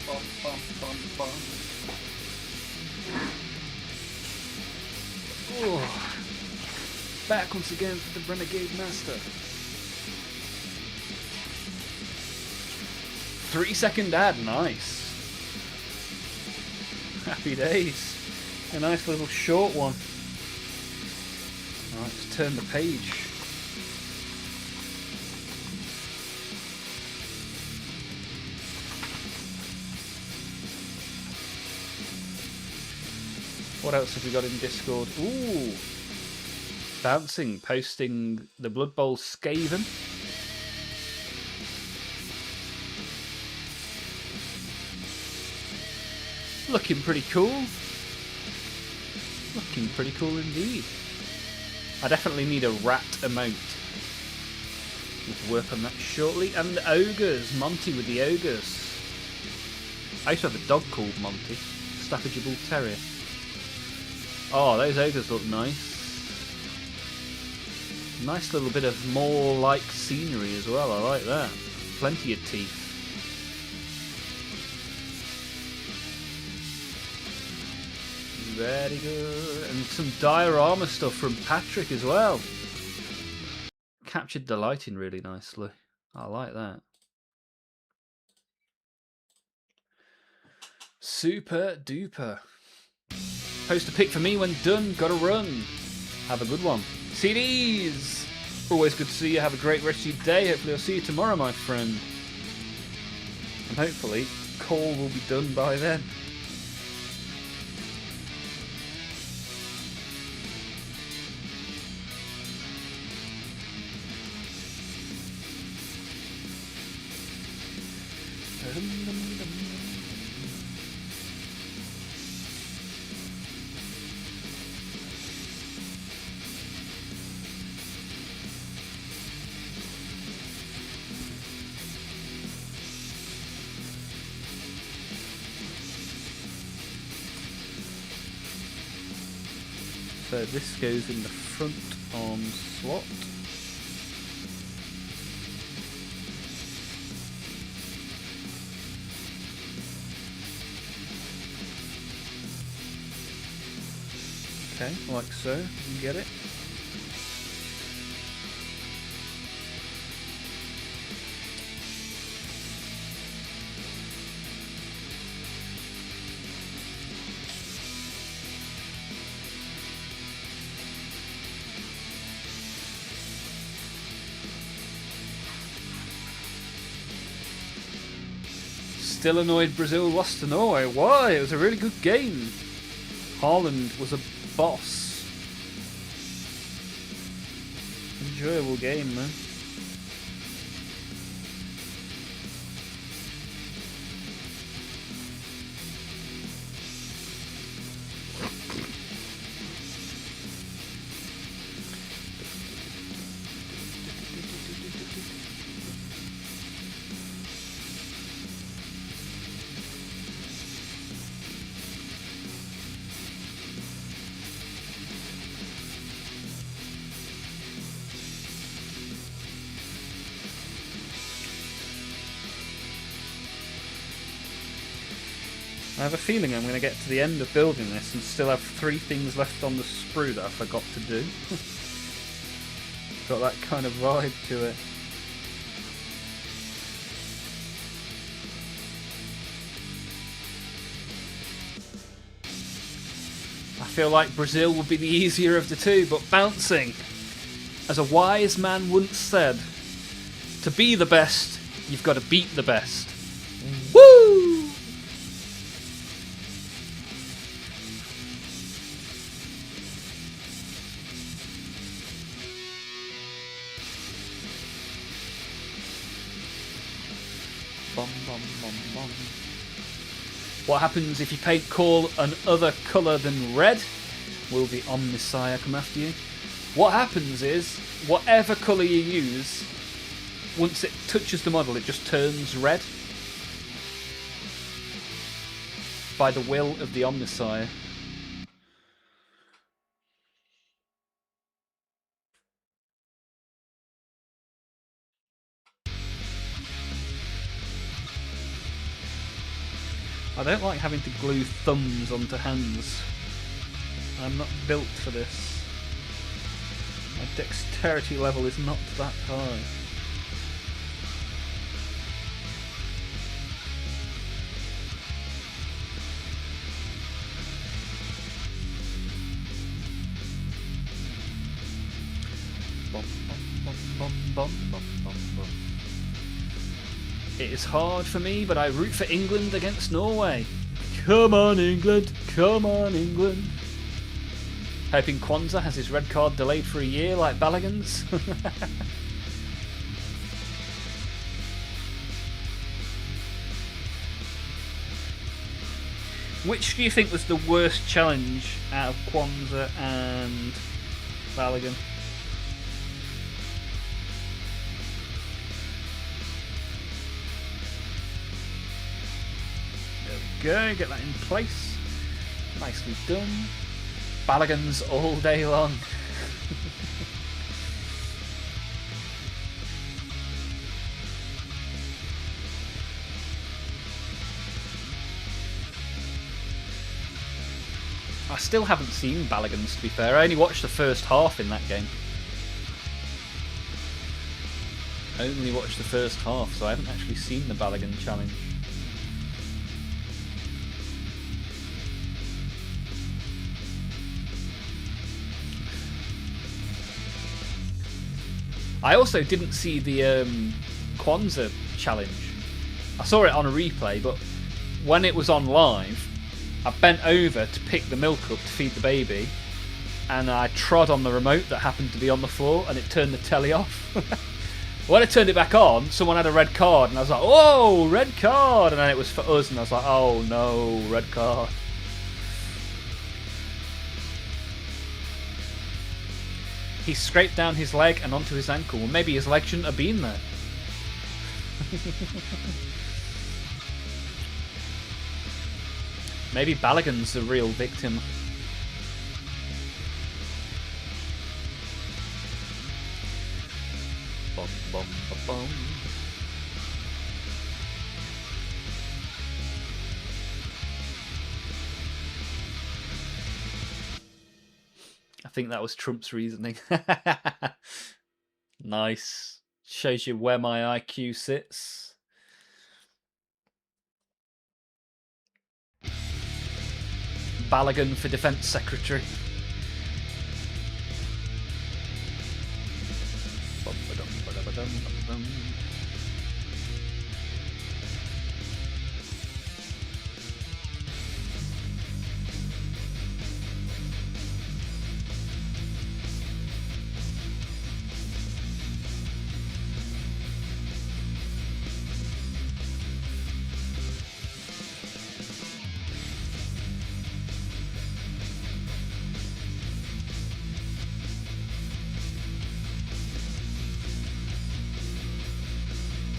Bum, bum, bum, bum. Oh, back once again for the Renegade Master. 3-second ad, nice. Happy days. A nice little short one. Alright, let's turn the page. What else have we got in Discord? Ooh! Bouncing, posting the Blood Bowl Skaven. Looking pretty cool. Looking pretty cool indeed. I definitely need a rat emote. We'll work on that shortly. And the ogres, Monty with the ogres. I used to have a dog called Monty, Staffordshire Bull Terrier. Oh, those ogres look nice. Nice little bit of more-like scenery as well, I like that. Plenty of teeth. Very good. And some diorama stuff from Patrick as well. Captured the lighting really nicely. I like that. Super duper. Post a pic for me when done. Gotta run. Have a good one. CDs! Always good to see you. Have a great rest of your day. Hopefully I'll see you tomorrow, my friend. And hopefully, call will be done by then. So this goes in the front arm slot. Okay, like so, you get it. Still annoyed Brazil lost to Norway. Why? It was a really good game. Haaland was a boss. Enjoyable game, man. I have a feeling I'm going to get to the end of building this and still have 3 things left on the sprue that I forgot to do. Got that kind of vibe to it. I feel like Brazil will be the easier of the two, but bouncing, as a wise man once said, to be the best, you've got to beat the best. Woo! Bum, bum, bum, bum. What happens if you paint call another colour than red? Will the Omnisire come after you? What happens is, whatever colour you use, once it touches the model, it just turns red. By the will of the Omnisire. I don't like having to glue thumbs onto hands. I'm not built for this. My dexterity level is not that high. Bum, bum, bum, bum, bum, bum, bum. It is hard for me, but I root for England against Norway. Come on, England! Come on, England! Hoping Kwanzaa has his red card delayed for a year like Balogun's. Which do you think was the worst challenge out of Kwanzaa and Balogun? Go, get that in place. Nicely done. Balogun's all day long. I still haven't seen Balogun's, to be fair. I only watched the first half in that game. I only watched the first half, so I haven't actually seen the Balogun challenge. I also didn't see the Kwanzaa challenge. I saw it on a replay, but when it was on live, I bent over to pick the milk up to feed the baby, and I trod on the remote that happened to be on the floor, and it turned the telly off. When I turned it back on, someone had a red card, and I was like, "Oh, red card!" And then it was for us, and I was like, "Oh no, red card." He scraped down his leg and onto his ankle. Well, maybe his leg shouldn't have been there. Maybe Balogun's the real victim. Ba-bum. I think that was Trump's reasoning. Nice. Shows you where my IQ sits. Balogun for Defence Secretary.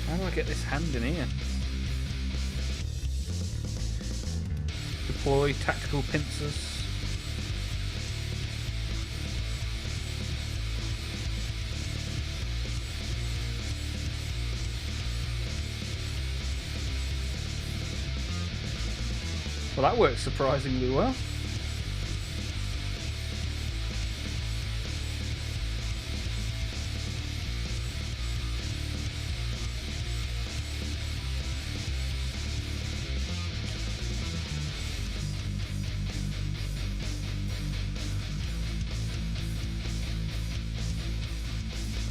How do I get this hand in here? Deploy tactical pincers. Well, that works surprisingly well.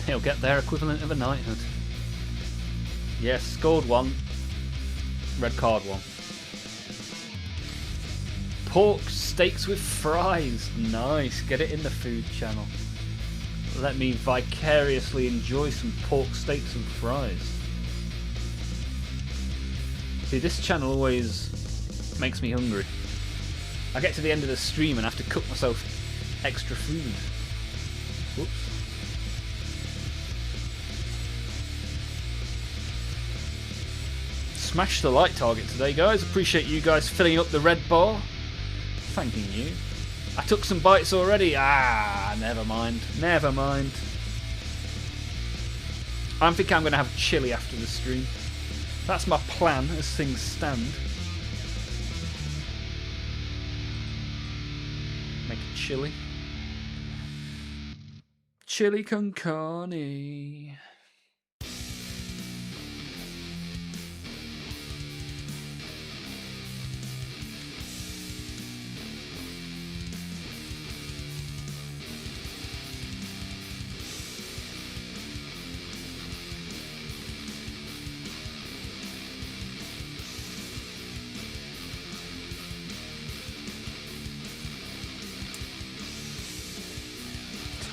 He'll get their equivalent of a knighthood. Yes, scored one. Red card one. Pork steaks with fries. Nice. Get it in the food channel. Let me vicariously enjoy some pork steaks and fries. See, this channel always makes me hungry. I get to the end of the stream and have to cook myself extra food. Whoops. Smash the like target today, guys. Appreciate you guys filling up the red bar. Thanking you. I took some bites already. Ah, never mind. Never mind. I think I'm going to have chili after the stream. That's my plan as things stand. Make it chili. Chili con carne.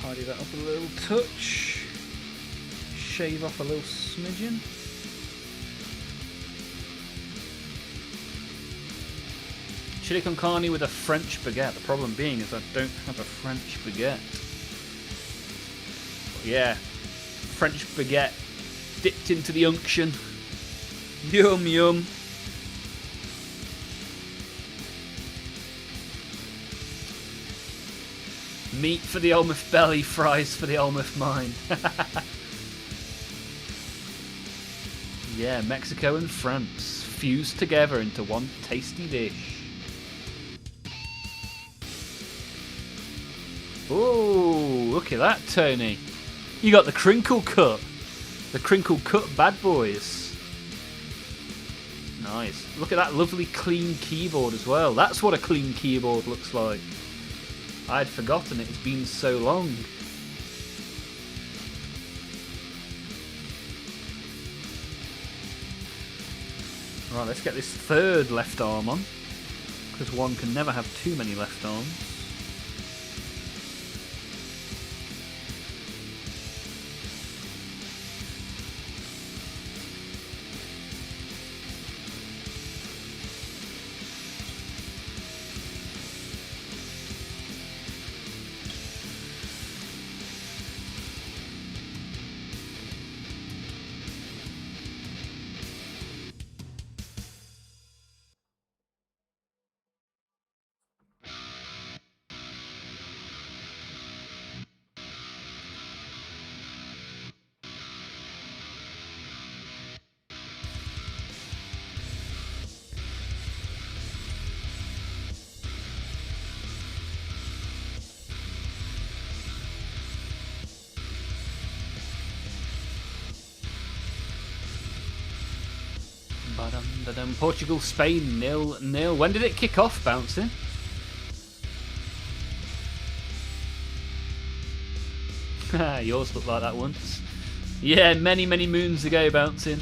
Tidy that up a little touch. Shave off a little smidgen. Chili con carne with a French baguette. The problem being is I don't have a French baguette. But yeah, French baguette dipped into the unction. Yum yum. Meat for the Olmaph belly, fries for the Olmaph mind. Yeah, Mexico and France fused together into one tasty dish. Oh, look at that, Tony. You got the crinkle cut. The crinkle cut bad boys. Nice. Look at that lovely clean keyboard as well. That's what a clean keyboard looks like. I'd forgotten it. It's been so long. Right, let's get this third left arm on, because one can never have too many left arms. Ba-dum-ba-dum. Portugal, Spain, 0-0. When did it kick off, Bouncing? Yours looked like that once. Yeah, many, many moons ago, Bouncing.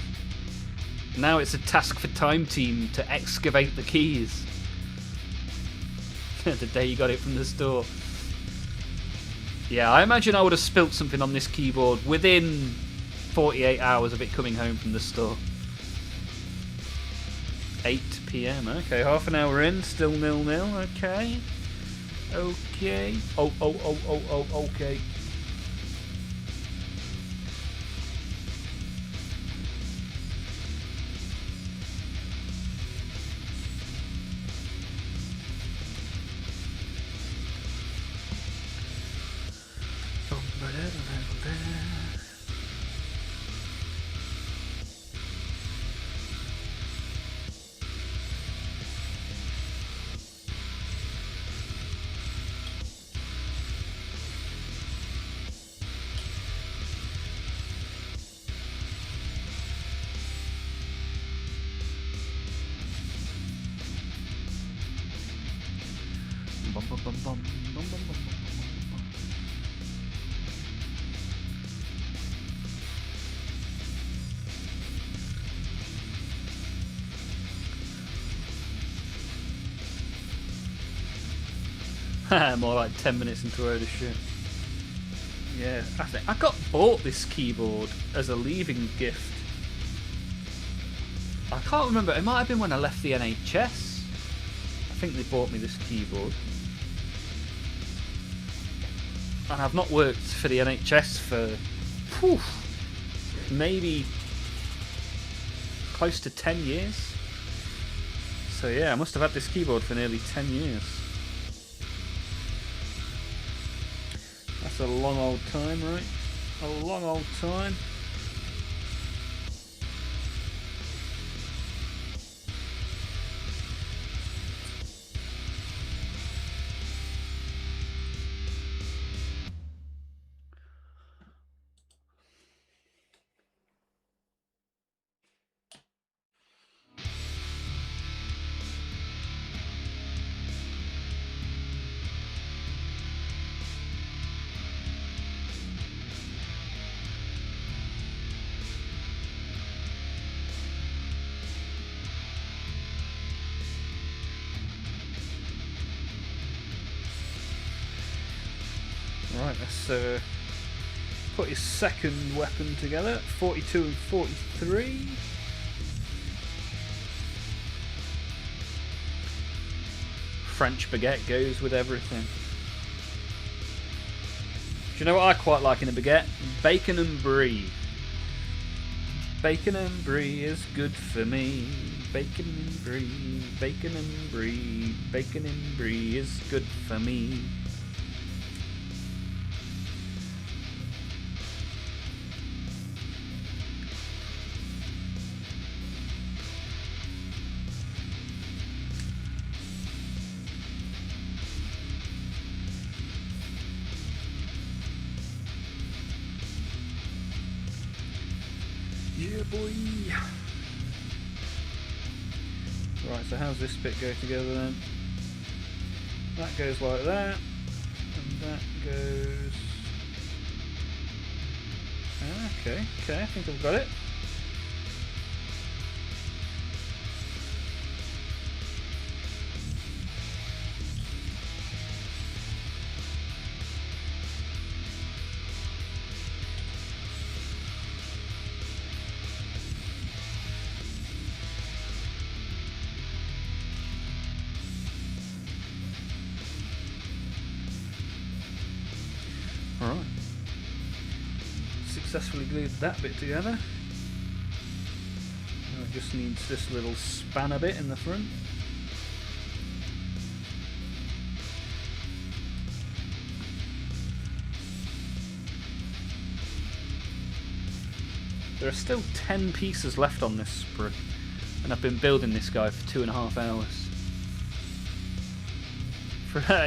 Now it's a task for Time Team to excavate the keys. The day you got it from the store. Yeah, I imagine I would have spilt something on this keyboard within 48 hours of it coming home from the store. 8 PM. Okay, half an hour in, still 0-0. Okay. Okay. Okay. More like 10 minutes into ownership. Yeah, I think I bought this keyboard as a leaving gift. I can't remember. It might have been when I left the NHS. I think they bought me this keyboard. And I've not worked for the NHS for maybe close to 10 years. So yeah, I must have had this keyboard for nearly 10 years. That's a long old time, right? A long old time. Right, let's put his second weapon together. 42 and 43. French baguette goes with everything. Do you know what I quite like in a baguette? Bacon and brie. Bacon and brie is good for me. Bacon and brie, bacon and brie, bacon and brie is good for me. Yeah, boy. Right, so how's this bit go together then? That goes like that, and that goes... Okay, I think I've got it. Alright. Successfully glued that bit together. Now it just needs this little spanner bit in the front. There are still 10 pieces left on this sprue, and I've been building this guy for 2.5 hours.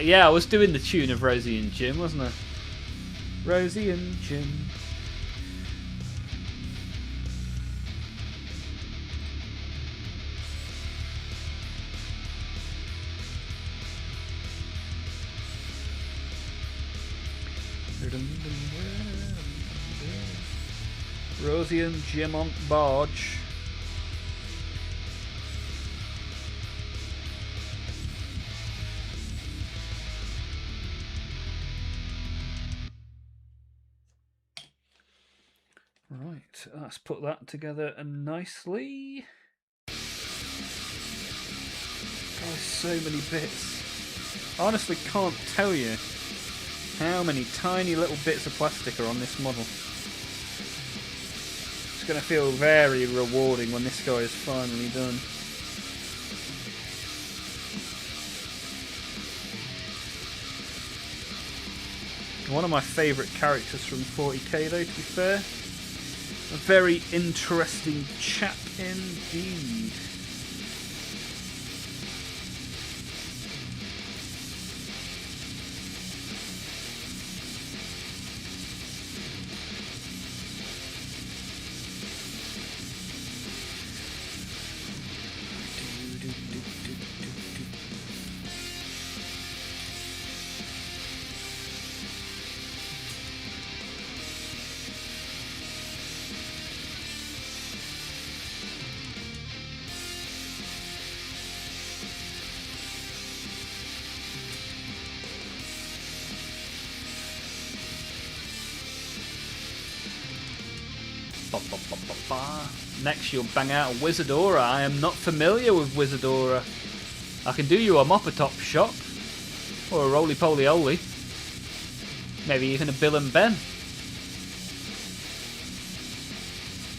Yeah, I was doing the tune of Rosie and Jim, wasn't I? Rosie and Jim. Rosie and Jim on barge. Right, let's put that together nicely. Oh, so many bits. I honestly can't tell you how many tiny little bits of plastic are on this model. It's going to feel very rewarding when this guy is finally done. One of my favourite characters from 40k though, to be fair. A very interesting chap indeed. Next you'll bang out a Wizardora. I am not familiar with Wizardora. I can do you a Mop-a-Top shop. Or a Roly-Poly-Oly. Maybe even a Bill and Ben.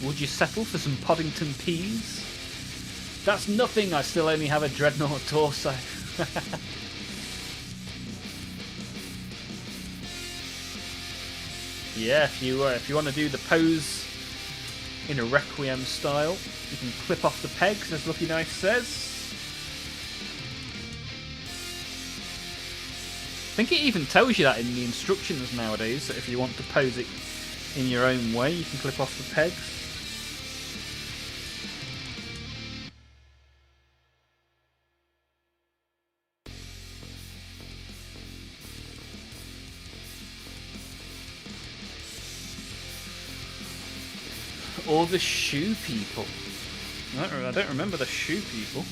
Would you settle for some Poddington peas? That's nothing, I still only have a Dreadnought torso. Yeah, if you want to do the pose in a Requiem style, you can clip off the pegs, as Lucky Knife says. I think it even tells you that in the instructions nowadays, that if you want to pose it in your own way, you can clip off the pegs. Or the shoe people. I don't remember the shoe people.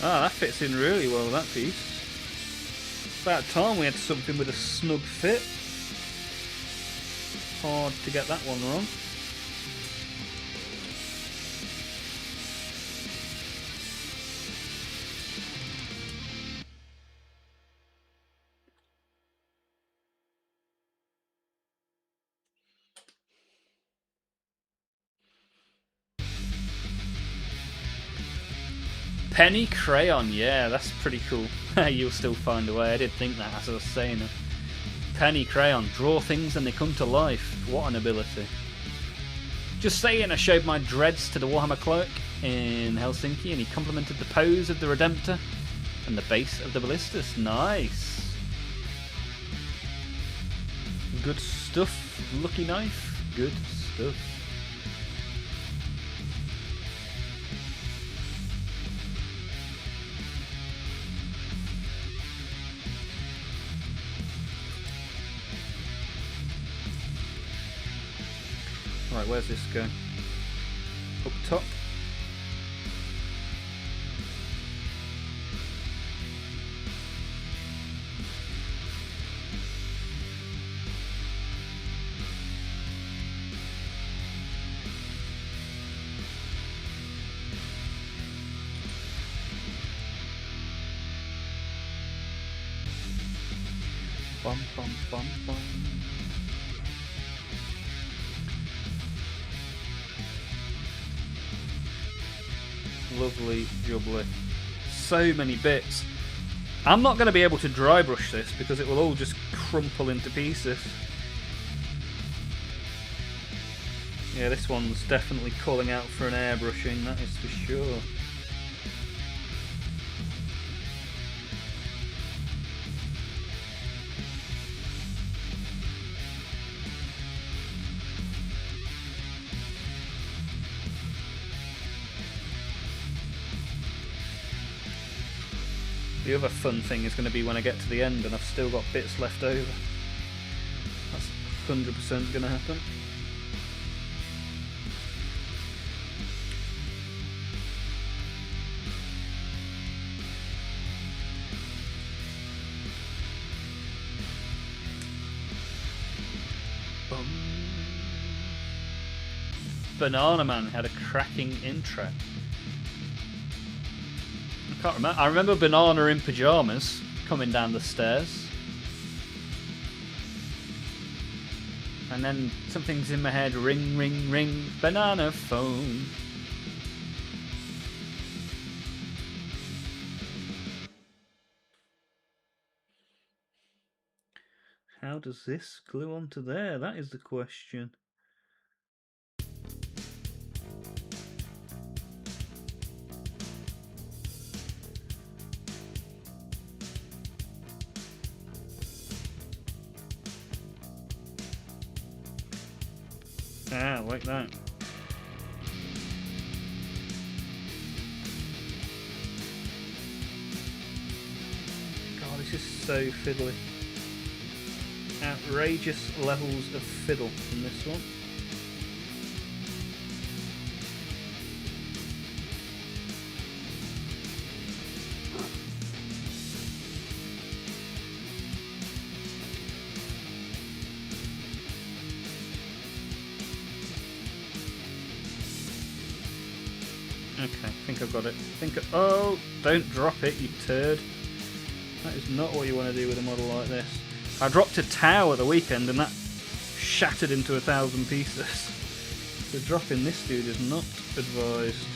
Ah, that fits in really well, that piece. About time we had something with a snug fit. Hard to get that one wrong. Penny crayon, yeah, that's pretty cool. You'll still find a way. I did think that as I was saying it. Penny crayon, draw things and they come to life. What an ability. Just saying, I showed my dreads to the Warhammer clerk in Helsinki and he complimented the pose of the Redemptor and the base of the Ballistus. Nice. Good stuff, Lucky Knife. Good stuff. Right, where's this go? Up top. Bum bum bum bum. Lovely jubbly. So many bits. I'm not going to be able to dry brush this because it will all just crumple into pieces. Yeah, this one's definitely calling out for an airbrushing, that is for sure. The other fun thing is going to be when I get to the end and I've still got bits left over. That's 100% going to happen. Banana Man had a cracking intro. I can't remember. I remember Banana in pyjamas coming down the stairs. And then something's in my head. Ring, ring, ring. Banana phone. How does this glue onto there? That is the question. Ah, like that. God, this is so fiddly. Outrageous levels of fiddle in this one. Okay, I think I've got it. Oh, don't drop it, you turd. That is not what you want to do with a model like this. I dropped a towel at the weekend and that shattered into 1,000 pieces. So dropping this dude is not advised.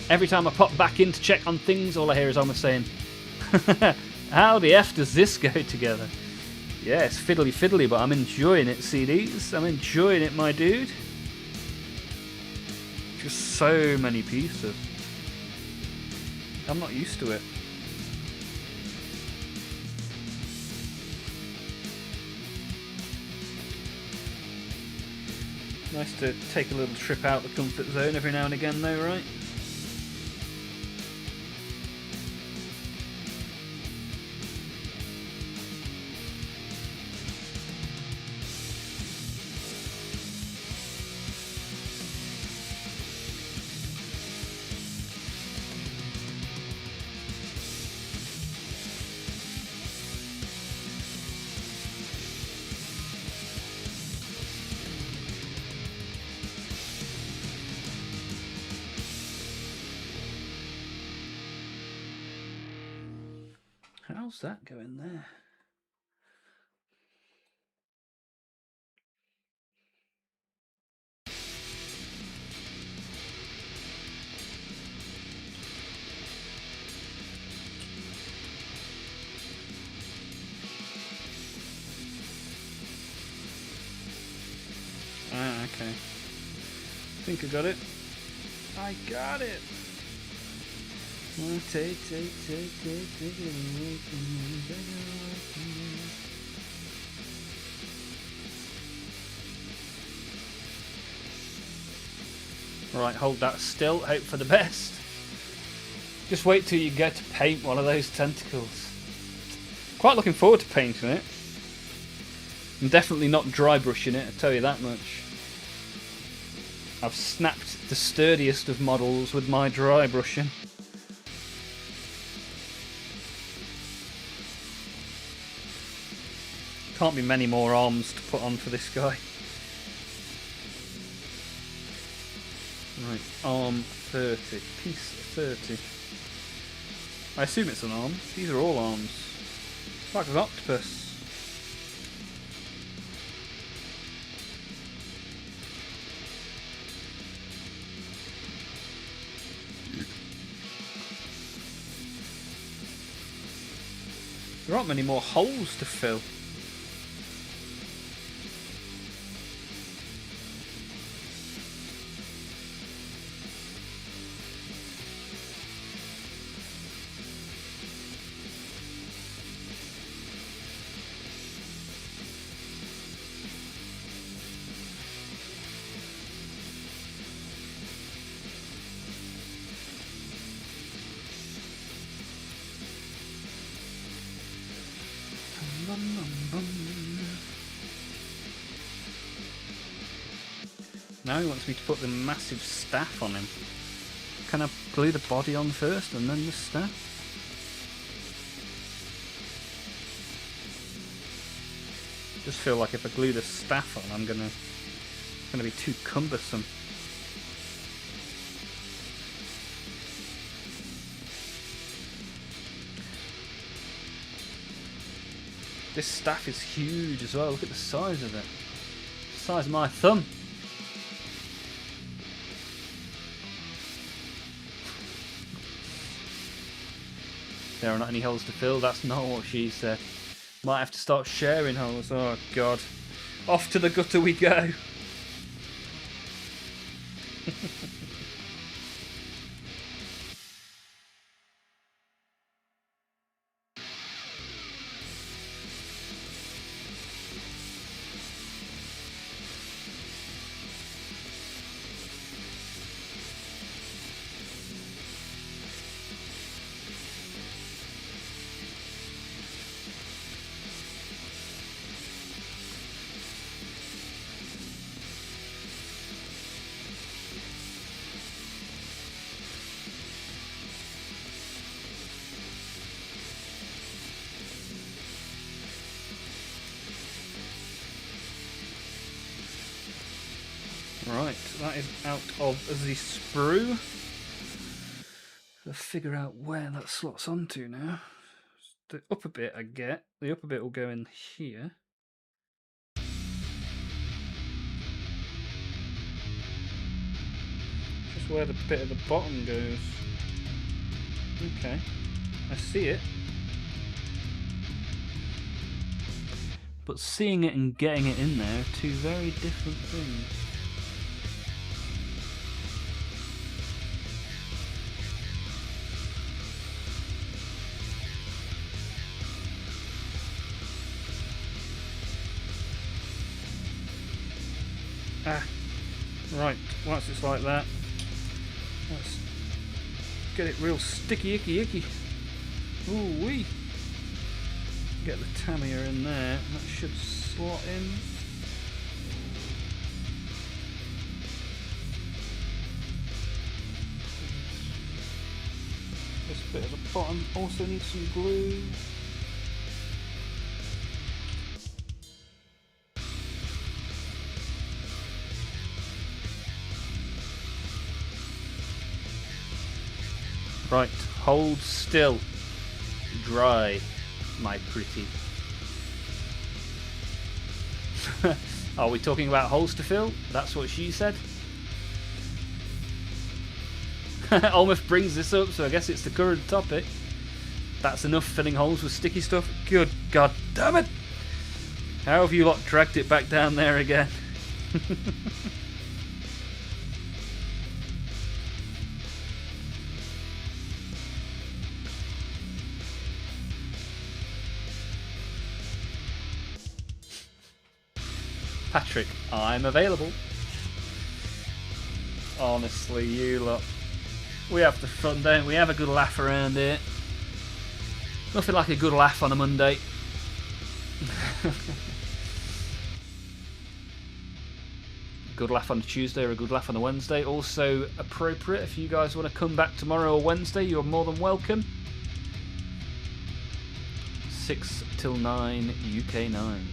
Every time I pop back in to check on things, all I hear is Olmaph saying, how the F does this go together? Yeah, it's fiddly fiddly, but I'm enjoying it, CDs. I'm enjoying it, my dude. Just so many pieces. I'm not used to it. Nice to take a little trip out the comfort zone every now and again though, right? How's that going there? Ah, okay. I think I got it. I got it! Take it away from me, take it away from me. Right, hold that still, hope for the best. Just wait till you get to paint one of those tentacles. Quite looking forward to painting it. I'm definitely not dry brushing it, I tell you that much. I've snapped the sturdiest of models with my dry brushing. Can't be many more arms to put on for this guy. Right, arm 30, piece 30. I assume it's an arm. These are all arms. It's like an octopus. There aren't many more holes to fill. Now he wants me to put the massive staff on him. Can I glue the body on first and then the staff? Just feel like if I glue the staff on, it's gonna be too cumbersome. This staff is huge as well. Look at the size of it. The size of my thumb. There are not any holes to fill. That's not what she said. Might have to start sharing holes. Oh god. Off to the gutter we go. Right, that is out of the sprue. I'll figure out where that slots onto now. The upper bit I get. The upper bit will go in here. Just where the bit at the bottom goes. Okay, I see it. But seeing it and getting it in there are two very different things. Ah, right, once it's like that, let's get it real sticky, icky. Ooh wee. Get the Tamiya in there, that should slot in. This bit at the bottom also needs some glue. Right, hold still. Dry, my pretty. Are we talking about holes to fill? That's what she said. Olmaph brings this up, so I guess it's the current topic. That's enough filling holes with sticky stuff. Good god damn it! How have you lot dragged it back down there again? Patrick, I'm available. Honestly, you lot. We have the fun, don't we? Have a good laugh around here. Nothing like a good laugh on a Monday. A good laugh on a Tuesday or a good laugh on a Wednesday. Also appropriate. If you guys want to come back tomorrow or Wednesday, you're more than welcome. 6 till 9 UK 9.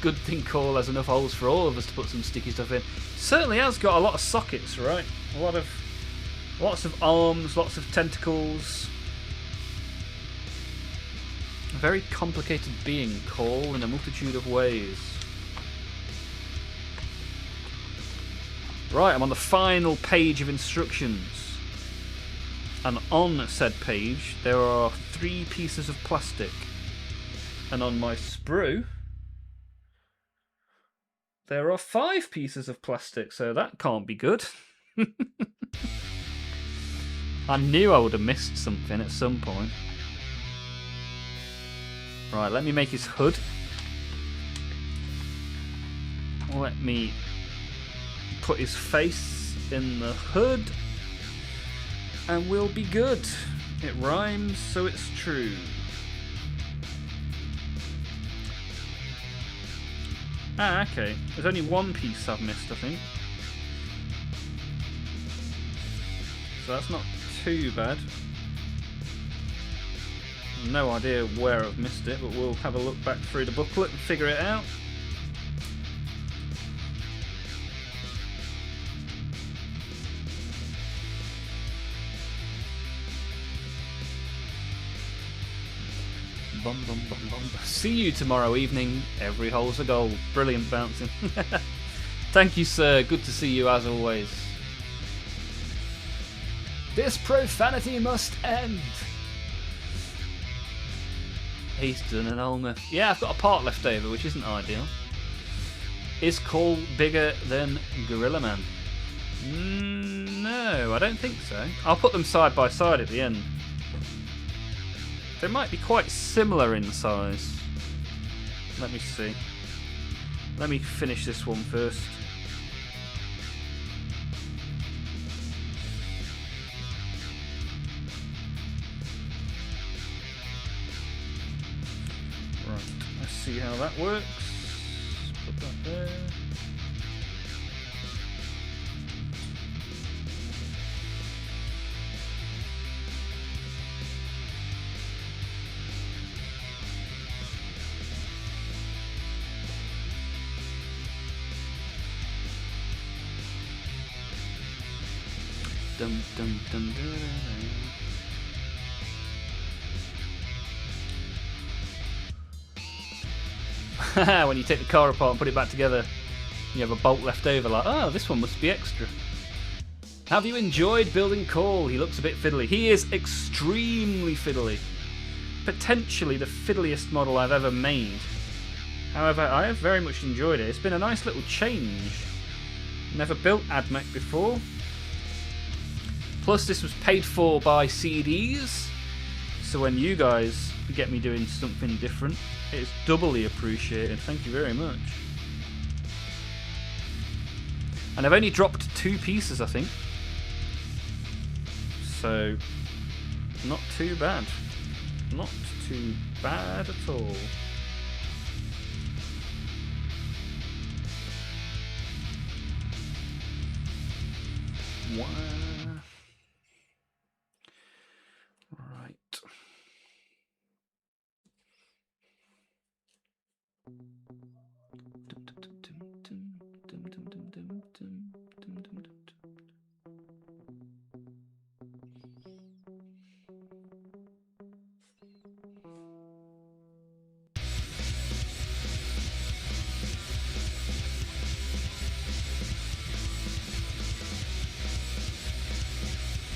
Good thing Cole has enough holes for all of us to put some sticky stuff in. Certainly has got a lot of sockets, right? Lots of arms, lots of tentacles. A very complicated being, Cole, in a multitude of ways. Right, I'm on the final page of instructions. And on said page, there are 3 pieces of plastic. And on my sprue, there are 5 pieces of plastic, so that can't be good. I knew I would have missed something at some point. Right, let me make his hood. Let me put his face in the hood. And we'll be good. It rhymes, so it's true. Ah, okay. There's only 1 piece I've missed, I think. So that's not too bad. No idea where I've missed it, but we'll have a look back through the booklet and figure it out. Bum, bum, bum, bum. See you tomorrow evening. Every hole's a goal. Brilliant bouncing. Thank you, sir. Good to see you as always. This profanity must end. Easton and Olmaph. Yeah, I've got a part left over, which isn't ideal. Is Cole bigger than Gorilla Man? No, I don't think so. I'll put them side by side at the end. They might be quite similar in size. Let me see. Let me finish this one first. Right, let's see how that works. Put that there. Dum, dum, dum, dum. When you take the car apart and put it back together, you have a bolt left over, like, oh, this one must be extra. Have you enjoyed building Cole? He looks a bit fiddly. He is extremely fiddly. Potentially the fiddliest model I've ever made. However, I have very much enjoyed it. It's been a nice little change. Never built AdMech before. Plus, this was paid for by CDs, so when you guys get me doing something different, it's doubly appreciated. Thank you very much. And I've only dropped 2 pieces, I think. So, not too bad. Not too bad at all. Wow.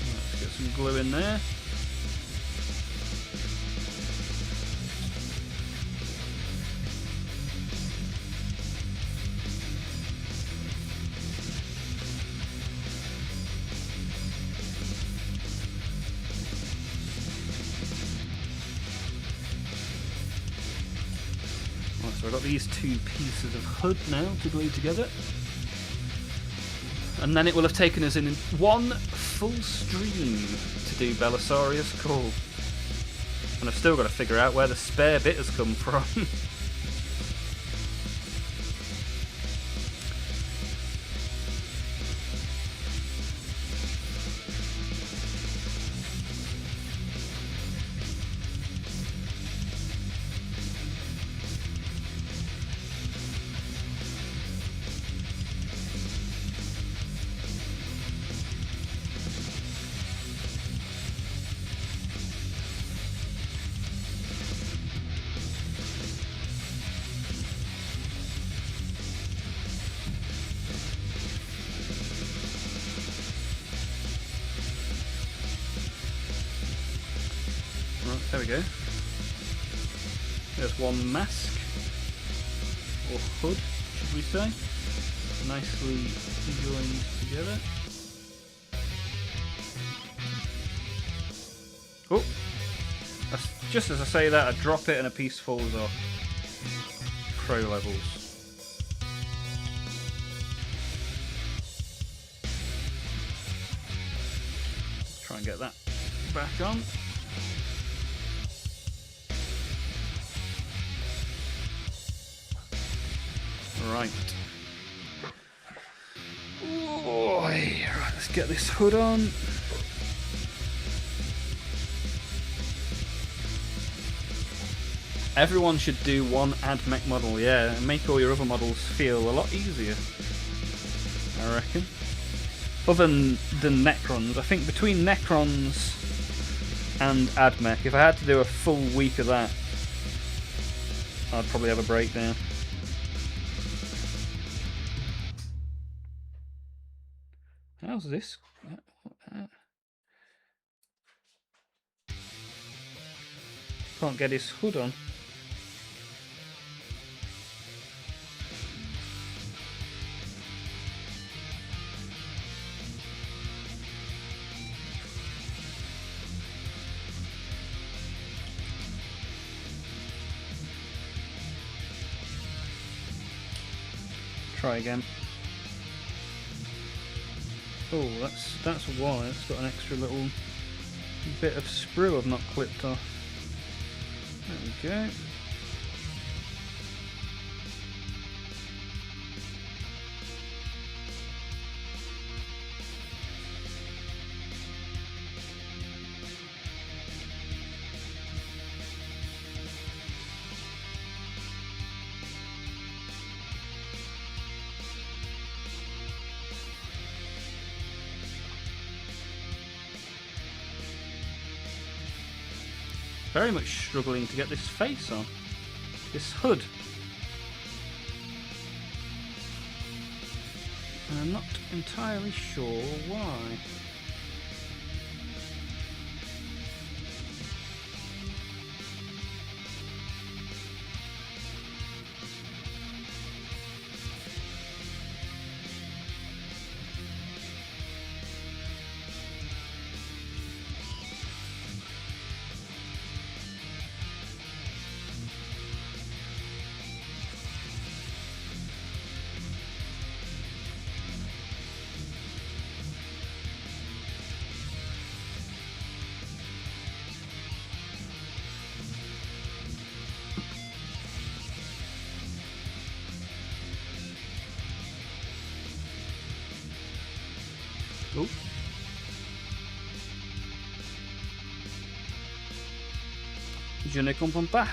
Let's get some glue in there. So I've got these 2 pieces of hood now to glue together. And then it will have taken us in 1 full stream to do Belisarius Call. And I've still got to figure out where the spare bit has come from. There we go. There's one mask. Or hood, should we say. Nicely joined together. Oh! Just as I say that, I drop it and a piece falls off. Pro levels. Try and get that back on. Right. Oh, right, let's get this hood on. Everyone should do one AdMech model, yeah, and make all your other models feel a lot easier, I reckon. Other than Necrons, I think between Necrons and AdMech, if I had to do a full week of that, I'd probably have a breakdown. How's this? Can't get his hood on. Try again. Oh, that's why it's got an extra little bit of sprue I've not clipped off. There we go. Very much struggling to get this face on. This hood. And I'm not entirely sure why. Oh. Je ne comprends pas.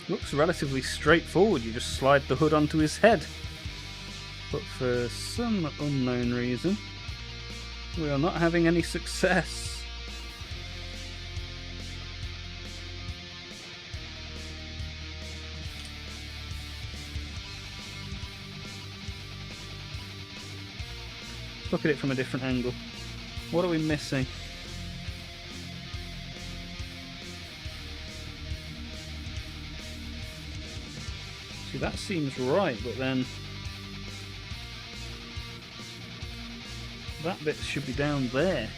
Looks relatively straightforward. You just slide the hood onto his head. But for some unknown reason, we are not having any success. Look at it from a different angle. What are we missing? See, that seems right, but then that bit should be down there.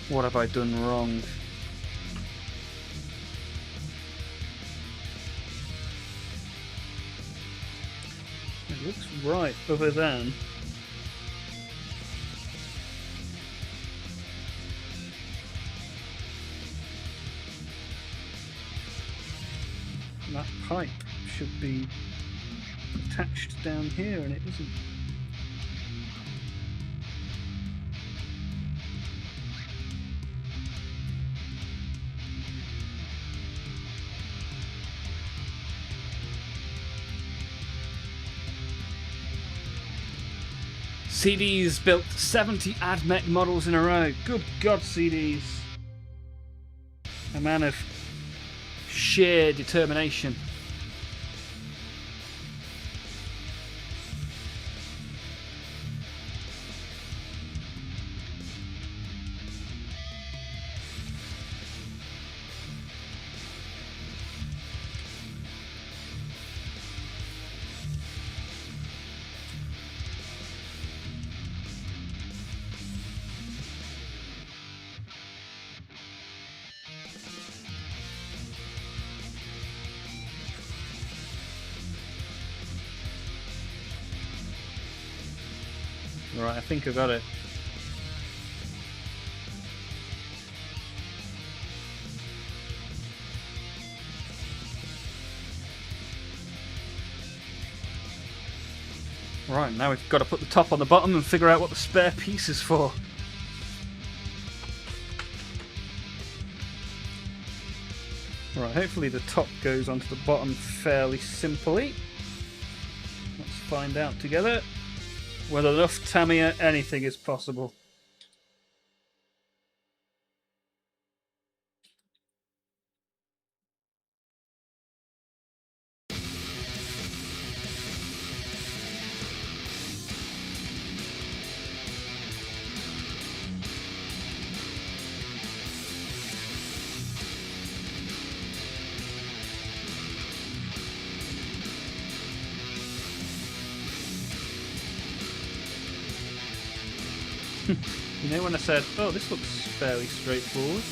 What have I done wrong? It looks right, other than that pipe should be attached down here, and it isn't. CDs built 70 AdMech models in a row. Good God, CDs. A man of sheer determination. Right, I think I got it. Right, now we've got to put the top on the bottom and figure out what the spare piece is for. Right, hopefully the top goes onto the bottom fairly simply. Let's find out together. With enough Tamiya, anything is possible. You know when I said, oh, this looks fairly straightforward?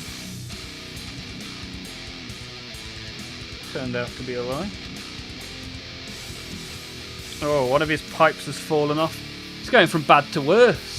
Turned out to be a lie. Oh, one of his pipes has fallen off. It's going from bad to worse.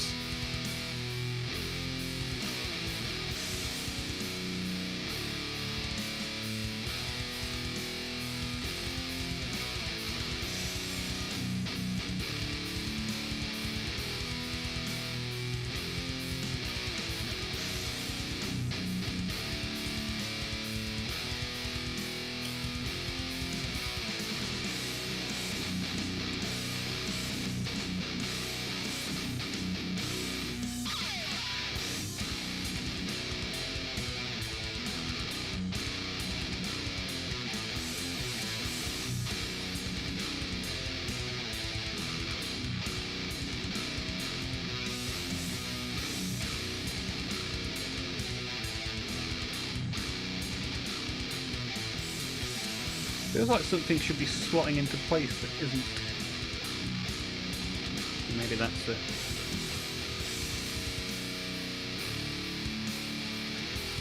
Feels like something should be slotting into place but isn't. Maybe that's it.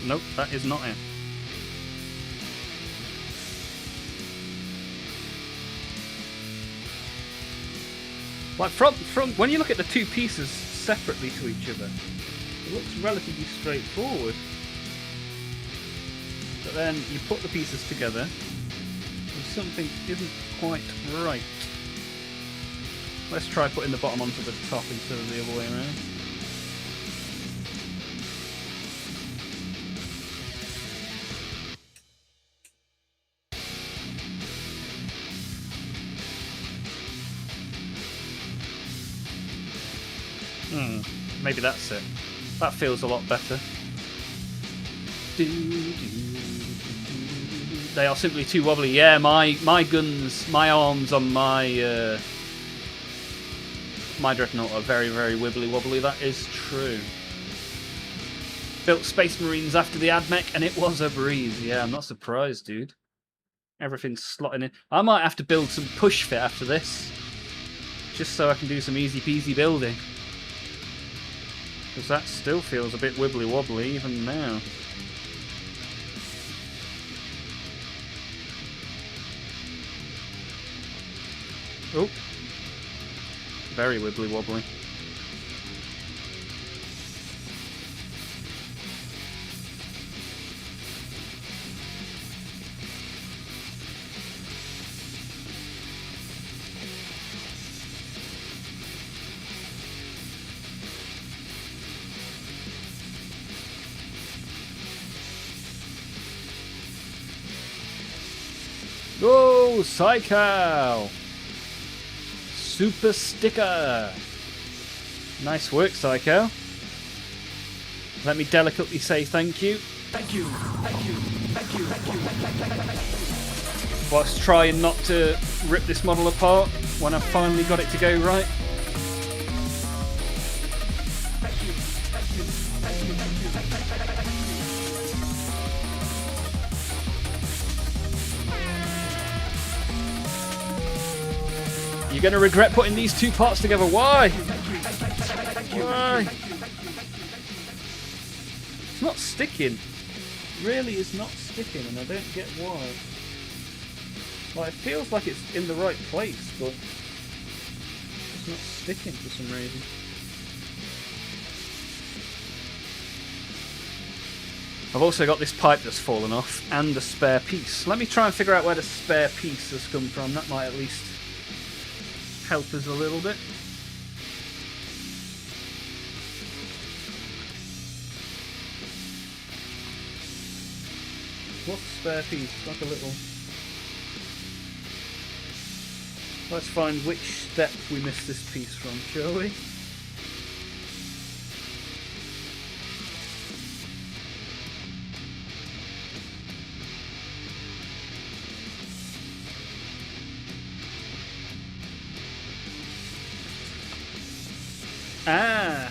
Nope, that is not it. Like from when you look at the two pieces separately to each other, it looks relatively straightforward. But then you put the pieces together, something isn't quite right. Let's try putting the bottom onto the top instead of the other way around. Maybe that's it. That feels a lot better. They are simply too wobbly. Yeah, my guns, my arms on my my Dreadnought are very, very wibbly wobbly. That is true. Built Space Marines after the AdMech and it was a breeze. Yeah, I'm not surprised, dude. Everything's slotting in. I might have to build some push fit after this, just so I can do some easy peasy building. Because that still feels a bit wibbly wobbly even now. Oh, very wibbly wobbly. Go, Psycho! Super sticker! Nice work, Psycho. Let me delicately say thank you. Thank you. Thank you. Thank you. Thank you. Whilst trying not to rip this model apart when I finally got it to go right. Thank you. Thank you. Thank you. Thank you. You're going to regret putting these two parts together. Why? Why? It's not sticking. Really is not sticking, and I don't get why. Like, it feels like it's in the right place, but it's not sticking for some reason. I've also got this pipe that's fallen off and the spare piece. Let me try and figure out where the spare piece has come from. That might at least help us a little bit. What's the spare piece? Like a little... Let's find which step we missed this piece from, shall we? Ah!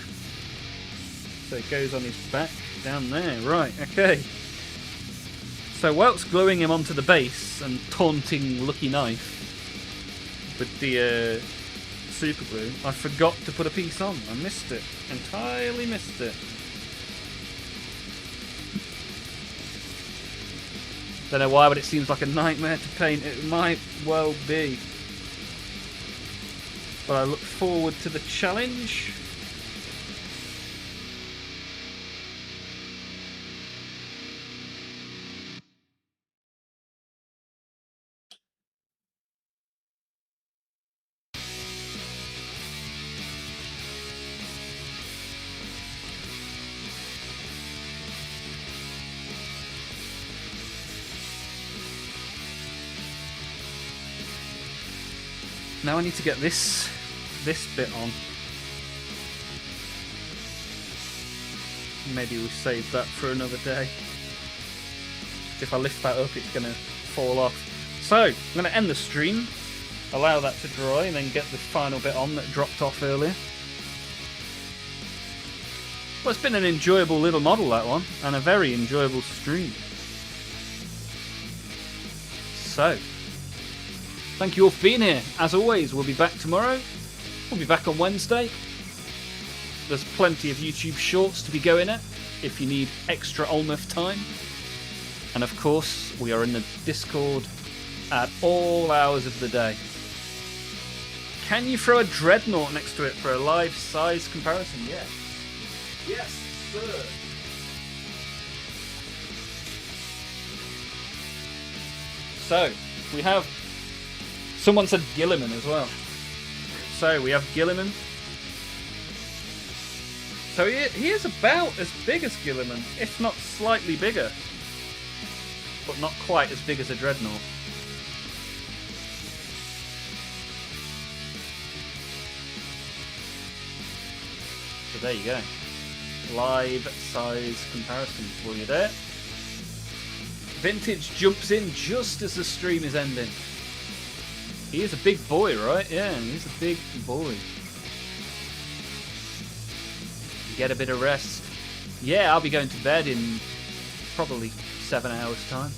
So it goes on his back down there. Right, okay. So whilst gluing him onto the base and taunting Lucky Knife with the super glue, I forgot to put a piece on. I missed it. Entirely missed it. Don't know why, but it seems like a nightmare to paint. It might well be. But I look forward to the challenge. Now I need to get this bit on. Maybe we save that for another day. If I lift that up, it's going to fall off. So, I'm going to end the stream, allow that to dry, and then get the final bit on that dropped off earlier. Well, it's been an enjoyable little model, that one, and a very enjoyable stream. So, thank you all for being here. As always, we'll be back tomorrow. We'll be back on Wednesday. There's plenty of YouTube shorts to be going at if you need extra Olmaph time. And of course, we are in the Discord at all hours of the day. Can you throw a dreadnought next to it for a live size comparison? Yes. Yes, sir. So, we have... Someone said Gilliman as well. So, we have Gilliman. So he is about as big as Gilliman, if not slightly bigger. But not quite as big as a dreadnought. So there you go. Live size comparison for you there. Vintage jumps in just as the stream is ending. He is a big boy, right? Yeah, he's a big boy. Get a bit of rest. Yeah, I'll be going to bed in probably 7 hours' time.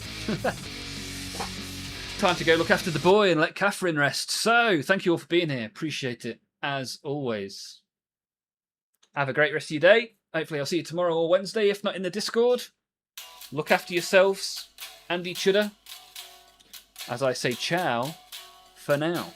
Time to go look after the boy and let Catherine rest. So, thank you all for being here. Appreciate it, as always. Have a great rest of your day. Hopefully I'll see you tomorrow or Wednesday, if not in the Discord. Look after yourselves and each other. As I say ciao for now.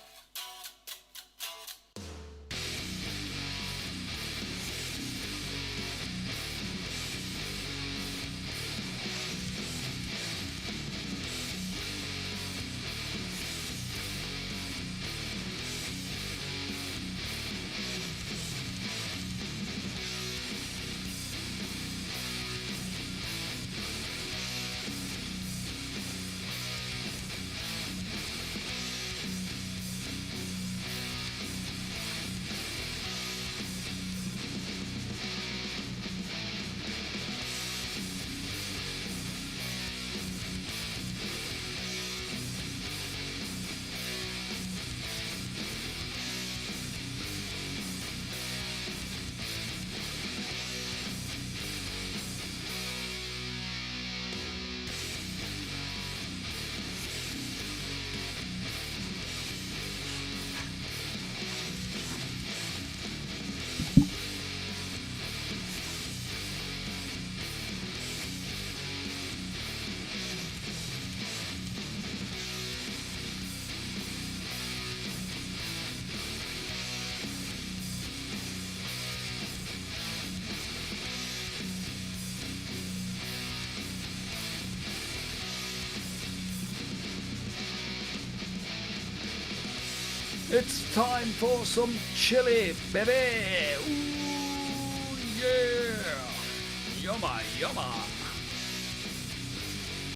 It's time for some chili, baby. Ooh, yeah. Yumma, yumma.